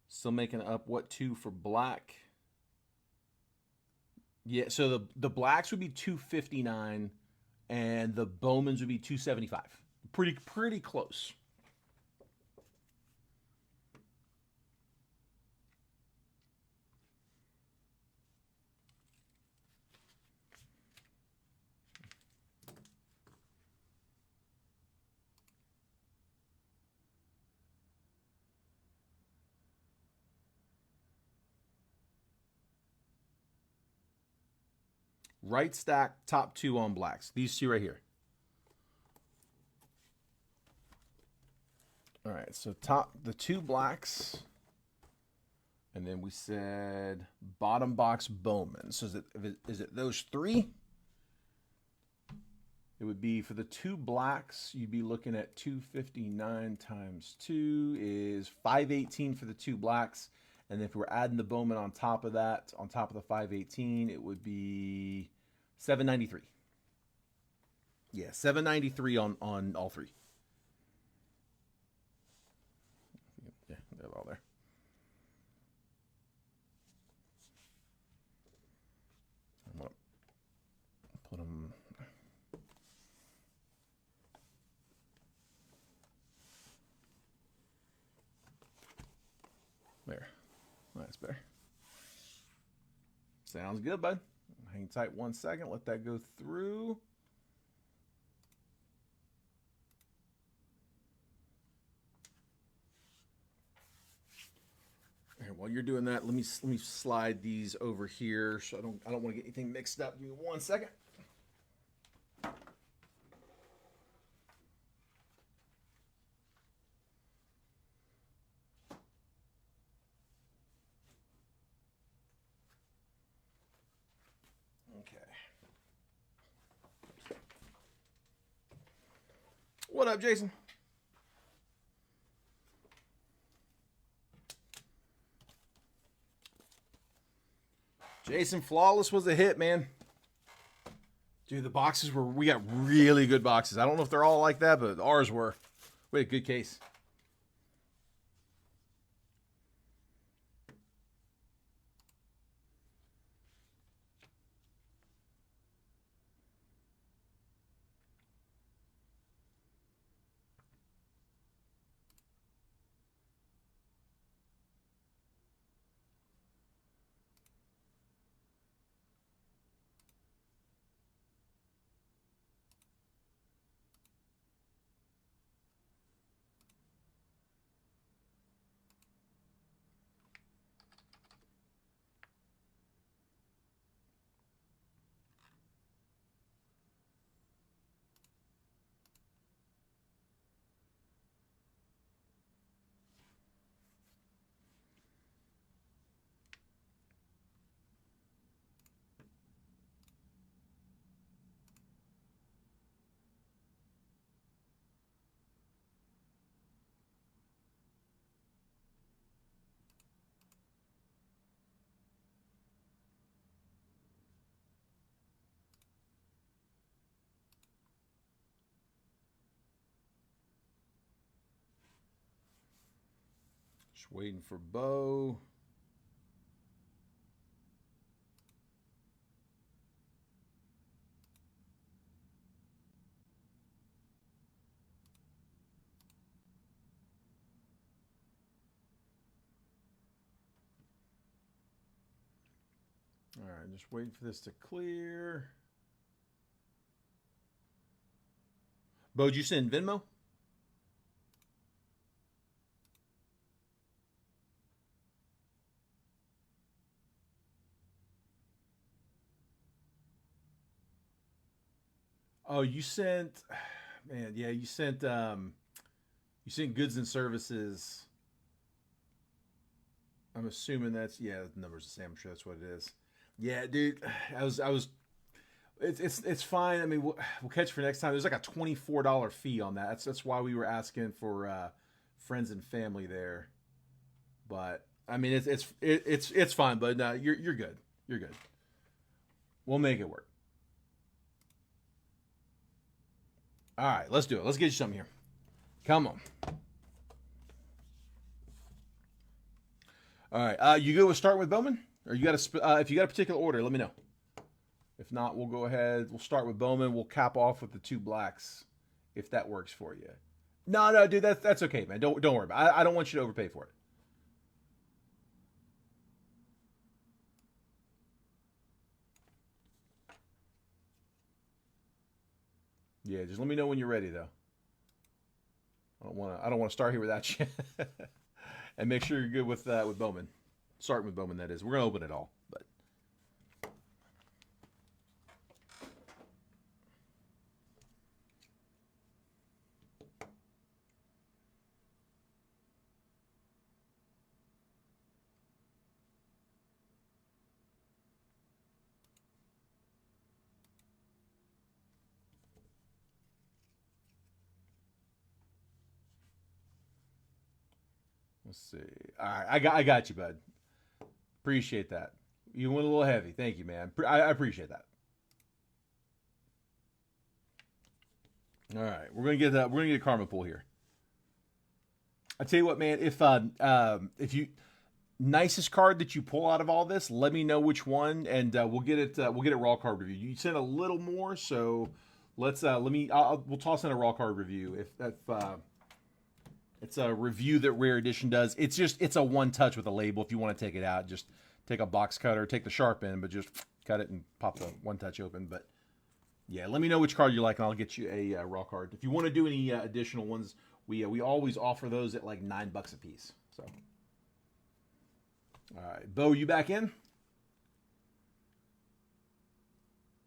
Still making up what 2 for black. Yeah, so the blacks would be 259 and the Bowmans would be 275. Pretty close. Right stack, top 2 on blacks. These 2 right here. All right, so the 2 blacks, and then we said bottom box Bowman. So is it those 3? It would be for the 2 blacks, you'd be looking at 259 times 2 is 518 for the 2 blacks. And if we're adding the Bowman on top of that, on top of the 518, it would be 793. Yeah, 793 on all 3. Yeah, they're all there. I'm gonna put them. There. That's better. Sounds good, bud. Hang tight 1 second. Let that go through. Here, while you're doing that, let me slide these over here so I don't want to get anything mixed up. Give me 1 second. Okay. What up, Jason? Jason, Flawless was a hit, man. Dude, the boxes we got really good boxes. I don't know if they're all like that, but ours were. We had a good case. Just waiting for Bo. All right, just waiting for this to clear. Bo, did you send Venmo? Oh, you sent, man, yeah, you sent goods and services. I'm assuming that's, yeah, the number's the same. I'm sure that's what it is. Yeah, dude, I was. It's fine. I mean, we'll catch for next time. There's like a $24 fee on that. That's why we were asking for friends and family there. But I mean, it's fine. But no, you're good. You're good. We'll make it work. All right, let's do it. Let's get you something here. Come on. All right, you good with starting with Bowman, or you got if you got a particular order, let me know. If not, we'll go ahead. We'll start with Bowman. We'll cap off with the two blacks, if that works for you. No, dude, that's okay, man. Don't worry about it. I don't want you to overpay for it. Yeah, just let me know when you're ready, though. I don't want to start here without you. And make sure you're good with Bowman. Starting with Bowman, that is. We're gonna open it all, but. Let's see. All right, I got you, bud. Appreciate that. You went a little heavy. Thank you, man. I appreciate that. All right, we're gonna get a karma pool here. I tell you what, man. If you nicest card that you pull out of all this, let me know which one, and we'll get it. We'll get a raw card review. You sent a little more, so we'll toss in a raw card review if it's a review that Rare Edition does. It's a one touch with a label. If you want to take it out, just take a box cutter, take the sharp end, but just cut it and pop the one touch open. But yeah, let me know which card you like, and I'll get you a raw card. If you want to do any additional ones, we always offer those at like $9 a piece. So, all right, Bo, you back in?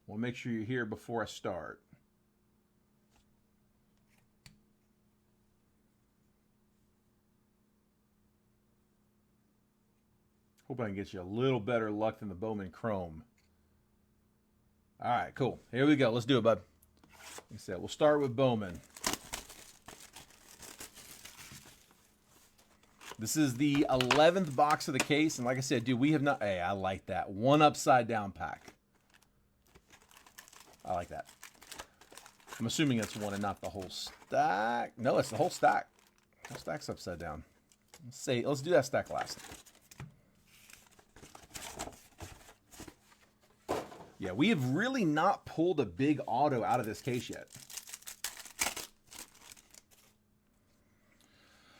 We'll make sure you're here before I start. Hope I can get you a little better luck than the Bowman Chrome. All right, cool. Here we go. Let's do it, bud. Like I said, we'll start with Bowman. This is the 11th box of the case, and like I said, dude, we have not... Hey, I like that. One upside down pack. I like that. I'm assuming it's one and not the whole stack. No, it's the whole stack. The whole stack's upside down. Let's do that stack last. Yeah, we have really not pulled a big auto out of this case yet.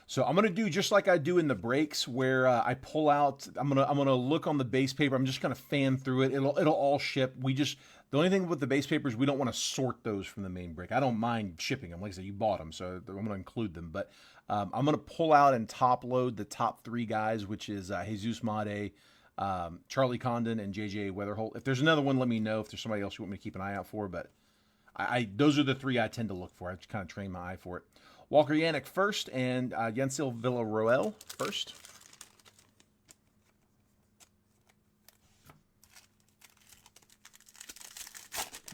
So I'm gonna do just like I do in the breaks, where I pull out. I'm gonna look on the base paper. I'm just gonna fan through it. It'll all ship. The only thing with the base papers, we don't want to sort those from the main break. I don't mind shipping them. Like I said, you bought them, so I'm gonna include them. But I'm gonna pull out and top load the top three guys, which is Jesus Made, Charlie Condon, and JJ Weatherholt. If there's another one, let me know. If there's somebody else you want me to keep an eye out for, but those are the three I tend to look for. I just kind of train my eye for it. Walker Yannick first, and Yensil Villarroel first.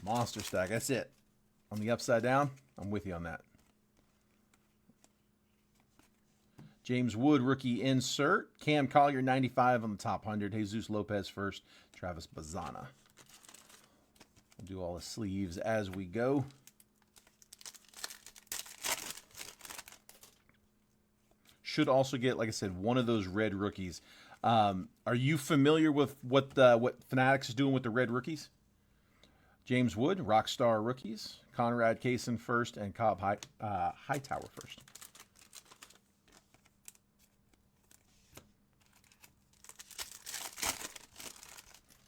Monster stack, that's it. On the upside down, I'm with you on that. James Wood, rookie insert. Cam Collier, 95 on the top 100. Jesus Lopez first. Travis Bazana. We'll do all the sleeves as we should also get, like I said, one of those red rookies. Are you familiar with what Fanatics is doing with the red rookies? James Wood, Rockstar rookies. Conrad Kaysen first, and Cobb Hightower first.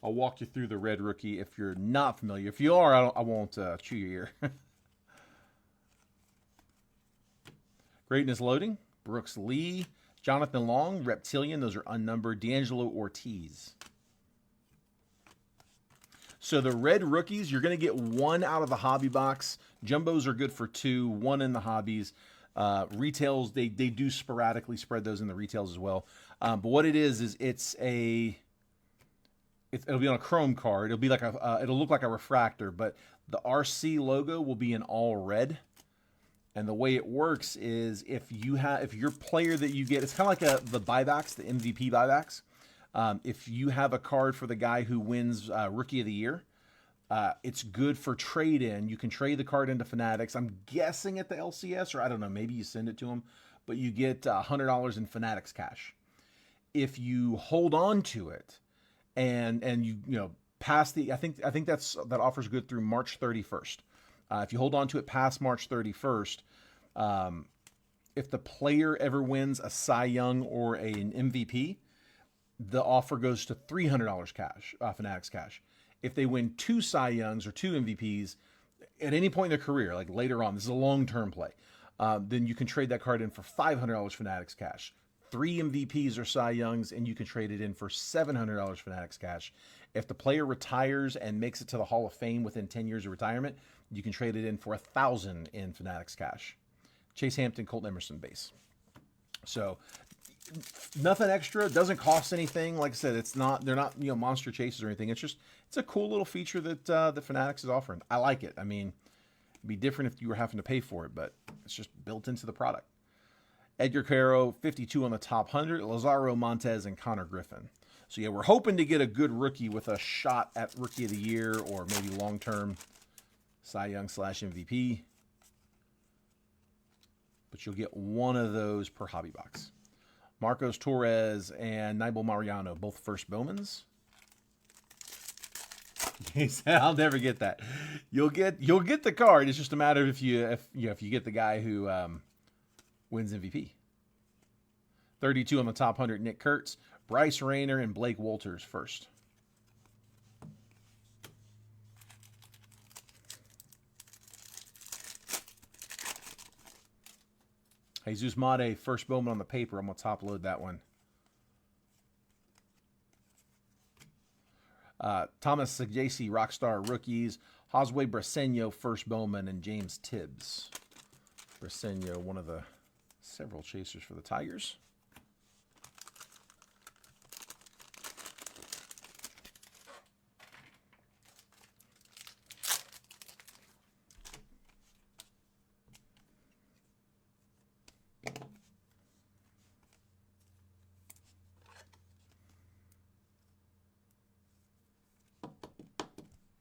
I'll walk you through the red rookie if you're not familiar. If you are, I won't chew your ear. Greatness loading. Brooks Lee, Jonathan Long, Reptilian. Those are unnumbered. D'Angelo Ortiz. So the red rookies, you're going to get one out of the hobby box. Jumbos are good for 2, 1 in the hobbies. Retails, they do sporadically spread those in the retails as well. But what it is it'll be on a chrome card. It'll be like it'll look like a refractor, but the RC logo will be in all red. And the way it works is if your player that you get, it's kind of like the buybacks, the MVP buybacks. If you have a card for the guy who wins Rookie of the Year, it's good for trade-in. You can trade the card into Fanatics. I'm guessing at the LCS, or I don't know, maybe you send it to them, but you get $100 in Fanatics cash. If you hold on to it and you past the, I think that offer's good through March 31st. If you hold on to it past March 31st, if the player ever wins a Cy Young or an MVP, the offer goes to $300 cash, Fanatics cash. If they win 2 Cy Youngs or 2 MVPs at any point in their career, like later on, this is a long-term play, then you can trade that card in for $500 Fanatics cash. 3 MVPs or Cy Youngs, and you can trade it in for $700 Fanatics cash. If the player retires and makes it to the Hall of Fame within 10 years of retirement, you can trade it in for $1,000 in Fanatics cash. Chase Hampton, Colt Emerson base. So nothing extra. Doesn't cost anything. Like I said, they're not monster chases or anything. It's a cool little feature that the Fanatics is offering. I like it. I mean, it'd be different if you were having to pay for it, but it's just built into the product. Edgar Caro, 52 on the top 100. Lazaro Montez and Connor Griffin. So yeah, we're hoping to get a good rookie with a shot at Rookie of the Year or maybe long-term Cy Young / MVP. But you'll get one of those per hobby box. Marcos Torres and Nibel Mariano, both first Bowmans. He said, "I'll never get that." You'll get the card. It's just a matter of if you get the guy who wins MVP. 32 on the top 100, Nick Kurtz, Bryce Rayner, and Blake Walters first. Jesus Mate, first Bowman on the paper. I'm going to top load that one. Thomas Sagasi, Rockstar rookies. Josue Briseño, first Bowman, and James Tibbs. Briseño, one of the several chasers for the Tigers.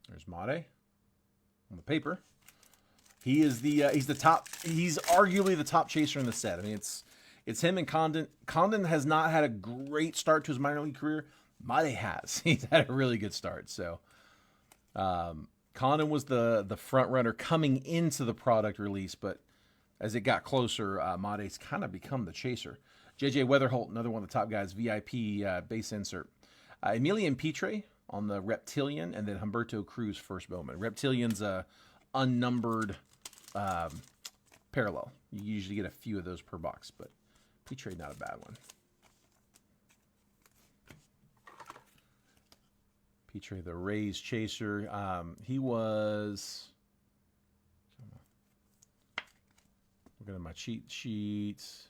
There's Mate on the paper. He is he's the top. He's arguably the top chaser in the set. I mean, it's him and Condon. Condon has not had a great start to his minor league career. Mate has. He's had a really good start. So, Condon was the front runner coming into the product release, but as it got closer, Mate's kind of become the chaser. JJ Weatherholt, another one of the top guys, VIP base insert. Emilian Pitre on the Reptilian, and then Humberto Cruz, first Bowman. Reptilian's a unnumbered parallel. You usually get a few of those per box, but Pitre, not a bad one. Pitre, the Rays chaser. He was... Looking at my cheat sheets.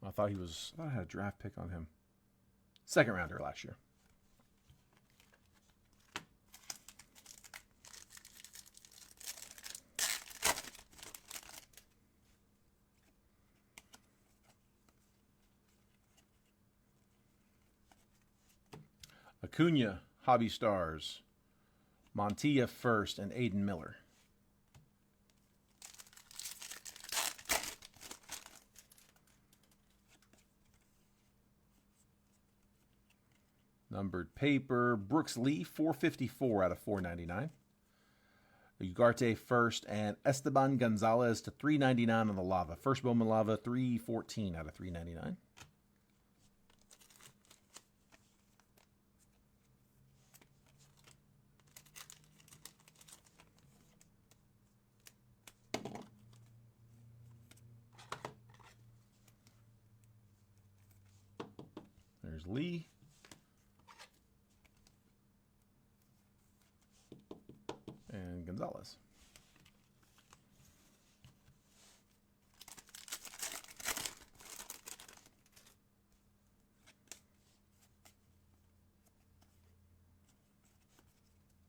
I thought I had a draft pick on him. Second rounder last year. Acuna, Hobby Stars. Montilla first, and Aiden Miller. Numbered paper. Brooks Lee, 454 out of 499. Ugarte first, and Esteban Gonzalez to 399 on the lava. First Bowman lava, 314 out of 399. There's Lee. And Gonzalez.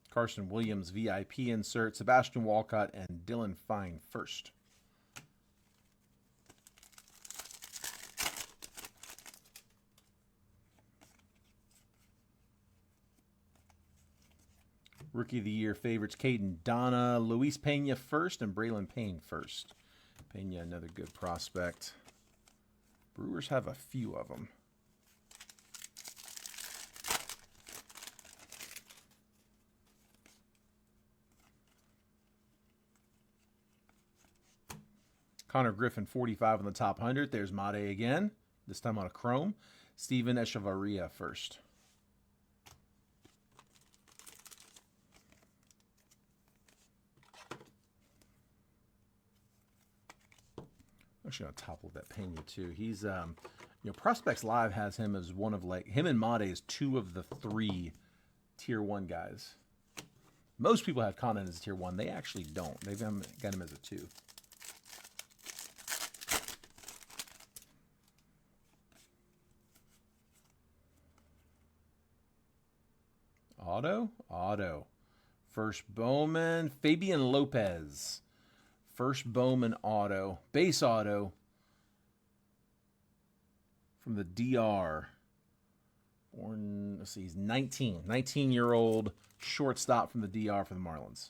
Carson Williams VIP insert. Sebastian Walcott and Dylan Fine first. Rookie of the Year favorites, Caden Donna, Luis Pena first, and Braylon Payne first. Pena, another good prospect. Brewers have a few of them. Connor Griffin, 45 on the top 100. There's Made again, this time on a chrome. Steven Echevarria first. Actually, on top of that Pena too. He's, Prospects Live has him as one of him and Made is two of the three tier 1 guys. Most people have Conan as tier 1. They actually don't. They've got him as a 2. Auto. First Bowman, Fabian Lopez. First Bowman auto, base auto from the DR. Born, let's see, he's 19-year-old shortstop from the DR for the Marlins.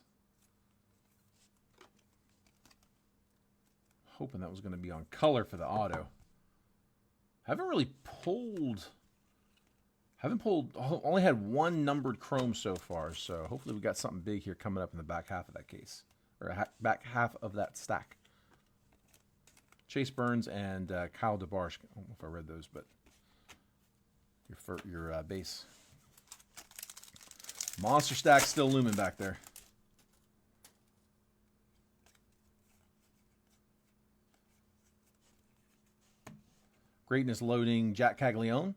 Hoping that was going to be on color for the auto. Haven't pulled, only had one numbered chrome so far, so hopefully we got something big here coming up in the back half of that case. Or back half of that stack. Chase Burns and Kyle DeBarge. I don't know if I read those, but your base. Monster stack still looming back there. Greatness loading, Jack Caglione.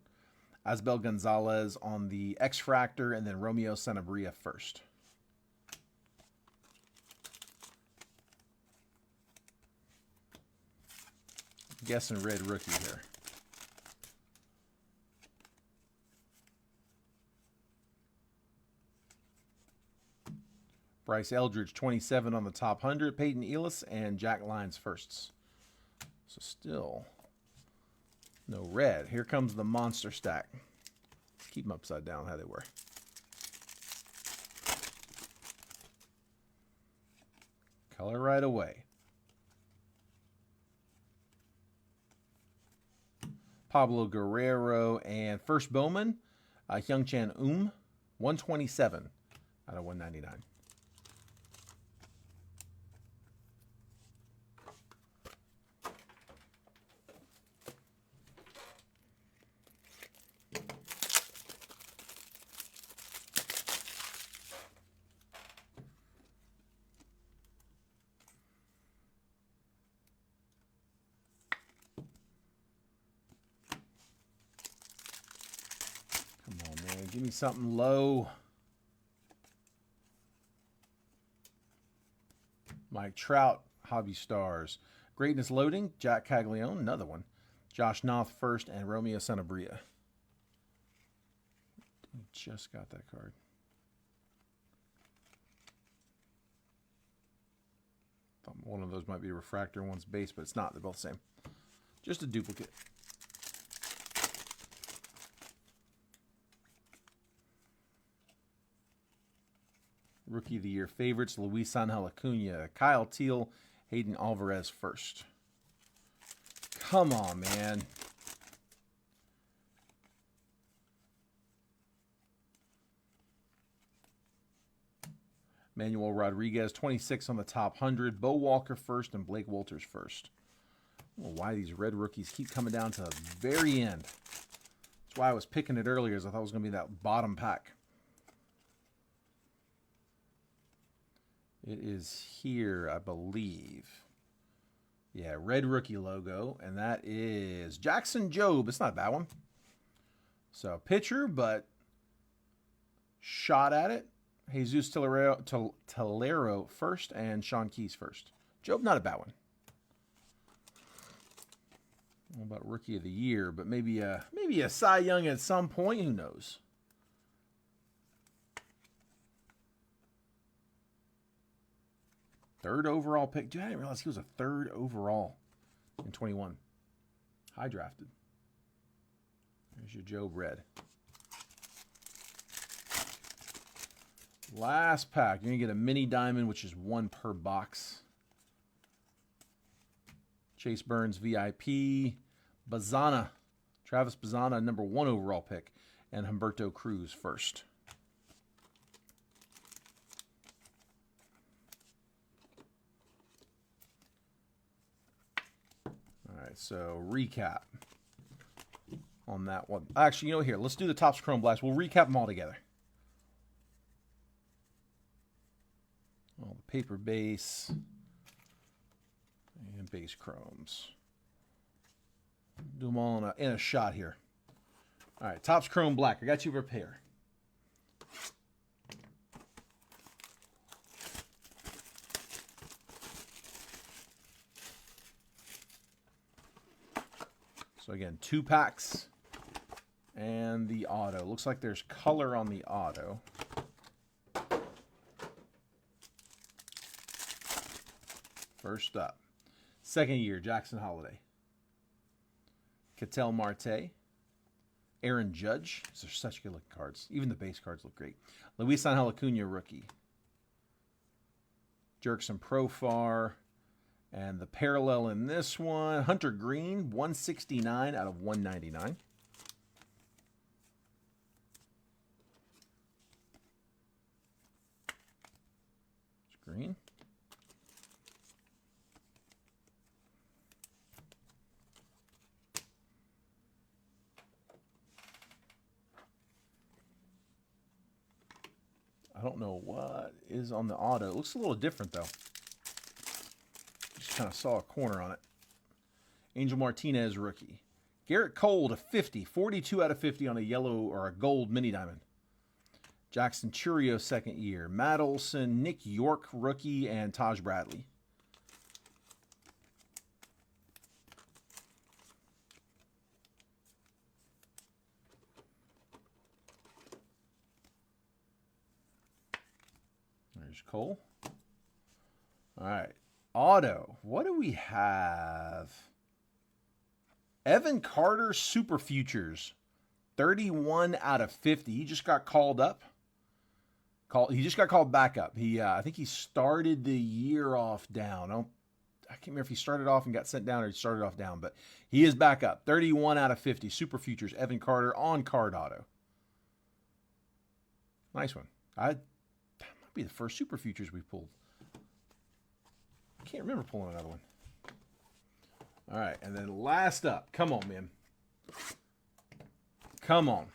Asbel Gonzalez on the X-Fractor, and then Romeo Sanabria first. Guessing red rookie here. Bryce Eldridge, 27 on the top 100. Peyton Ellis and Jack Lyons firsts. So still no red. Here comes the monster stack. Keep them upside down how they were. Color right away. Pablo Guerrero, and first Bowman, Hyung-Chan 127 out of 199. Give me something low. Mike Trout, Hobby Stars. Greatness loading, Jack Caglione, another one. Josh Noth first, and Romeo Sanabria. Just got that card. Thought one of those might be a refractor, one's base, but it's not. They're both the same. Just a duplicate. Rookie of the Year favorites, Luis Angel Acuna, Kyle Teal, Hayden Alvarez first. Come on, man. Manuel Rodriguez, 26 on the top 100. Bo Walker first and Blake Walters first. I don't know why these red rookies keep coming down to the very end. That's why I was picking it earlier, as I thought it was going to be that bottom pack. It is here, I believe. Yeah, red rookie logo, and that is Jackson Jobe. It's not a bad one. So, pitcher, but shot at it. Jesus Tolero first, and Sean Keys first. Jobe, not a bad one. I don't know about rookie of the year, but maybe a Cy Young at some point. Who knows? Third overall pick. Dude, I didn't realize he was a third overall in 21. High drafted. There's your Jobe red. Last pack. You're going to get a mini diamond, which is 1 per box. Chase Burns VIP. Bazana. Travis Bazana, number 1 overall pick. And Humberto Cruz first. So recap on that one. Actually, you know, here, let's do the Topps Chrome Blast. We'll recap them all together. All the paper base and base chromes. Do them all in a shot here. All right, Topps Chrome Black. I got you prepared. So again, 2 packs and the auto. Looks like there's color on the auto. First up, second year, Jackson Holiday. Ketel Marte. Aaron Judge. These are such good looking cards. Even the base cards look great. Luis Angel Acuna, rookie. Jerkson Profar. And the parallel in this one, Hunter Green, 169 out of 199. It's green. I don't know what is on the auto. It looks a little different, though. Kind of saw a corner on it. Angel Martinez, rookie. Garrett Cole to 50. 42 out of 50 on a yellow or a gold mini diamond. Jackson Churio, second year. Matt Olson, Nick York, rookie, and Taj Bradley. There's Cole. All right. Auto. What do we have? Evan Carter Super Futures. 31 out of 50. He just got called up. He just got called back up. I think he started the year off down. I can't remember if he started off and got sent down or he started off down, but he is back up. 31 out of 50. Super Futures. Evan Carter on card auto. Nice one. That might be the first Super Futures we pulled. I can't remember pulling another one. All right, and then last up. Come on, man. Come on.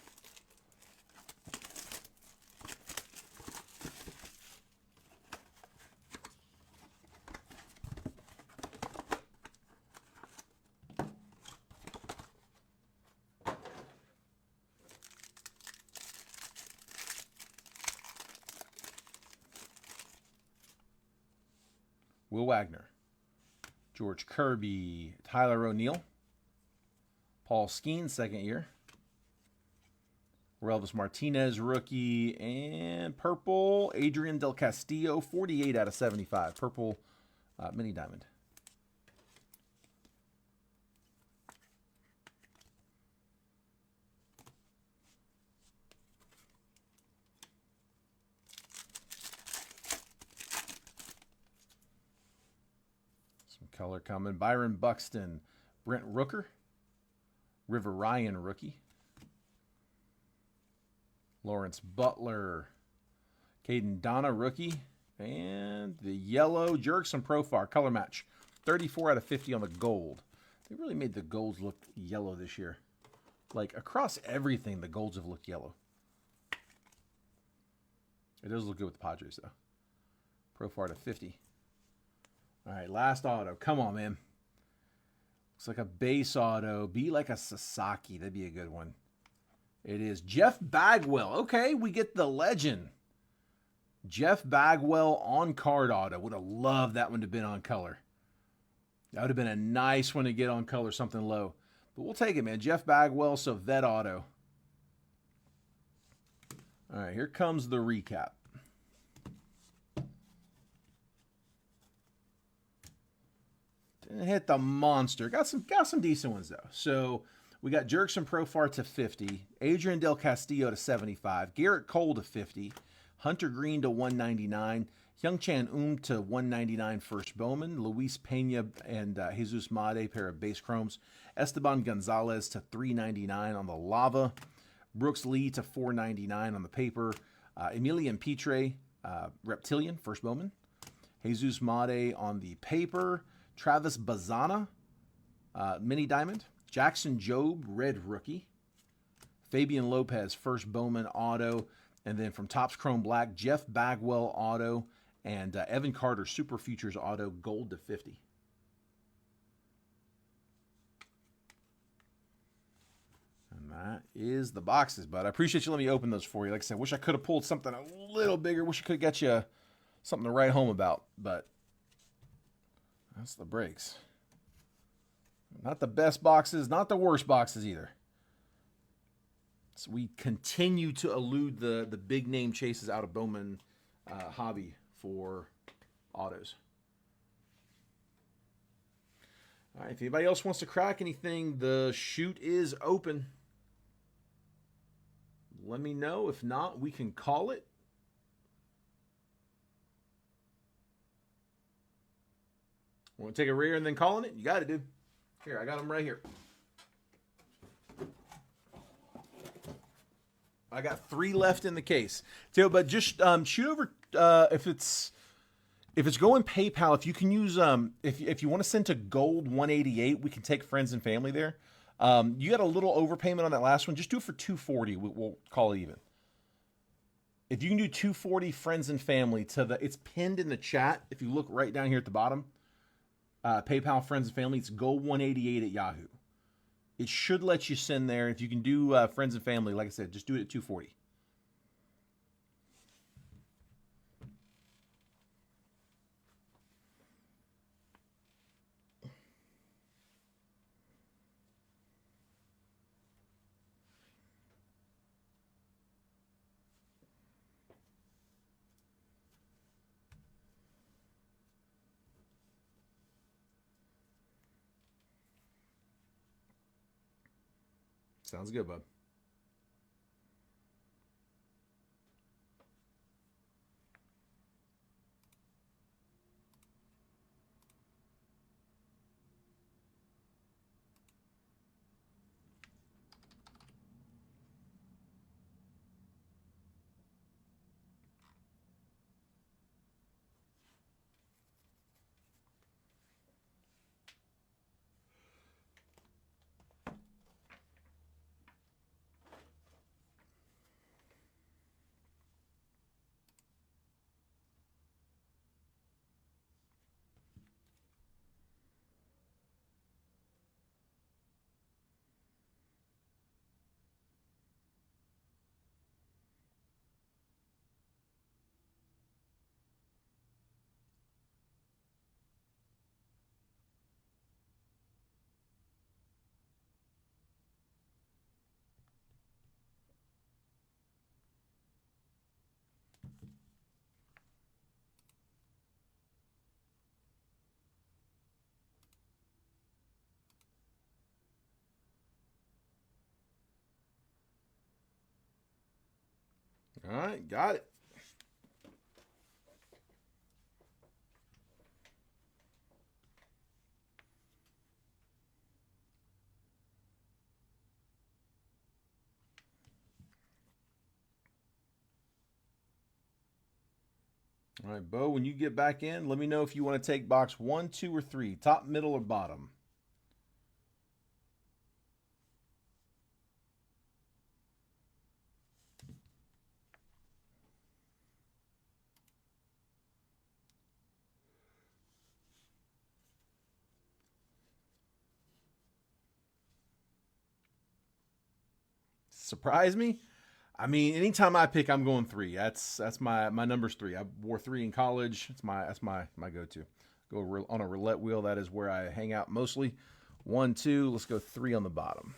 Will Wagner, George Kirby, Tyler O'Neill, Paul Skeen, second year, Relvis Martinez, rookie, and purple, Adrian Del Castillo, 48 out of 75, purple mini diamond. Color coming. Byron Buxton, Brent Rooker, River Ryan, rookie, Lawrence Butler, Caden Donna, rookie, And the yellow Jurickson Profar color match. 34 out of 50 on the gold. They really made the golds look yellow this year. Like, across everything, the golds have looked yellow. It does look good with the Padres, though. Profar to 50. All right, last auto. Come on, man. Looks like a base auto. Be like a Sasaki. That'd be a good one. It is Jeff Bagwell. Okay, we get the legend. Jeff Bagwell on card auto. Would have loved that one to have been on color. That would have been a nice one to get on color, something low. But we'll take it, man. Jeff Bagwell, so vet auto. All right, here comes the recap. Didn't hit the monster. Got some decent ones, though. So we got Jurickson Profar to 50. Adrian Del Castillo to 75. Garrett Cole to 50. Hunter Green to 199. Hyung-Chan to 199 first Bowman. Luis Pena and Jesus Made, pair of base chromes. Esteban Gonzalez to 399 on the lava. Brooks Lee to 499 on the paper. Emilian Pitre, Reptilian, first Bowman. Jesus Made on the paper. Travis Bazana, mini diamond. Jackson Jobe, red rookie. Fabian Lopez, first Bowman auto. And then from Topps Chrome Black, Jeff Bagwell auto. And Evan Carter, Super Futures auto, gold to 50. And that is the boxes, bud. I appreciate you letting me open those for you. Like I said, wish I could have pulled something a little bigger. Wish I could get you something to write home about. But that's the breaks. Not the best boxes, not the worst boxes either. So we continue to elude the big name chases out of Bowman hobby for autos. All right, if anybody else wants to crack anything, the chute is open. Let me know. If not, we can call it. Want to take a rear and then calling it? You got it, dude. Here, I got them right here. I got 3 left in the case. So, but just shoot over if it's going PayPal. If you can use if you want to send to Gold 188, we can take friends and family there. You got a little overpayment on that last one. Just do it for 240. We'll call it even. If you can do 240 friends and family it's pinned in the chat. If you look right down here at the bottom, PayPal friends and family, it's Gold 188 at Yahoo. It should let you send there. If you can do friends and family, like I said, just do it at 240. Sounds good, bud. All right, got it. All right, Bo, when you get back in, let me know if you want to take box 1, 2, or 3, top, middle, or bottom. Surprise me? I mean, anytime I pick, I'm going 3. That's my number's 3. I wore 3 in college. That's my go-to. Go on a roulette wheel. That is where I hang out mostly. 1, 2. Let's go 3 on the bottom.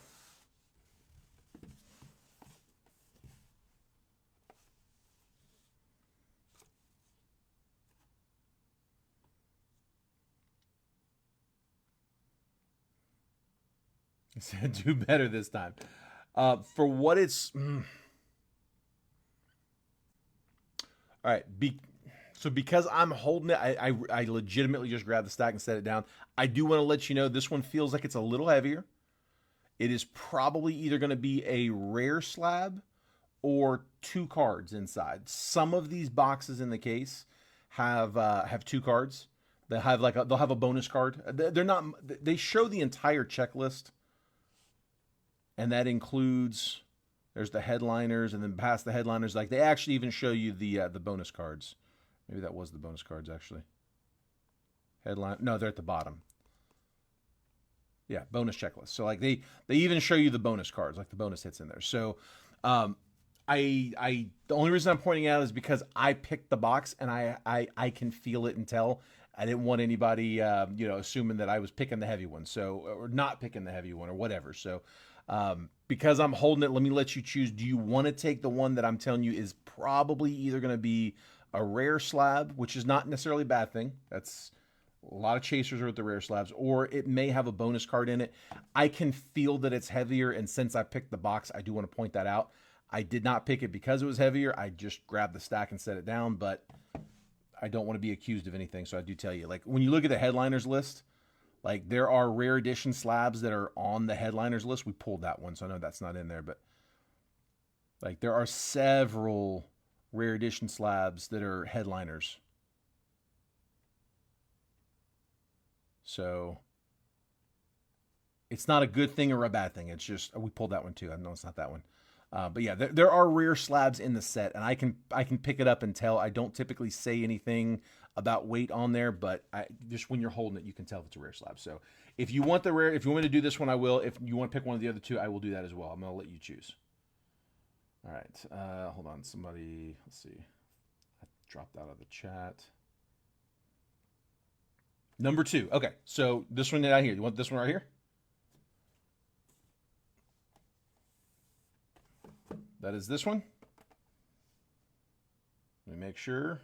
I said do better this time. For what it's. All right. So because I'm holding it, I legitimately just grabbed the stack and set it down. I do want to let you know this one feels like it's a little heavier. It is probably either going to be a rare slab or 2 cards inside. Some of these boxes in the case have 2 cards. They'll have a bonus card. They're not. They show the entire checklist, and that includes. There's the headliners, and then past the headliners, like they actually even show you the bonus cards. Maybe that was the bonus cards actually. Headline, no, they're at the bottom. Yeah, bonus checklist. So like they even show you the bonus cards, like the bonus hits in there. So, the only reason I'm pointing out is because I picked the box and I can feel it and tell. I didn't want anybody assuming that I was picking the heavy one, so or not picking the heavy one or whatever. So. Because I'm holding it, let me let you choose. Do you want to take the one that I'm telling you is probably either going to be a rare slab, which is not necessarily a bad thing. That's a lot of chasers are with the rare slabs, or it may have a bonus card in it. I can feel that it's heavier, and since I picked the box, I do want to point that out. I did not pick it because it was heavier. I just grabbed the stack and set it down, but I don't want to be accused of anything, so I do tell you. Like, when you look at the headliners list, like, there are rare edition slabs that are on the headliners list. We pulled that one, so I know that's not in there. But, like, there are several rare edition slabs that are headliners. So, it's not a good thing or a bad thing. It's just, we pulled that one, too. I know it's not that one. But, yeah, there are rare slabs in the set, and I can pick it up and tell. I don't typically say anything about weight on there, but just when you're holding it, you can tell if it's a rare slab. So if you want if you want me to do this one, I will. If you want to pick one of the other 2, I will do that as well. I'm going to let you choose. All right. Hold on. Somebody, let's see. I dropped out of the chat. Number 2. Okay. So this one right here. You want this one right here? That is this one. Let me make sure.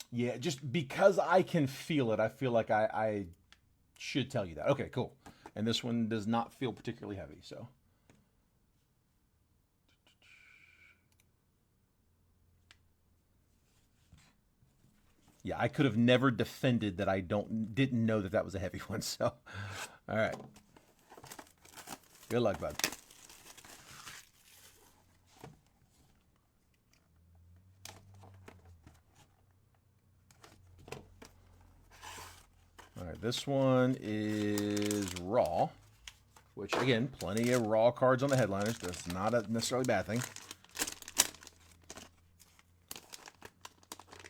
Yeah, just because I can feel it, I feel like I should tell you that. Okay, cool. And this one does not feel particularly heavy, so. Yeah, I could have never defended that I didn't know that was a heavy one, so. All right. Good luck, bud. All right, this one is raw, which, again, plenty of raw cards on the headliners. That's not a necessarily bad thing.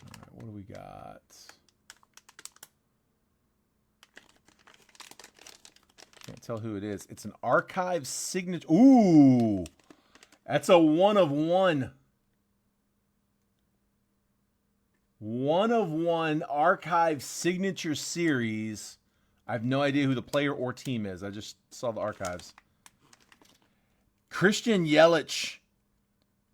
All right, what do we got? Can't tell who it is. It's an archive signature. Ooh, that's a 1 of 1. 1 of 1 archive signature series. I have no idea who the player or team is. I just saw the archives. Christian Yelich,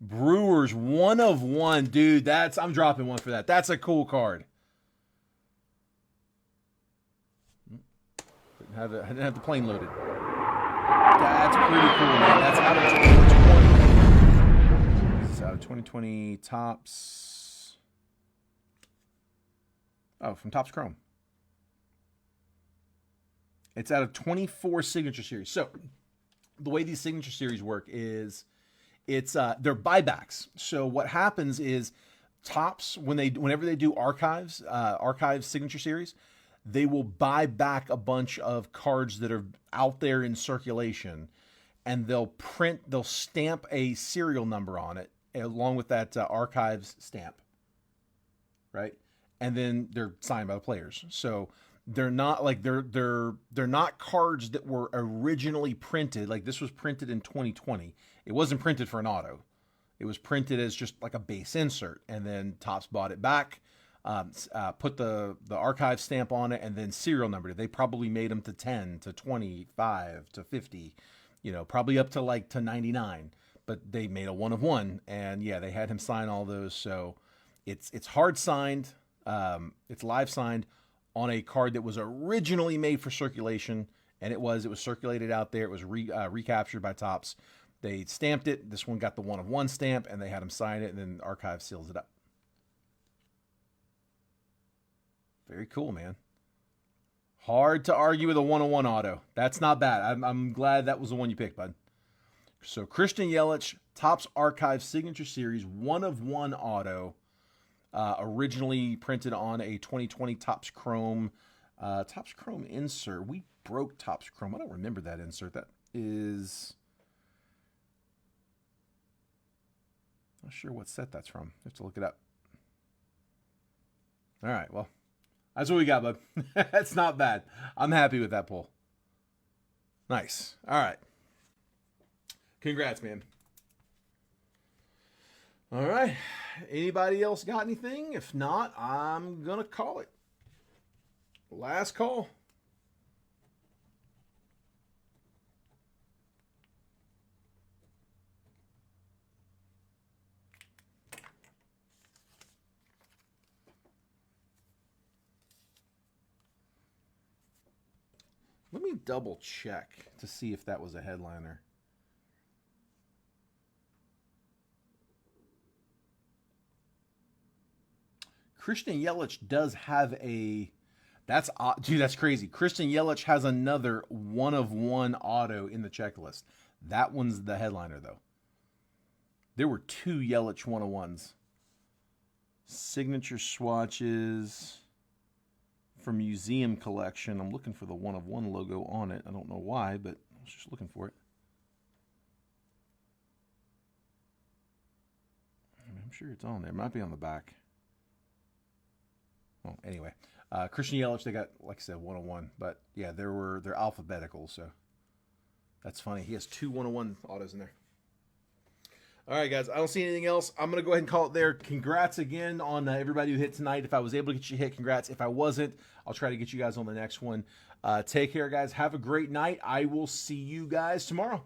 Brewers, 1 of 1. Dude, I'm dropping 1 for that. That's a cool card. I didn't have the plane loaded. That's pretty cool, man. That's out of 2020. This is out of 2020 Topps. Oh, from Topps Chrome. It's out of 24 signature series. So, the way these signature series work is they're buybacks. So what happens is Topps, whenever they do archives signature series, they will buy back a bunch of cards that are out there in circulation, and they'll stamp a serial number on it along with that archives stamp, right? And then they're signed by the players. So they're not like they're not cards that were originally printed. Like this was printed in 2020. It wasn't printed for an auto. It was printed as just like a base insert, and then Topps bought it back, put the archive stamp on it, and then serial numbered it. They probably made them to 10, to 25, to 50, probably up to 99. But they made a 1 of 1, and yeah, they had him sign all those. So it's hard signed, it's live signed on a card that was originally made for circulation, and it was circulated out there. It was recaptured by Topps. They stamped it. This one got the 1 of 1 stamp, and they had him sign it, and then Archive seals it up. Very cool, man. Hard to argue with a 1 of 1 auto. That's not bad. I'm glad that was the one you picked, bud. So Christian Yelich, Topps Archive Signature Series 1 of 1 auto, originally printed on a 2020 Topps Chrome insert. We broke Topps Chrome. I don't remember that insert. That is... Not sure what set that's from. I have to look it up. All right, well, that's what we got, bud. That's not bad. I'm happy with that pull. Nice. All right. Congrats, man. All right. Anybody else got anything? If not, I'm going to call it. Last call. Let me double check to see if that was a headliner. Christian Yelich does have a... That's crazy. Christian Yelich has another 1 of 1 auto in the checklist. That one's the headliner, though. There were 2 Yelich 1 of 1s. Signature swatches... for museum collection. I'm looking for the 1 of 1 logo on it. I don't know why, but I was just looking for it. I'm sure it's on there. It might be on the back. Well, anyway, Christian Yelich, they got, like I said, 1 of 1. But yeah, they're alphabetical, so that's funny. He has 2 1 of 1 autos in there. All right, guys, I don't see anything else. I'm going to go ahead and call it there. Congrats again on everybody who hit tonight. If I was able to get you hit, congrats. If I wasn't, I'll try to get you guys on the next one. Take care, guys. Have a great night. I will see you guys tomorrow.